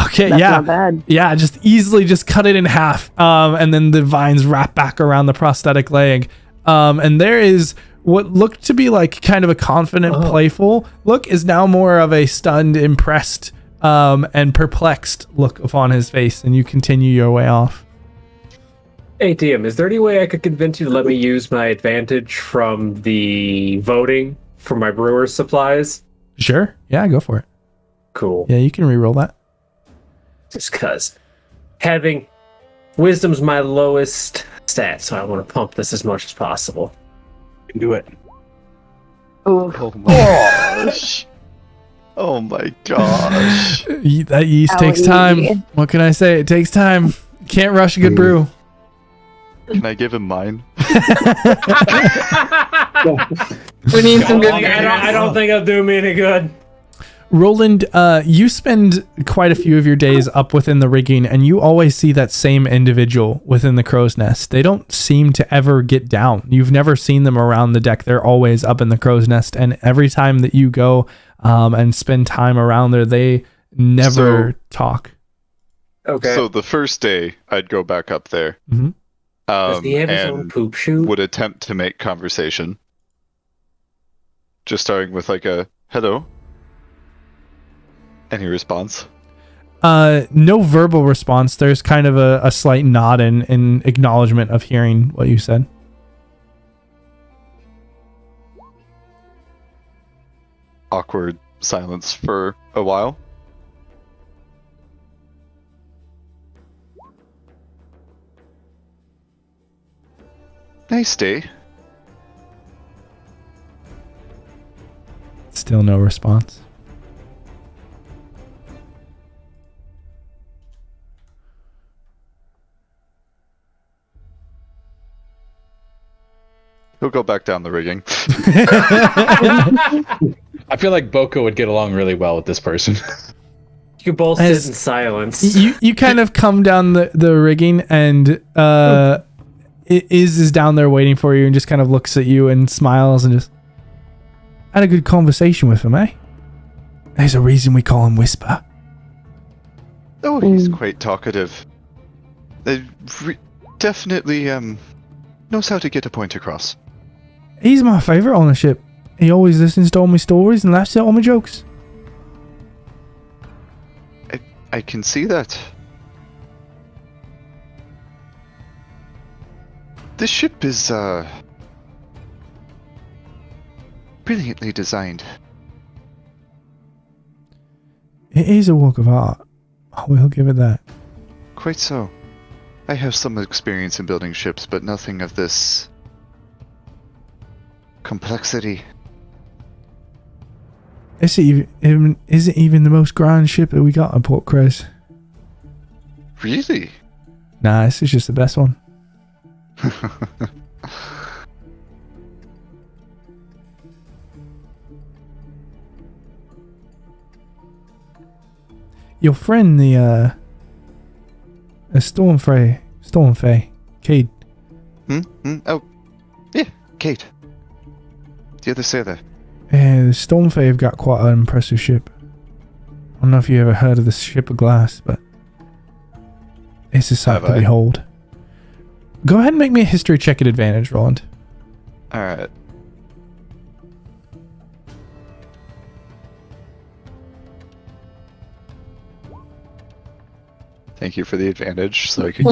Okay, That's yeah, not bad. Yeah, just easily just cut it in half, and then the vines wrap back around the prosthetic leg, and there is what looked to be like kind of a confident, playful look is now more of a stunned, impressed, and perplexed look upon his face, and you continue your way off. Hey, DM, is there any way I could convince you to let me use my advantage from the voting for my brewer's supplies? Sure. Yeah, go for it. Cool. Yeah, you can re-roll that. Just because having wisdom's my lowest stat, so I want to pump this as much as possible. You can do it. Oh my gosh. Oh my gosh. That yeast takes time. What can I say? It takes time. Can't rush a good brew. Can I give him mine? We need some good. I don't think it'll do me any good. Roland, you spend quite a few of your days up within the rigging, and you always see that same individual within the crow's nest. They don't seem to ever get down. You've never seen them around the deck. They're always up in the crow's nest, and every time that you go and spend time around there, they never talk. Okay. So the first day, I'd go back up there. Mm-hmm. Does he have his own and poop chute? would attempt to make conversation. Just starting with like a hello. Any response? No verbal response. There's kind of a slight nod in acknowledgement of hearing what you said. Awkward silence for a while. Nice day. Still no response. He'll go back down the rigging. I feel like Boko would get along really well with this person. You can both sit in silence. You kind of come down the rigging, and is down there waiting for you and just kind of looks at you and smiles and just had a good conversation with him, eh? There's a reason we call him Whisper. Oh, he's quite talkative. Definitely knows how to get a point across. He's my favorite on the ship. He always listens to all my stories and laughs at all my jokes. I can see that. This ship is brilliantly designed. It is a work of art. I will give it that. Quite so. I have some experience in building ships, but nothing of this complexity. Is it even the most grand ship that we got on Port Cres? Really? Nah, this is just the best one. Your friend, the Stormfrey, Cade. Oh, yeah, Cade. The other sailor. Yeah, the Stormfrey have got quite an impressive ship. I don't know if you ever heard of the Ship of Glass, but it's a sight to behold. Go ahead and make me a history check at advantage, Roland. Alright. Thank you for the advantage, so I can...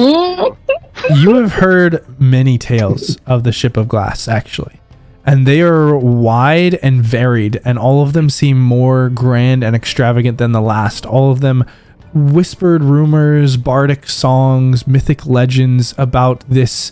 You have heard many tales of the Ship of Glass, actually. And they are wide and varied, and all of them seem more grand and extravagant than the last. All of them whispered rumors, bardic songs, mythic legends about this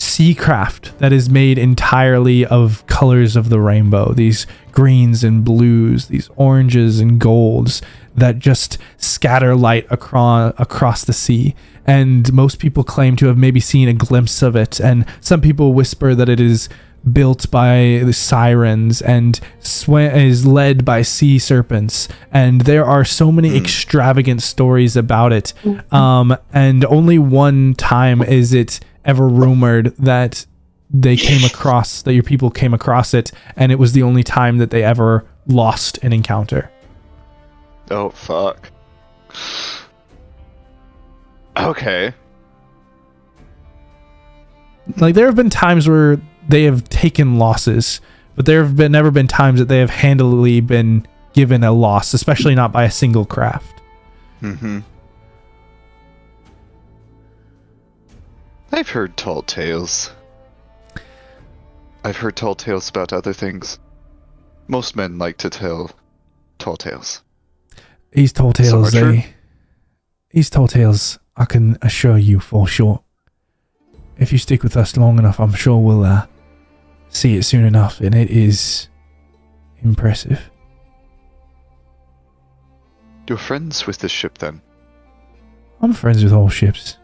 seacraft that is made entirely of colors of the rainbow. These greens and blues, these oranges and golds that just scatter light across the sea. And most people claim to have maybe seen a glimpse of it. And some people whisper that it is built by the sirens and is led by sea serpents. And there are so many extravagant stories about it. And only one time is it ever rumored that your people came across it, and it was the only time that they ever lost an encounter. Oh, fuck. Okay. Like, there have been times where they have taken losses, but there have never been times that they have handily been given a loss, especially not by a single craft. Mm-hmm. I've heard tall tales. I've heard tall tales about other things. Most men like to tell tall tales. These tall tales, I can assure you, fall short. If you stick with us long enough, I'm sure we'll see it soon enough, and it is impressive. You're friends with this ship, then? I'm friends with all ships.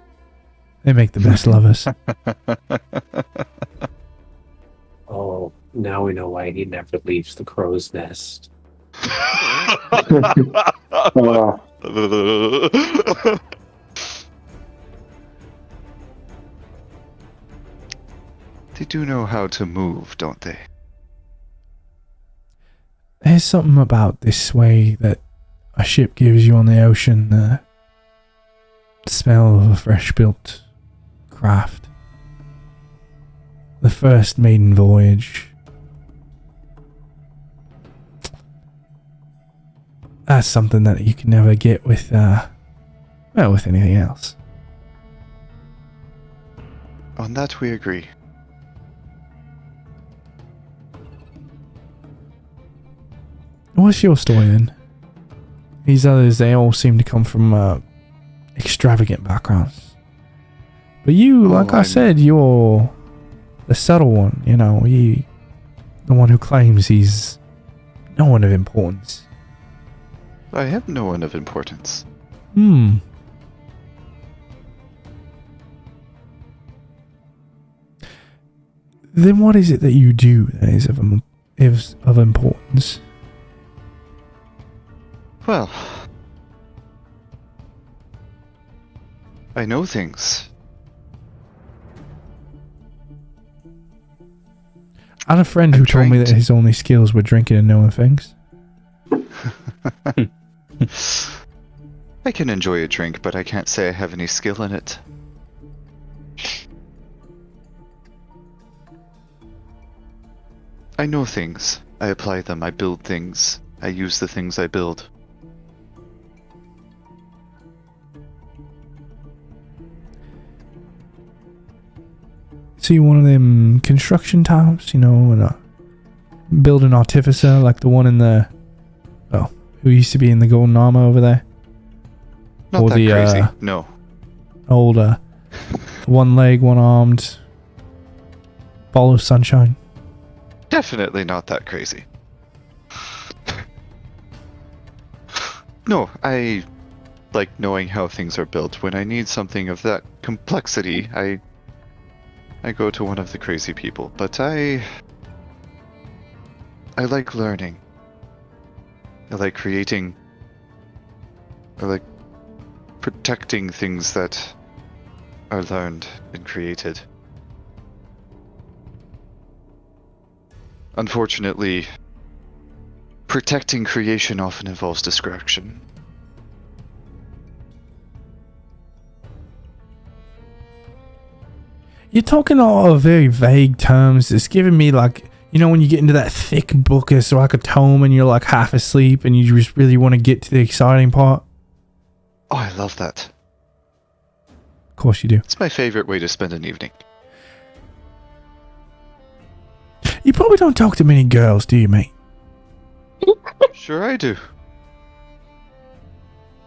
They make the best lovers. Oh, now we know why he never leaves the crow's nest. They do know how to move, don't they? There's something about this way that a ship gives you on the ocean, the smell of a fresh-built craft. The first maiden voyage. That's something that you can never get with, with anything else. On that we agree. What's your story then? These others, they all seem to come from extravagant backgrounds. But you, like I said, you're the subtle one, you know, the one who claims he's no one of importance. I am no one of importance. Then what is it that you do that is of importance? Well, I know things. I had a friend who told me that his only skills were drinking and knowing things. I can enjoy a drink, but I can't say I have any skill in it. I know things. I apply them. I build things. I use the things I build. So you one of them construction types, you know, and build an artificer like the one in the who used to be in the golden armor over there? Not or that the crazy. No. Old one leg, one armed ball of sunshine. Definitely not that crazy. No, I like knowing how things are built. When I need something of that complexity, I go to one of the crazy people. But I like learning. I like creating. I like protecting things that are learned and created. Unfortunately, protecting creation often involves destruction. You're talking all of very vague terms. It's giving me like, you know, when you get into that thick book, it's like a tome and you're like half asleep and you just really want to get to the exciting part. Oh, I love that. Of course you do. It's my favorite way to spend an evening. You probably don't talk to many girls, do you, mate? Sure I do.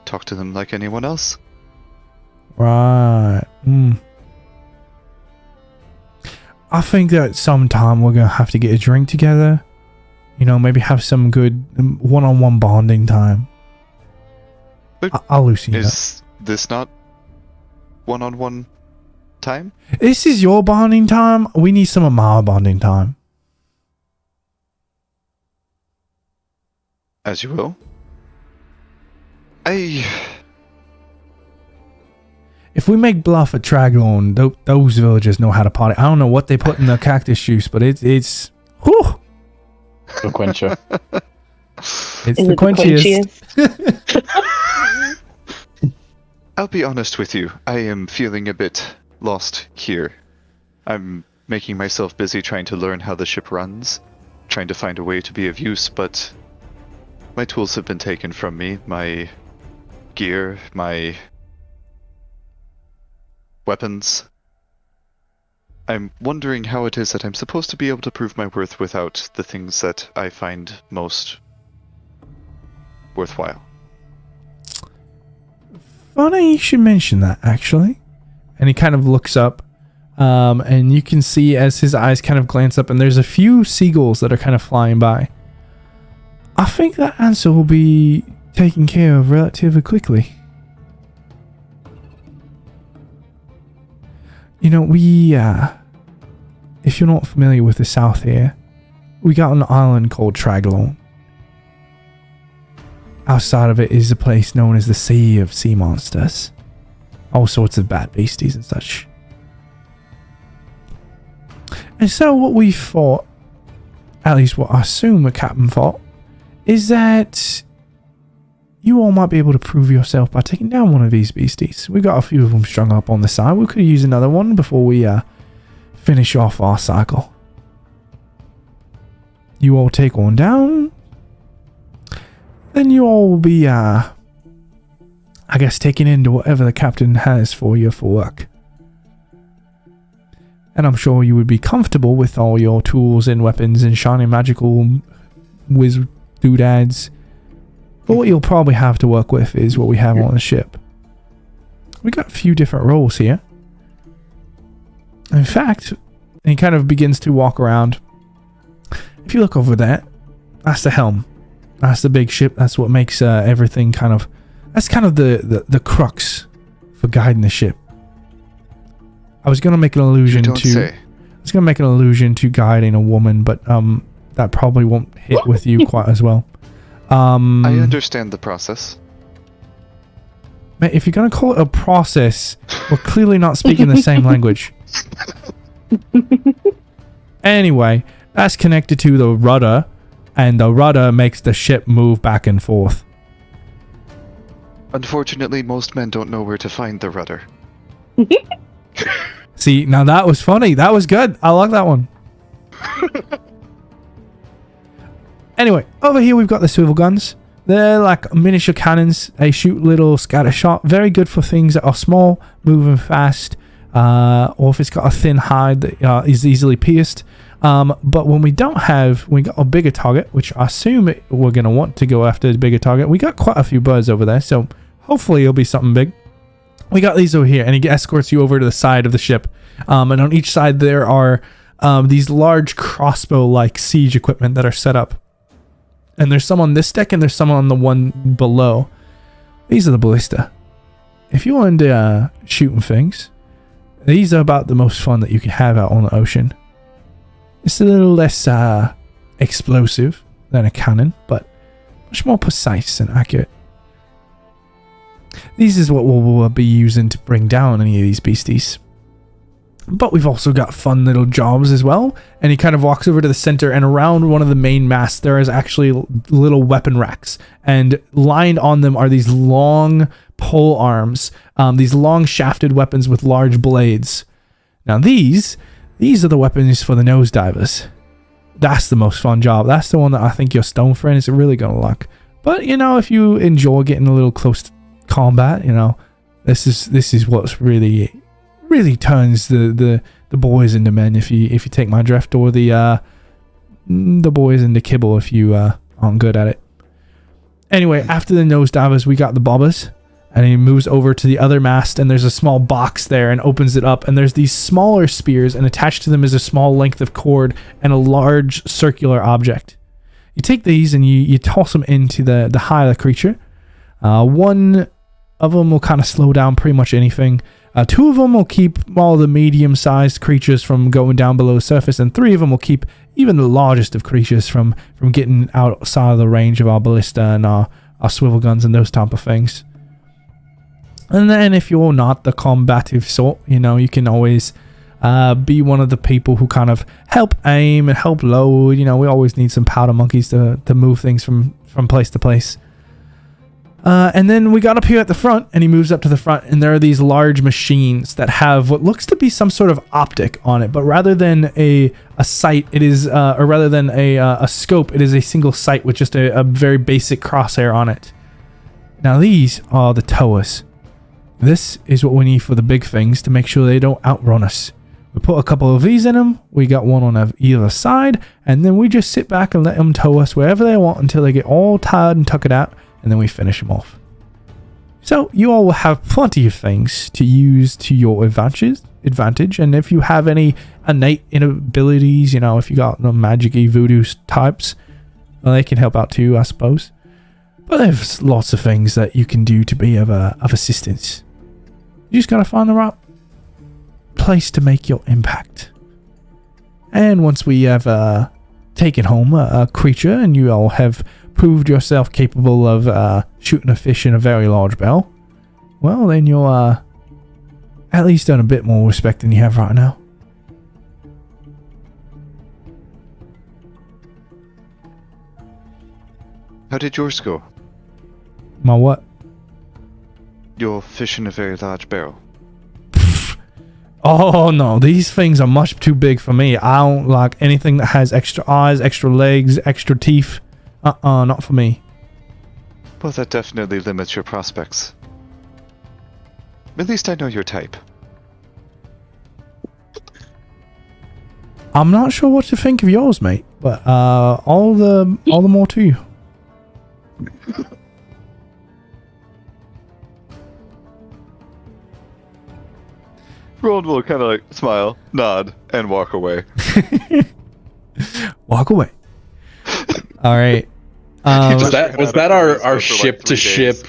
Talk to them like anyone else. Right. I think that sometime we're going to have to get a drink together. You know, maybe have some good one-on-one bonding time. I'll loosen you up. Is this not one-on-one time? This is your bonding time. We need some of my bonding time. As you will. If we make bluff at Traglorn, those villagers know how to party. I don't know what they put in the cactus juice, but it's whew. The quencher. It's the quenchiest. I'll be honest with you. I am feeling a bit lost here. I'm making myself busy trying to learn how the ship runs, trying to find a way to be of use, but my tools have been taken from me. My gear, my weapons. I'm wondering how it is that I'm supposed to be able to prove my worth without the things that I find most worthwhile. Funny you should mention that, actually. And he kind of looks up, and you can see as his eyes kind of glance up, and there's a few seagulls that are kind of flying by. I think that answer will be taken care of relatively quickly. You know, if you're not familiar with the south here, we got an island called Traglorn. Outside of it is a place known as the Sea of Sea Monsters. All sorts of bad beasties and such. And so what we thought, at least what I assume the captain thought, is that you all might be able to prove yourself by taking down one of these beasties. We got a few of them strung up on the side. We could use another one before we finish off our cycle. You all take one down, then you all will be, I guess, taken into whatever the captain has for you for work. And I'm sure you would be comfortable with all your tools and weapons and shiny magical whiz doodads. But what you'll probably have to work with is what we have on the ship. We got a few different roles here. In fact, he kind of begins to walk around. If you look over there, that's the helm. That's the big ship. That's what makes everything kind of... That's kind of the crux for guiding the ship. I was going to make an allusion to... I was going to make an allusion to guiding a woman, but that probably won't hit with you quite as well. I understand the process. Mate, if you're going to call it a process, we're clearly not speaking the same language. Anyway, that's connected to the rudder, and the rudder makes the ship move back and forth. Unfortunately, most men don't know where to find the rudder. See, now that was funny. That was good. I like that one. Anyway, over here we've got the swivel guns. They're like miniature cannons. They shoot little scatter shot. Very good for things that are small, moving fast, or if it's got a thin hide that is easily pierced. But when we got a bigger target, which I assume we're going to want to go after the bigger target. We got quite a few birds over there, so hopefully it'll be something big. We got these over here, and he escorts you over to the side of the ship. And on each side there are these large crossbow-like siege equipment that are set up. And there's some on this deck, and there's some on the one below. These are the ballista. If you're into shooting things, these are about the most fun that you can have out on the ocean. It's a little less explosive than a cannon, but much more precise and accurate. These is what we'll be using to bring down any of these beasties. But we've also got fun little jobs as well. And he kind of walks over to the center, and around one of the main masts there is actually little weapon racks. And lined on them are these long pole arms, these long shafted weapons with large blades. Now these are the weapons for the nosedivers. That's the most fun job. That's the one that I think your stone friend is really going to like. But, you know, if you enjoy getting a little close to combat, you know, this is what's really turns the boys into men, if you take my drift, or the boys into kibble if you aren't good at it. Anyway, after the nosedivers, we got the bobbers. And he moves over to the other mast, and there's a small box there, and opens it up, and there's these smaller spears, and attached to them is a small length of cord and a large circular object. You take these and you toss them into the high of the creature. One of them will kind of slow down pretty much anything. 2 of them will keep all the medium-sized creatures from going down below the surface, and 3 of them will keep even the largest of creatures from getting outside of the range of our ballista and our swivel guns and those type of things. And then if you're not the combative sort, you can always be one of the people who kind of help aim and help load. We always need some powder monkeys to move things from place to place. And then we got up here at the front, and he moves up to the front, and there are these large machines that have what looks to be some sort of optic on it, but rather than a sight, it is, or rather than a scope, it is a single sight with just a very basic crosshair on it. Now these are the towers. This is what we need for the big things to make sure they don't outrun us. We put a couple of these in them, we got one on either side, and then we just sit back and let them tow us wherever they want until they get all tired and tuck it out, and then we finish them off. So you all will have plenty of things to use to your advantage, and if you have any innate abilities, if you got the magic-y voodoo types, well, they can help out too, I suppose. But there's lots of things that you can do to be of assistance. You just gotta find the right place to make your impact. And once we have taken home a creature, and you all have proved yourself capable of shooting a fish in a very large barrel, well, then you'll at least earn a bit more respect than you have right now. How did yours go? My what? Your fish in a very large barrel. Oh no, these things are much too big for me. I don't like anything that has extra eyes, extra legs, extra teeth. Not for me. Well, that definitely limits your prospects. At least I know your type. I'm not sure what to think of yours, mate, but all the more to you. Roland will kind of like smile, nod, and walk away. Walk away. All right. Was that our ship to ship,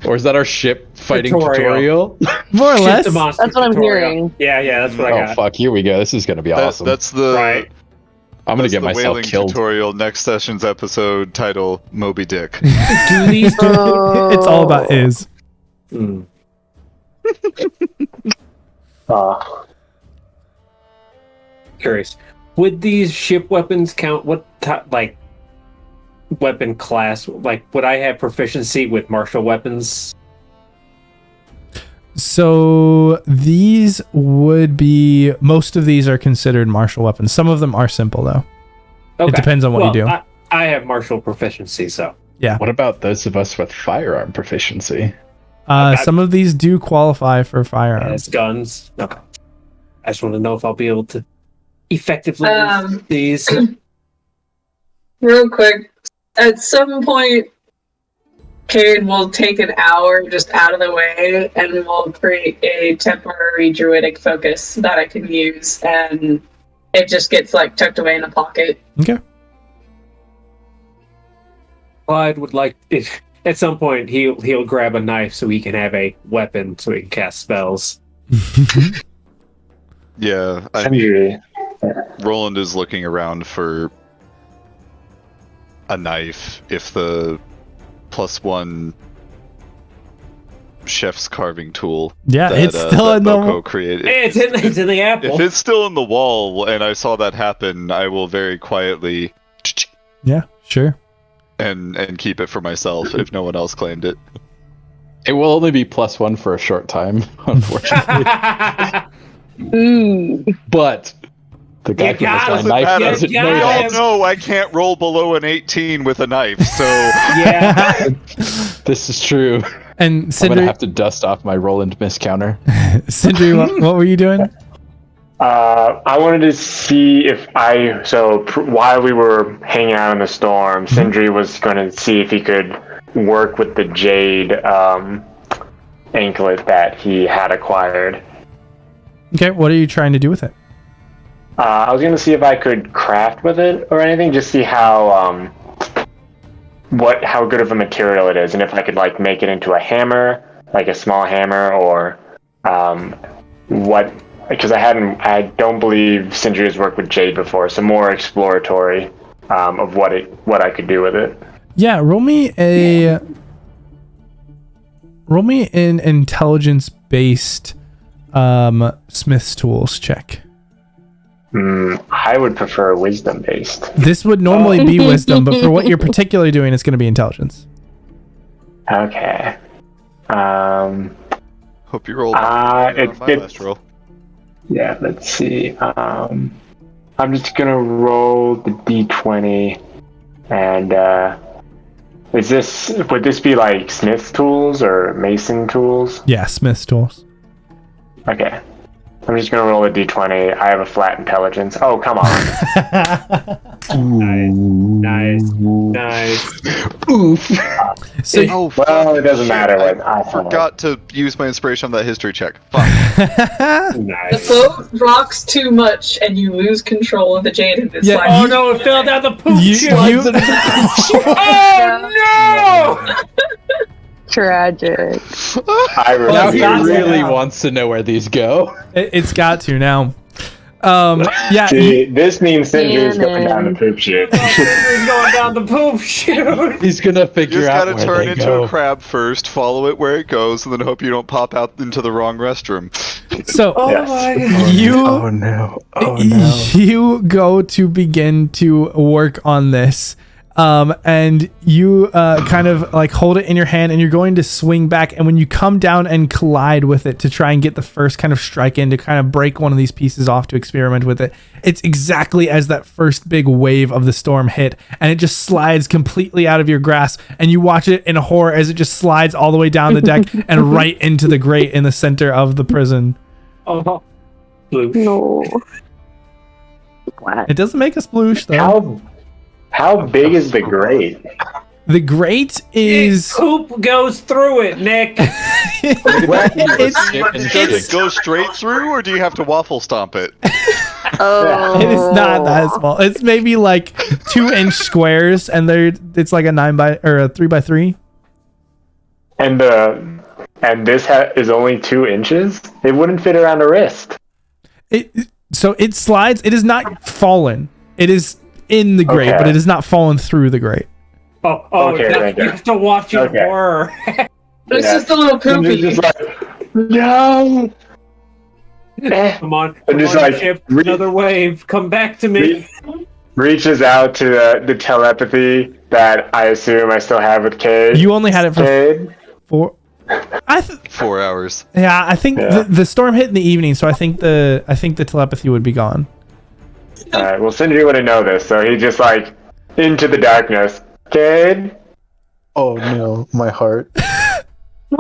or is that our ship fighting tutorial? More or less. That's what I'm hearing. Yeah, that's what I got. Oh fuck! Here we go. This is gonna be awesome. That's the right. I'm gonna get myself whaling killed. Tutorial next session's episode title: Moby Dick. Do these? It's all about is. Curious. Would these ship weapons count? What weapon class? Would I have proficiency with martial weapons? So these would be, most of these are considered martial weapons. Some of them are simple though. Okay. It depends on what you do. I have martial proficiency, so yeah. What about those of us with firearm proficiency? Some of these do qualify for firearms. As guns. Okay. I just want to know if I'll be able to effectively use these. Real quick, at some point, Cade will take an hour just out of the way, and we'll create a temporary druidic focus that I can use, and it just gets tucked away in a pocket. Okay. Clyde would like, if at some point he'll grab a knife so he can have a weapon so he can cast spells. Yeah, Roland is looking around for a knife. If the +1 chef's carving tool, it's still in Boko created. It's in the apple. If it's still in the wall and I saw that happen, I will very quietly. Yeah, sure. And keep it for myself if no one else claimed it. It will only be +1 for a short time, unfortunately. But the guy can with my knife doesn't know that. No, I can't roll below an 18 with a knife, so yeah. This is true. And Sindri, I'm gonna have to dust off my Roland miss counter. Sindri, what were you doing? I wanted to see if while we were hanging out in the storm, Sindri was going to see if he could work with the Jade anklet that he had acquired. Okay, what are you trying to do with it? I was going to see if I could craft with it or anything, just see how good of a material it is, and if I could like make it into a hammer, like a small hammer, or what? Because I don't believe Sindri has worked with jade before, so more exploratory of what I could do with it. Yeah, roll me an intelligence-based Smith's tools check. I would prefer wisdom-based. This would normally be wisdom, but for what you're particularly doing, it's going to be intelligence. Okay. Hope you rolled my last roll. Yeah, let's see. I'm just gonna roll the d20, and would this be like Smith's tools or Mason tools? Yeah, Smith's tools. Okay. I'm just gonna roll a d20. I have a flat intelligence. Oh, come on. Nice. Oof. Well, it doesn't matter. I forgot to use my inspiration on that history check. Fuck. The boat rocks too much, and you lose control of the jade in this life. Oh no! It fell down the poop chute. Oh no! Tragic. Now he really wants to know where these go. It's got to now. Yeah. See, this means Sindri's going down the poop chute. Sindri's going down the poop chute. He's gonna figure out where they go. You just gotta turn into a crab first, follow it where it goes, and then hope you don't pop out into the wrong restroom. So you go to begin to work on this. And you kind of like hold it in your hand, and you're going to swing back, and when you come down and collide with it to try and get the first kind of strike in to kind of break one of these pieces off to experiment with it, it's exactly as that first big wave of the storm hit, and it just slides completely out of your grasp, and you watch it in horror as it just slides all the way down the deck and right into the grate in the center of the prison. Oh, no. It doesn't make a sploosh though. How big is the grate? The grate is... Poop goes through it, Nick. Does it go straight through, or do you have to waffle stomp it? Oh. It is not that small. It's maybe like 2-inch squares, and it's like a 3x3. And this is only 2 inches? It wouldn't fit around a wrist. So it slides. It is not fallen. It is in the grate, but it has not fallen through the grate. Okay, you have to watch it horror. It's just a little poopy. Just like, no. Come on, just like ship, another wave. Come back to me. Reaches out to the telepathy that I assume I still have with Cade. You only had it for Cade. 4 hours. Yeah, I think the storm hit in the evening, so I think the telepathy would be gone. All right. Well, Sindri wouldn't know this, so he just like into the darkness. Cade. Oh no, my heart. Never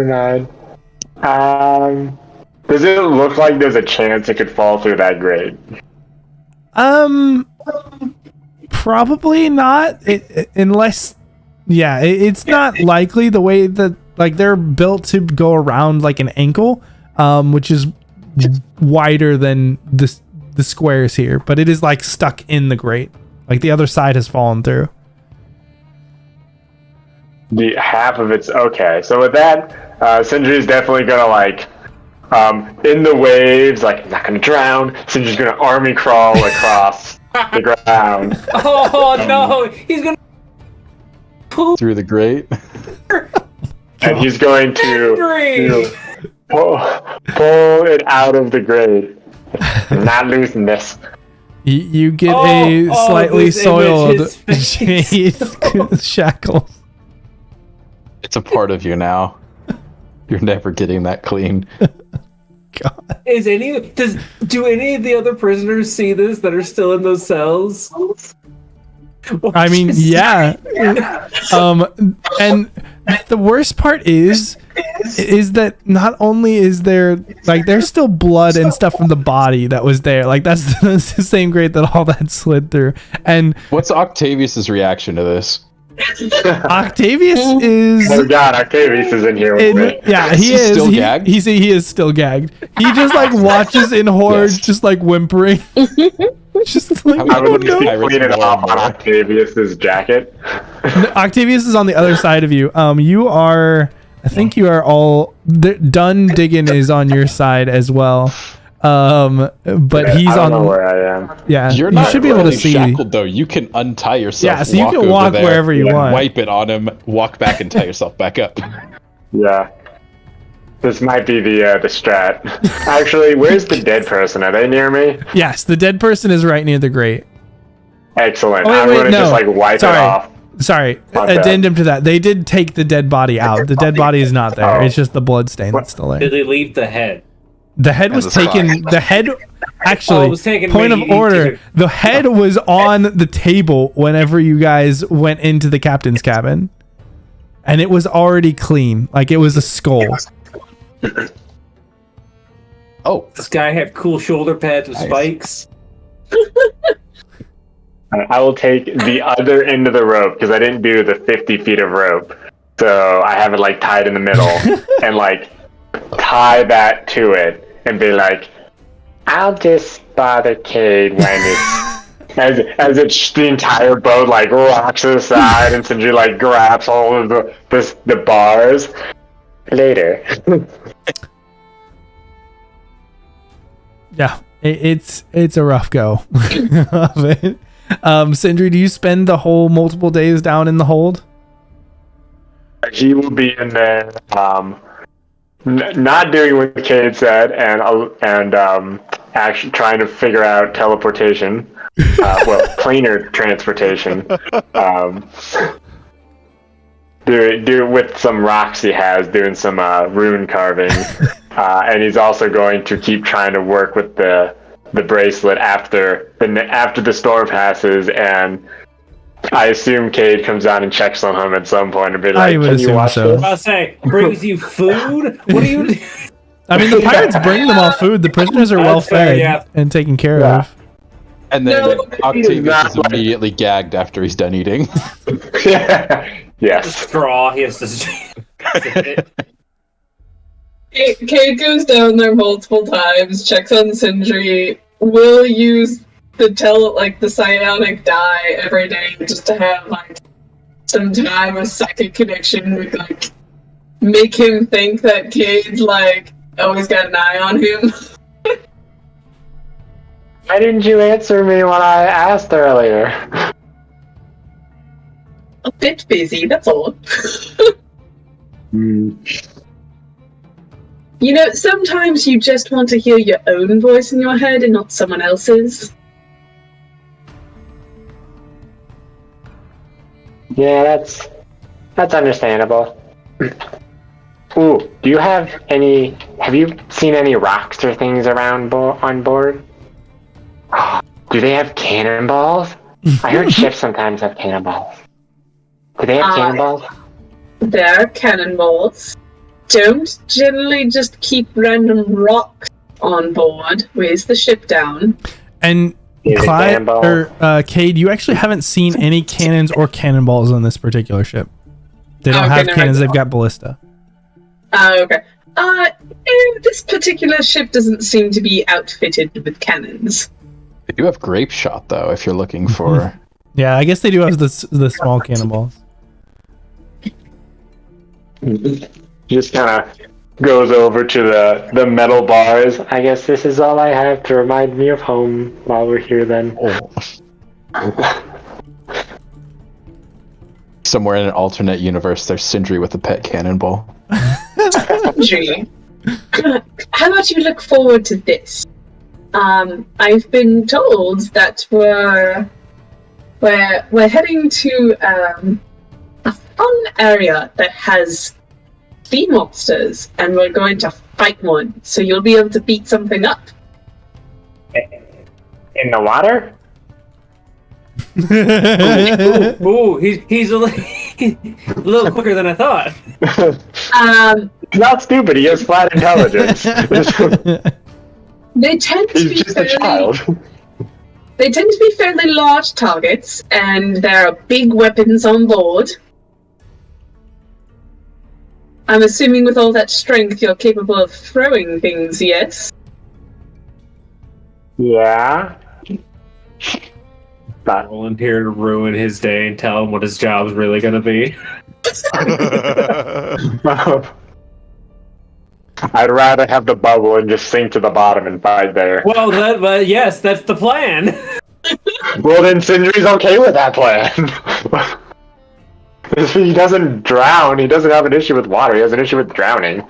mind. Does it look like there's a chance it could fall through that grate? Probably not. Unless, it's not likely the way that like they're built to go around like an ankle, which is wider than the squares here, but it is like stuck in the grate. Like the other side has fallen through. The half of it's okay. So with that, Sindri is definitely gonna like, in the waves, like not gonna drown. Sindri's gonna army crawl across the ground. Oh no, he's gonna through the grate. And he's going to pull it out of the grate. Not losing this. You get a slightly soiled jade shackles. It's a part of you now. You're never getting that clean. God. Do any of the other prisoners see this that are still in those cells? I mean, yeah. And the worst part is that not only is there like there's still blood and stuff from the body that was there. Like that's the same grate that all that slid through. And what's Octavius's reaction to this? Octavius is. Oh God, Octavius is in here with me. Yeah, he is. Still gagged? He is still gagged. He just like watches in horror, just like whimpering. Just like I would just be cleaning off on Octavius's jacket. Octavius is on the other side of you. You are. I think you are all done. Digging is on your side as well. But he's I don't on know where I am. Yeah, You're you not should be able to see. shackled though. You can untie yourself. Yeah, so you can walk there, wherever you want. Wipe it on him, walk back, and tie yourself back up. Yeah. This might be the strat. Actually, where's the dead person? Are they near me? Yes, the dead person is right near the grate. Excellent. Oh, I'm gonna just like wipe Sorry. it off. Sorry, addendum to that. They did take the dead body out. The dead body is not there. It's just the blood stain that's still there. Did they leave the head? The head was taken. The head, actually, it was taken point of maybe order. The head was on the table whenever you guys went into the captain's cabin, and it was already clean. Like it was a skull. Oh, this guy have cool shoulder pads with spikes. I will take the other end of the rope because I didn't do the 50 feet of rope, so I have it like tied in the middle and like tie that to it and be like, I'll just bother Cade when it's as it's the entire boat like rocks aside and Sindri like grabs all of the bars later. Yeah, it's a rough go of it. Sindri, do you spend the whole multiple days down in the hold? He will be in there, not doing what Cade said, and actually trying to figure out teleportation. Planar transportation. Do with some rocks he has, doing some rune carving, and he's also going to keep trying to work with the bracelet after the storm passes, and I assume Cade comes down and checks on him at some point and be like, "Can you watch this?" I'll say, brings you food. What do you do? I mean, the pirates bring them all food. The prisoners are well fed and taken care of. And then Octavius is immediately gagged after he's done eating. Yes. Straw. He has to. Cade goes down there multiple times, checks on Sindri, will use the psionic die every day just to have like some time of psychic connection with like make him think that Cade's like always got an eye on him. Why didn't you answer me when I asked earlier? A bit busy, that's all. You know, sometimes you just want to hear your own voice in your head and not someone else's. Yeah, that's understandable. Ooh, have you seen any rocks or things around on board? Do they have cannonballs? I heard ships sometimes have cannonballs. Do they have cannonballs? There are cannonballs. Don't generally just keep random rocks on board. Weighs the ship down. And Cade, you actually haven't seen any cannons or cannonballs on this particular ship. They don't have cannons, they've got ballista. Okay. This particular ship doesn't seem to be outfitted with cannons. They do have grape shot, though, if you're looking for... Yeah, I guess they do have the small cannonballs. Just kind of goes over to the metal bars. I guess this is all I have to remind me of home while we're here then. Somewhere in an alternate universe, there's Sindri with a pet cannonball. Sindri, how about you look forward to this? I've been told that we're heading to a fun area that has sea monsters, and we're going to fight one, so you'll be able to beat something up. In the water? Ooh, he's a little quicker than I thought. Not stupid. He has flat intelligence. They tend to He's be just a child. They tend to be fairly large targets, and there are big weapons on board. I'm assuming with all that strength, you're capable of throwing things, yes? Yeah. Rolling here to ruin his day and tell him what his job's really going to be. I'd rather have the bubble and just sink to the bottom and fight there. Well, yes, that's the plan. Well, then Sindri's okay with that plan. If he doesn't drown, he doesn't have an issue with water, he has an issue with drowning.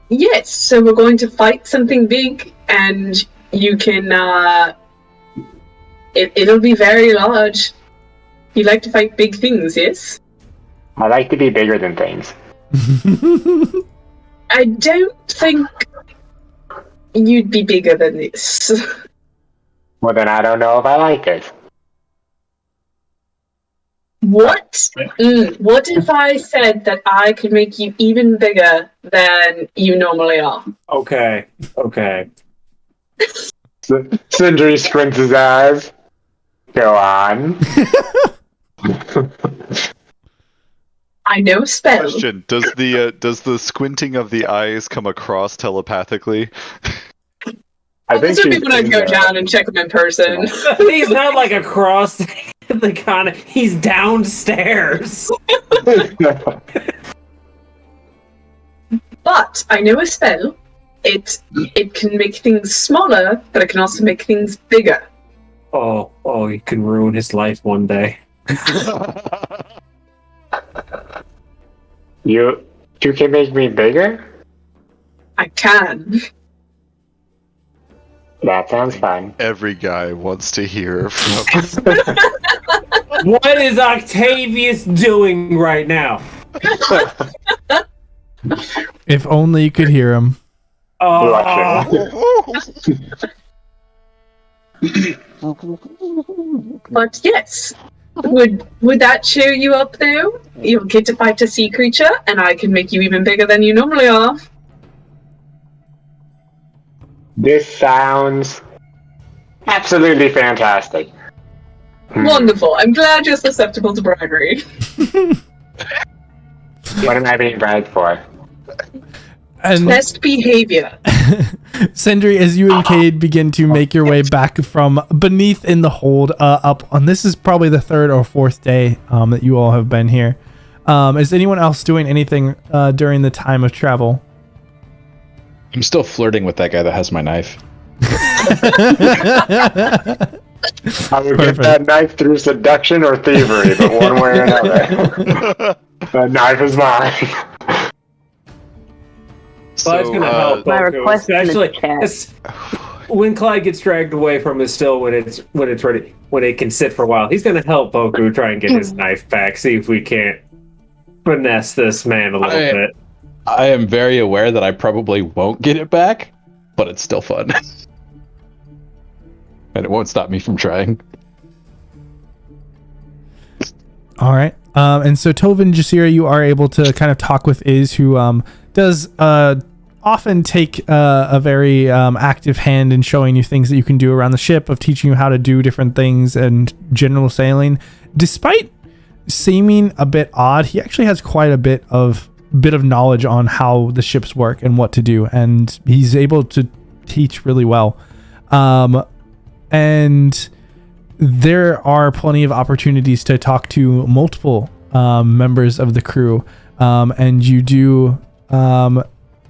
Yes, so we're going to fight something big, and you can, it'll be very large. You like to fight big things, yes? I like to be bigger than things. I don't think you'd be bigger than this. Well, then I don't know if I like it. What? What if I said that I could make you even bigger than you normally are? Okay. Sindri squints his eyes. Go on. I know a spell. Question: does the squinting of the eyes come across telepathically? This would be when I go down and check him in person. He's not like across the con. He's downstairs. But I know a spell. It can make things smaller, but it can also make things bigger. Oh, you can ruin his life one day. You can make me bigger? I can. That sounds fun. Every guy wants to hear from. What is Octavius doing right now? If only you could hear him. But yes, would that cheer you up though? You'll get to fight a sea creature, and I can make you even bigger than you normally are. This sounds absolutely fantastic. Wonderful. I'm glad you're susceptible to bribery. What am I being bribed for? And best behavior. Sindri, as you and Cade begin to make your way back from beneath in the hold up on, this is probably the third or fourth day that you all have been here. Is anyone else doing anything during the time of travel? I'm still flirting with that guy that has my knife. I would get that knife through seduction or thievery, but one way or another. That knife is mine. So, it's going to help Boko, especially when Clyde gets dragged away from his still when it's ready, when it can sit for a while. He's going to help Boko try and get his knife back. See if we can't finesse this man a little bit. I am very aware that I probably won't get it back, but it's still fun. And it won't stop me from trying. All right. And so Tovin, Jasira, you are able to kind of talk with Iz, who does often take a very active hand in showing you things that you can do around the ship, of teaching you how to do different things and general sailing. Despite seeming a bit odd, he actually has quite a bit of knowledge on how the ships work and what to do, and he's able to teach really well. And there are plenty of opportunities to talk to multiple members of the crew, and you do.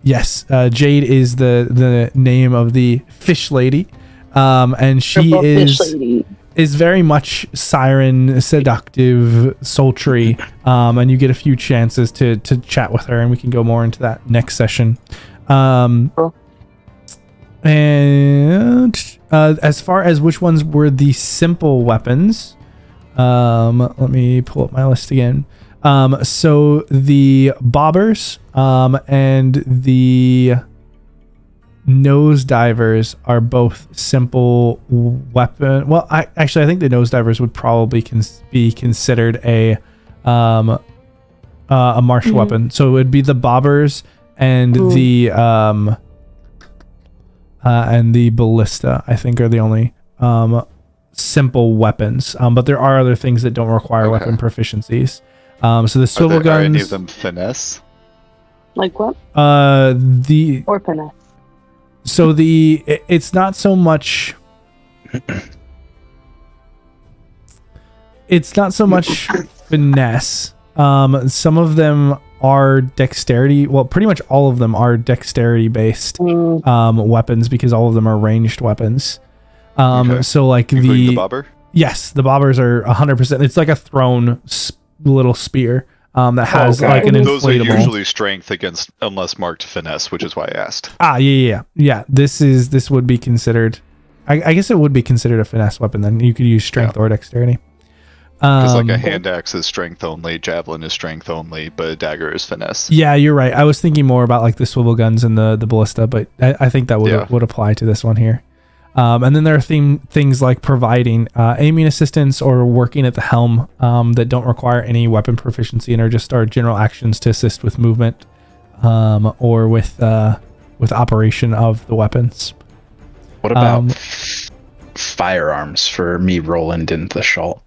Yes, Jade is the name of the fish lady, and she is very much siren, seductive, sultry, and you get a few chances to chat with her, and we can go more into that next session. Cool. And as far as which ones were the simple weapons, let me pull up my list again. So the bobbers and the nose divers are both simple weapon. Well, I think the nose divers would probably be considered a martial weapon. So it would be the bobbers and the ballista, I think, are the only simple weapons. But there are other things that don't require weapon proficiencies. So the swivel guns. Are any of them finesse? Like what? Or finesse. So it's not so much. It's not so much finesse. Some of them are dexterity. Well, pretty much all of them are dexterity based weapons because all of them are ranged weapons. So like including the bobber? Yes, the bobbers are 100%. It's like a thrown little spear that has like an inflatable. Those are usually strength against, unless marked finesse, which is why I asked. Yeah. This would be considered. I guess it would be considered a finesse weapon. Then you could use strength or dexterity. Because like a hand axe is strength only, javelin is strength only, but a dagger is finesse. Yeah, you're right. I was thinking more about like the swivel guns and the ballista, but I think that would apply to this one here. And then there are things like providing aiming assistance or working at the helm that don't require any weapon proficiency and are just our general actions to assist with movement or with operation of the weapons. What about firearms for me, Roland, and the Schalt?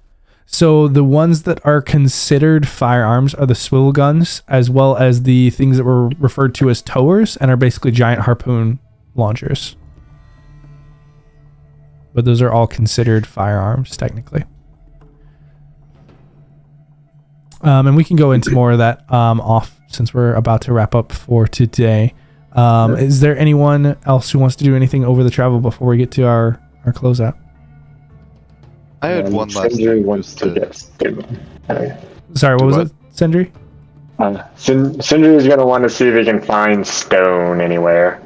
So the ones that are considered firearms are the swivel guns, as well as the things that were referred to as towers and are basically giant harpoon launchers. But those are all considered firearms, technically. And we can go into more of that off since we're about to wrap up for today. Is there anyone else who wants to do anything over the travel before we get to our closeout? I had one last thing. Sorry, what was it, Sindri? Sindri is going to want to see if he can find stone anywhere.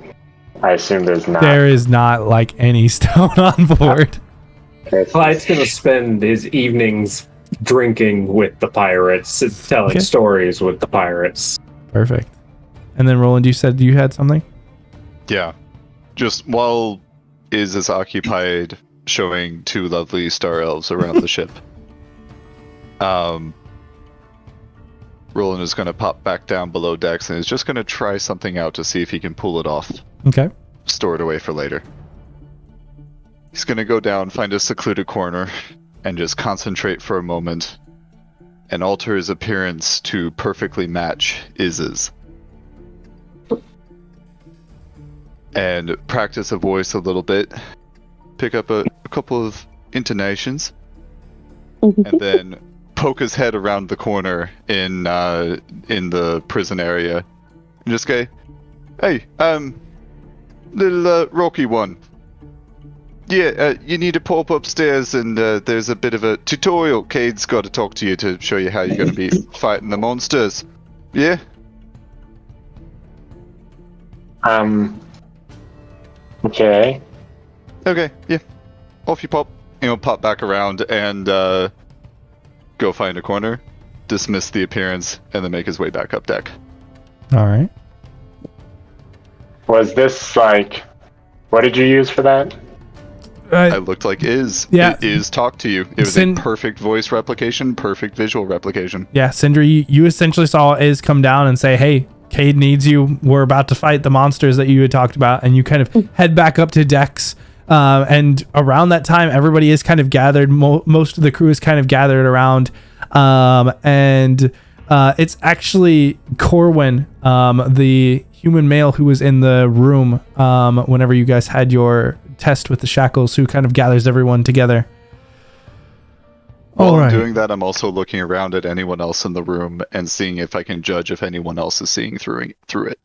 I assume there's not. There is not like any stone on board. Clyde's going to spend his evenings drinking with the pirates, telling stories with the pirates. Perfect. And then Roland, you said you had something? Yeah. Just while Iz is occupied showing two lovely star elves around the ship, Roland is going to pop back down below decks and is just going to try something out to see if he can pull it off. Okay. Store it away for later. He's going to go down, find a secluded corner, and just concentrate for a moment and alter his appearance to perfectly match Iz's. And practice a voice a little bit. Pick up a couple of intonations. And then poke his head around the corner in the prison area. And just go, "Hey, little Rocky one. Yeah, you need to pop upstairs and there's a bit of a tutorial. Cade's got to talk to you to show you how you're going to be fighting the monsters. Yeah?" Okay. Okay, yeah. Off you pop. He'll pop back around and go find a corner, dismiss the appearance, and then make his way back up deck. All right. Was this like... What did you use for that? I looked like Iz. Yeah. Iz talked to you. It was a perfect voice replication, perfect visual replication. Yeah, Sindri, you essentially saw Iz come down and say, "Hey, Cade needs you. We're about to fight the monsters that you had talked about," and you kind of head back up to decks. And around that time, everybody is kind of gathered. Most of the crew is kind of gathered around. And it's actually Corwin, the human male who was in the room whenever you guys had your test with the shackles, who kind of gathers everyone together. While I'm doing that, I'm also looking around at anyone else in the room and seeing if I can judge if anyone else is seeing through it.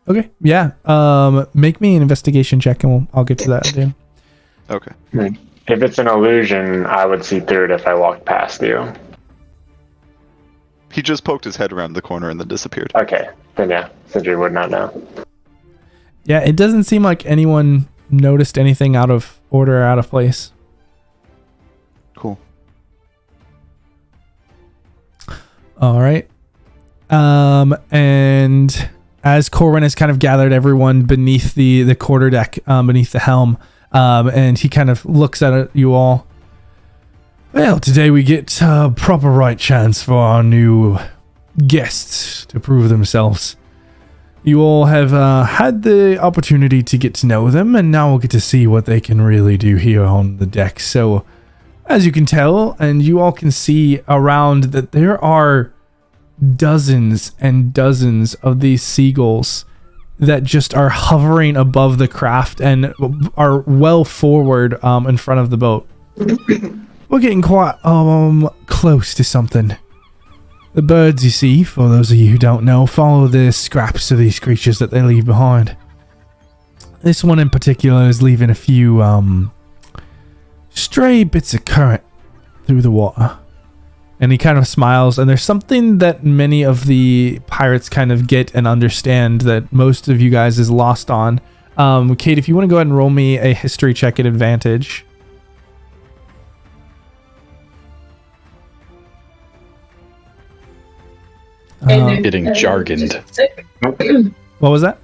Okay, yeah. Make me an investigation check, and I'll get to that, Dan. Okay. If it's an illusion, I would see through it if I walked past you. He just poked his head around the corner and then disappeared. Okay, then yeah, Sindri would not know. Yeah, it doesn't seem like anyone noticed anything out of order or out of place. Cool. All right. And as Corwin has kind of gathered everyone beneath the quarterdeck, beneath the helm, and he kind of looks at you all. Well, today we get a proper right chance for our new guests to prove themselves. You all have had the opportunity to get to know them, and now we'll get to see what they can really do here on the deck. So, as you can tell, and you all can see around, that there are dozens and dozens of these seagulls that just are hovering above the craft and are well forward in front of the boat. We're getting quite close to something. The birds, you see, for those of you who don't know, follow the scraps of these creatures that they leave behind. This one in particular is leaving a few stray bits of current through the water. And he kind of smiles, and there's something that many of the pirates kind of get and understand that most of you guys is lost on. Cade, if you want to go ahead and roll me a history check at advantage. Getting jargoned. What was that?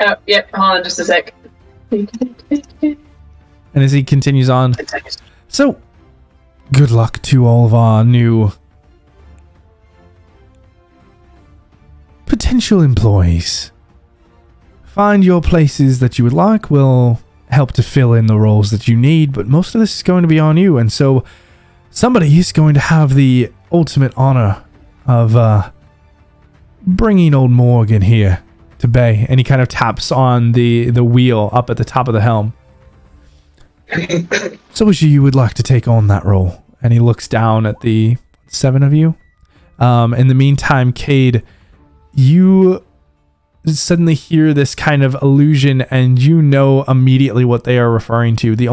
Oh, yep, hold on just a sec. And as he continues on, so good luck to all of our new potential employees. Find your places that you would like. We'll help to fill in the roles that you need, but most of this is going to be on you, and so somebody is going to have the ultimate honor of bringing old Morgan here to bay. And he kind of taps on the wheel up at the top of the helm. So which of you would like to take on that role? And he looks down at the 7 of you. In the meantime, Cade, you suddenly hear this kind of illusion, and you know immediately what they are referring to. The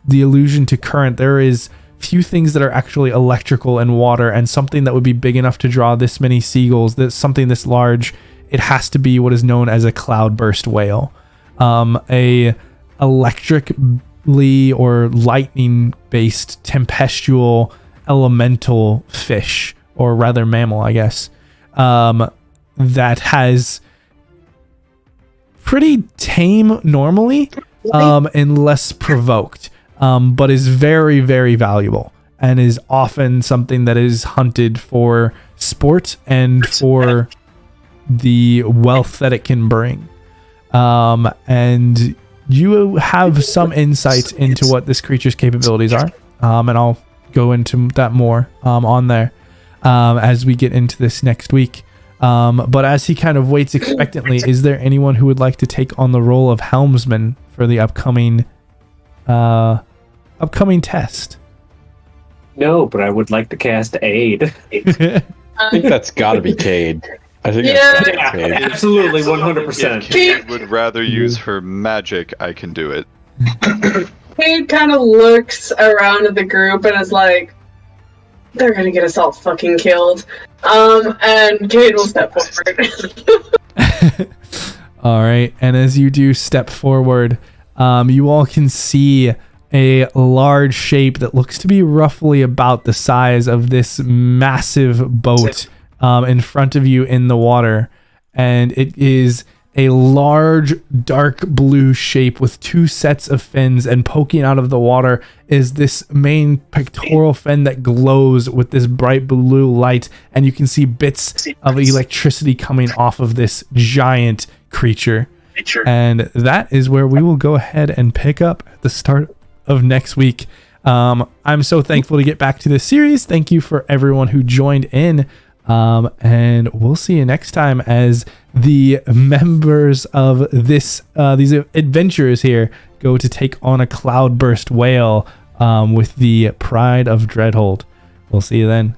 allusion to current, there is few things that are actually electrical and water, and something that would be big enough to draw this many seagulls, that something this large, it has to be what is known as a cloudburst whale. A electrically or lightning based tempestual elemental fish, or rather mammal, I guess, that has pretty tame normally, unless provoked. But is very, very valuable, and is often something that is hunted for sport and for the wealth that it can bring. And you have some insight into what this creature's capabilities are, and I'll go into that more on there as we get into this next week. But as he kind of waits expectantly, is there anyone who would like to take on the role of helmsman for the upcoming test? No, but I would like to cast aid. I think that's got to be Cade. I think that's Cade. Absolutely, 100%. If Cade would rather use her magic, I can do it. Cade kind of looks around at the group and is like, they're gonna get us all fucking killed. And Cade will step forward. All right, and as you do step forward, you all can see a large shape that looks to be roughly about the size of this massive boat in front of you in the water. And it is a large dark blue shape with 2 sets of fins, and poking out of the water is this main pectoral fin that glows with this bright blue light, and you can see bits of electricity coming off of this giant creature. And that is where we will go ahead and pick up at the start of next week. I'm so thankful to get back to this series. Thank you for everyone who joined in, and we'll see you next time as the members of this these adventurers here go to take on a cloudburst whale with the Pride of Dreadhold. We'll see you then.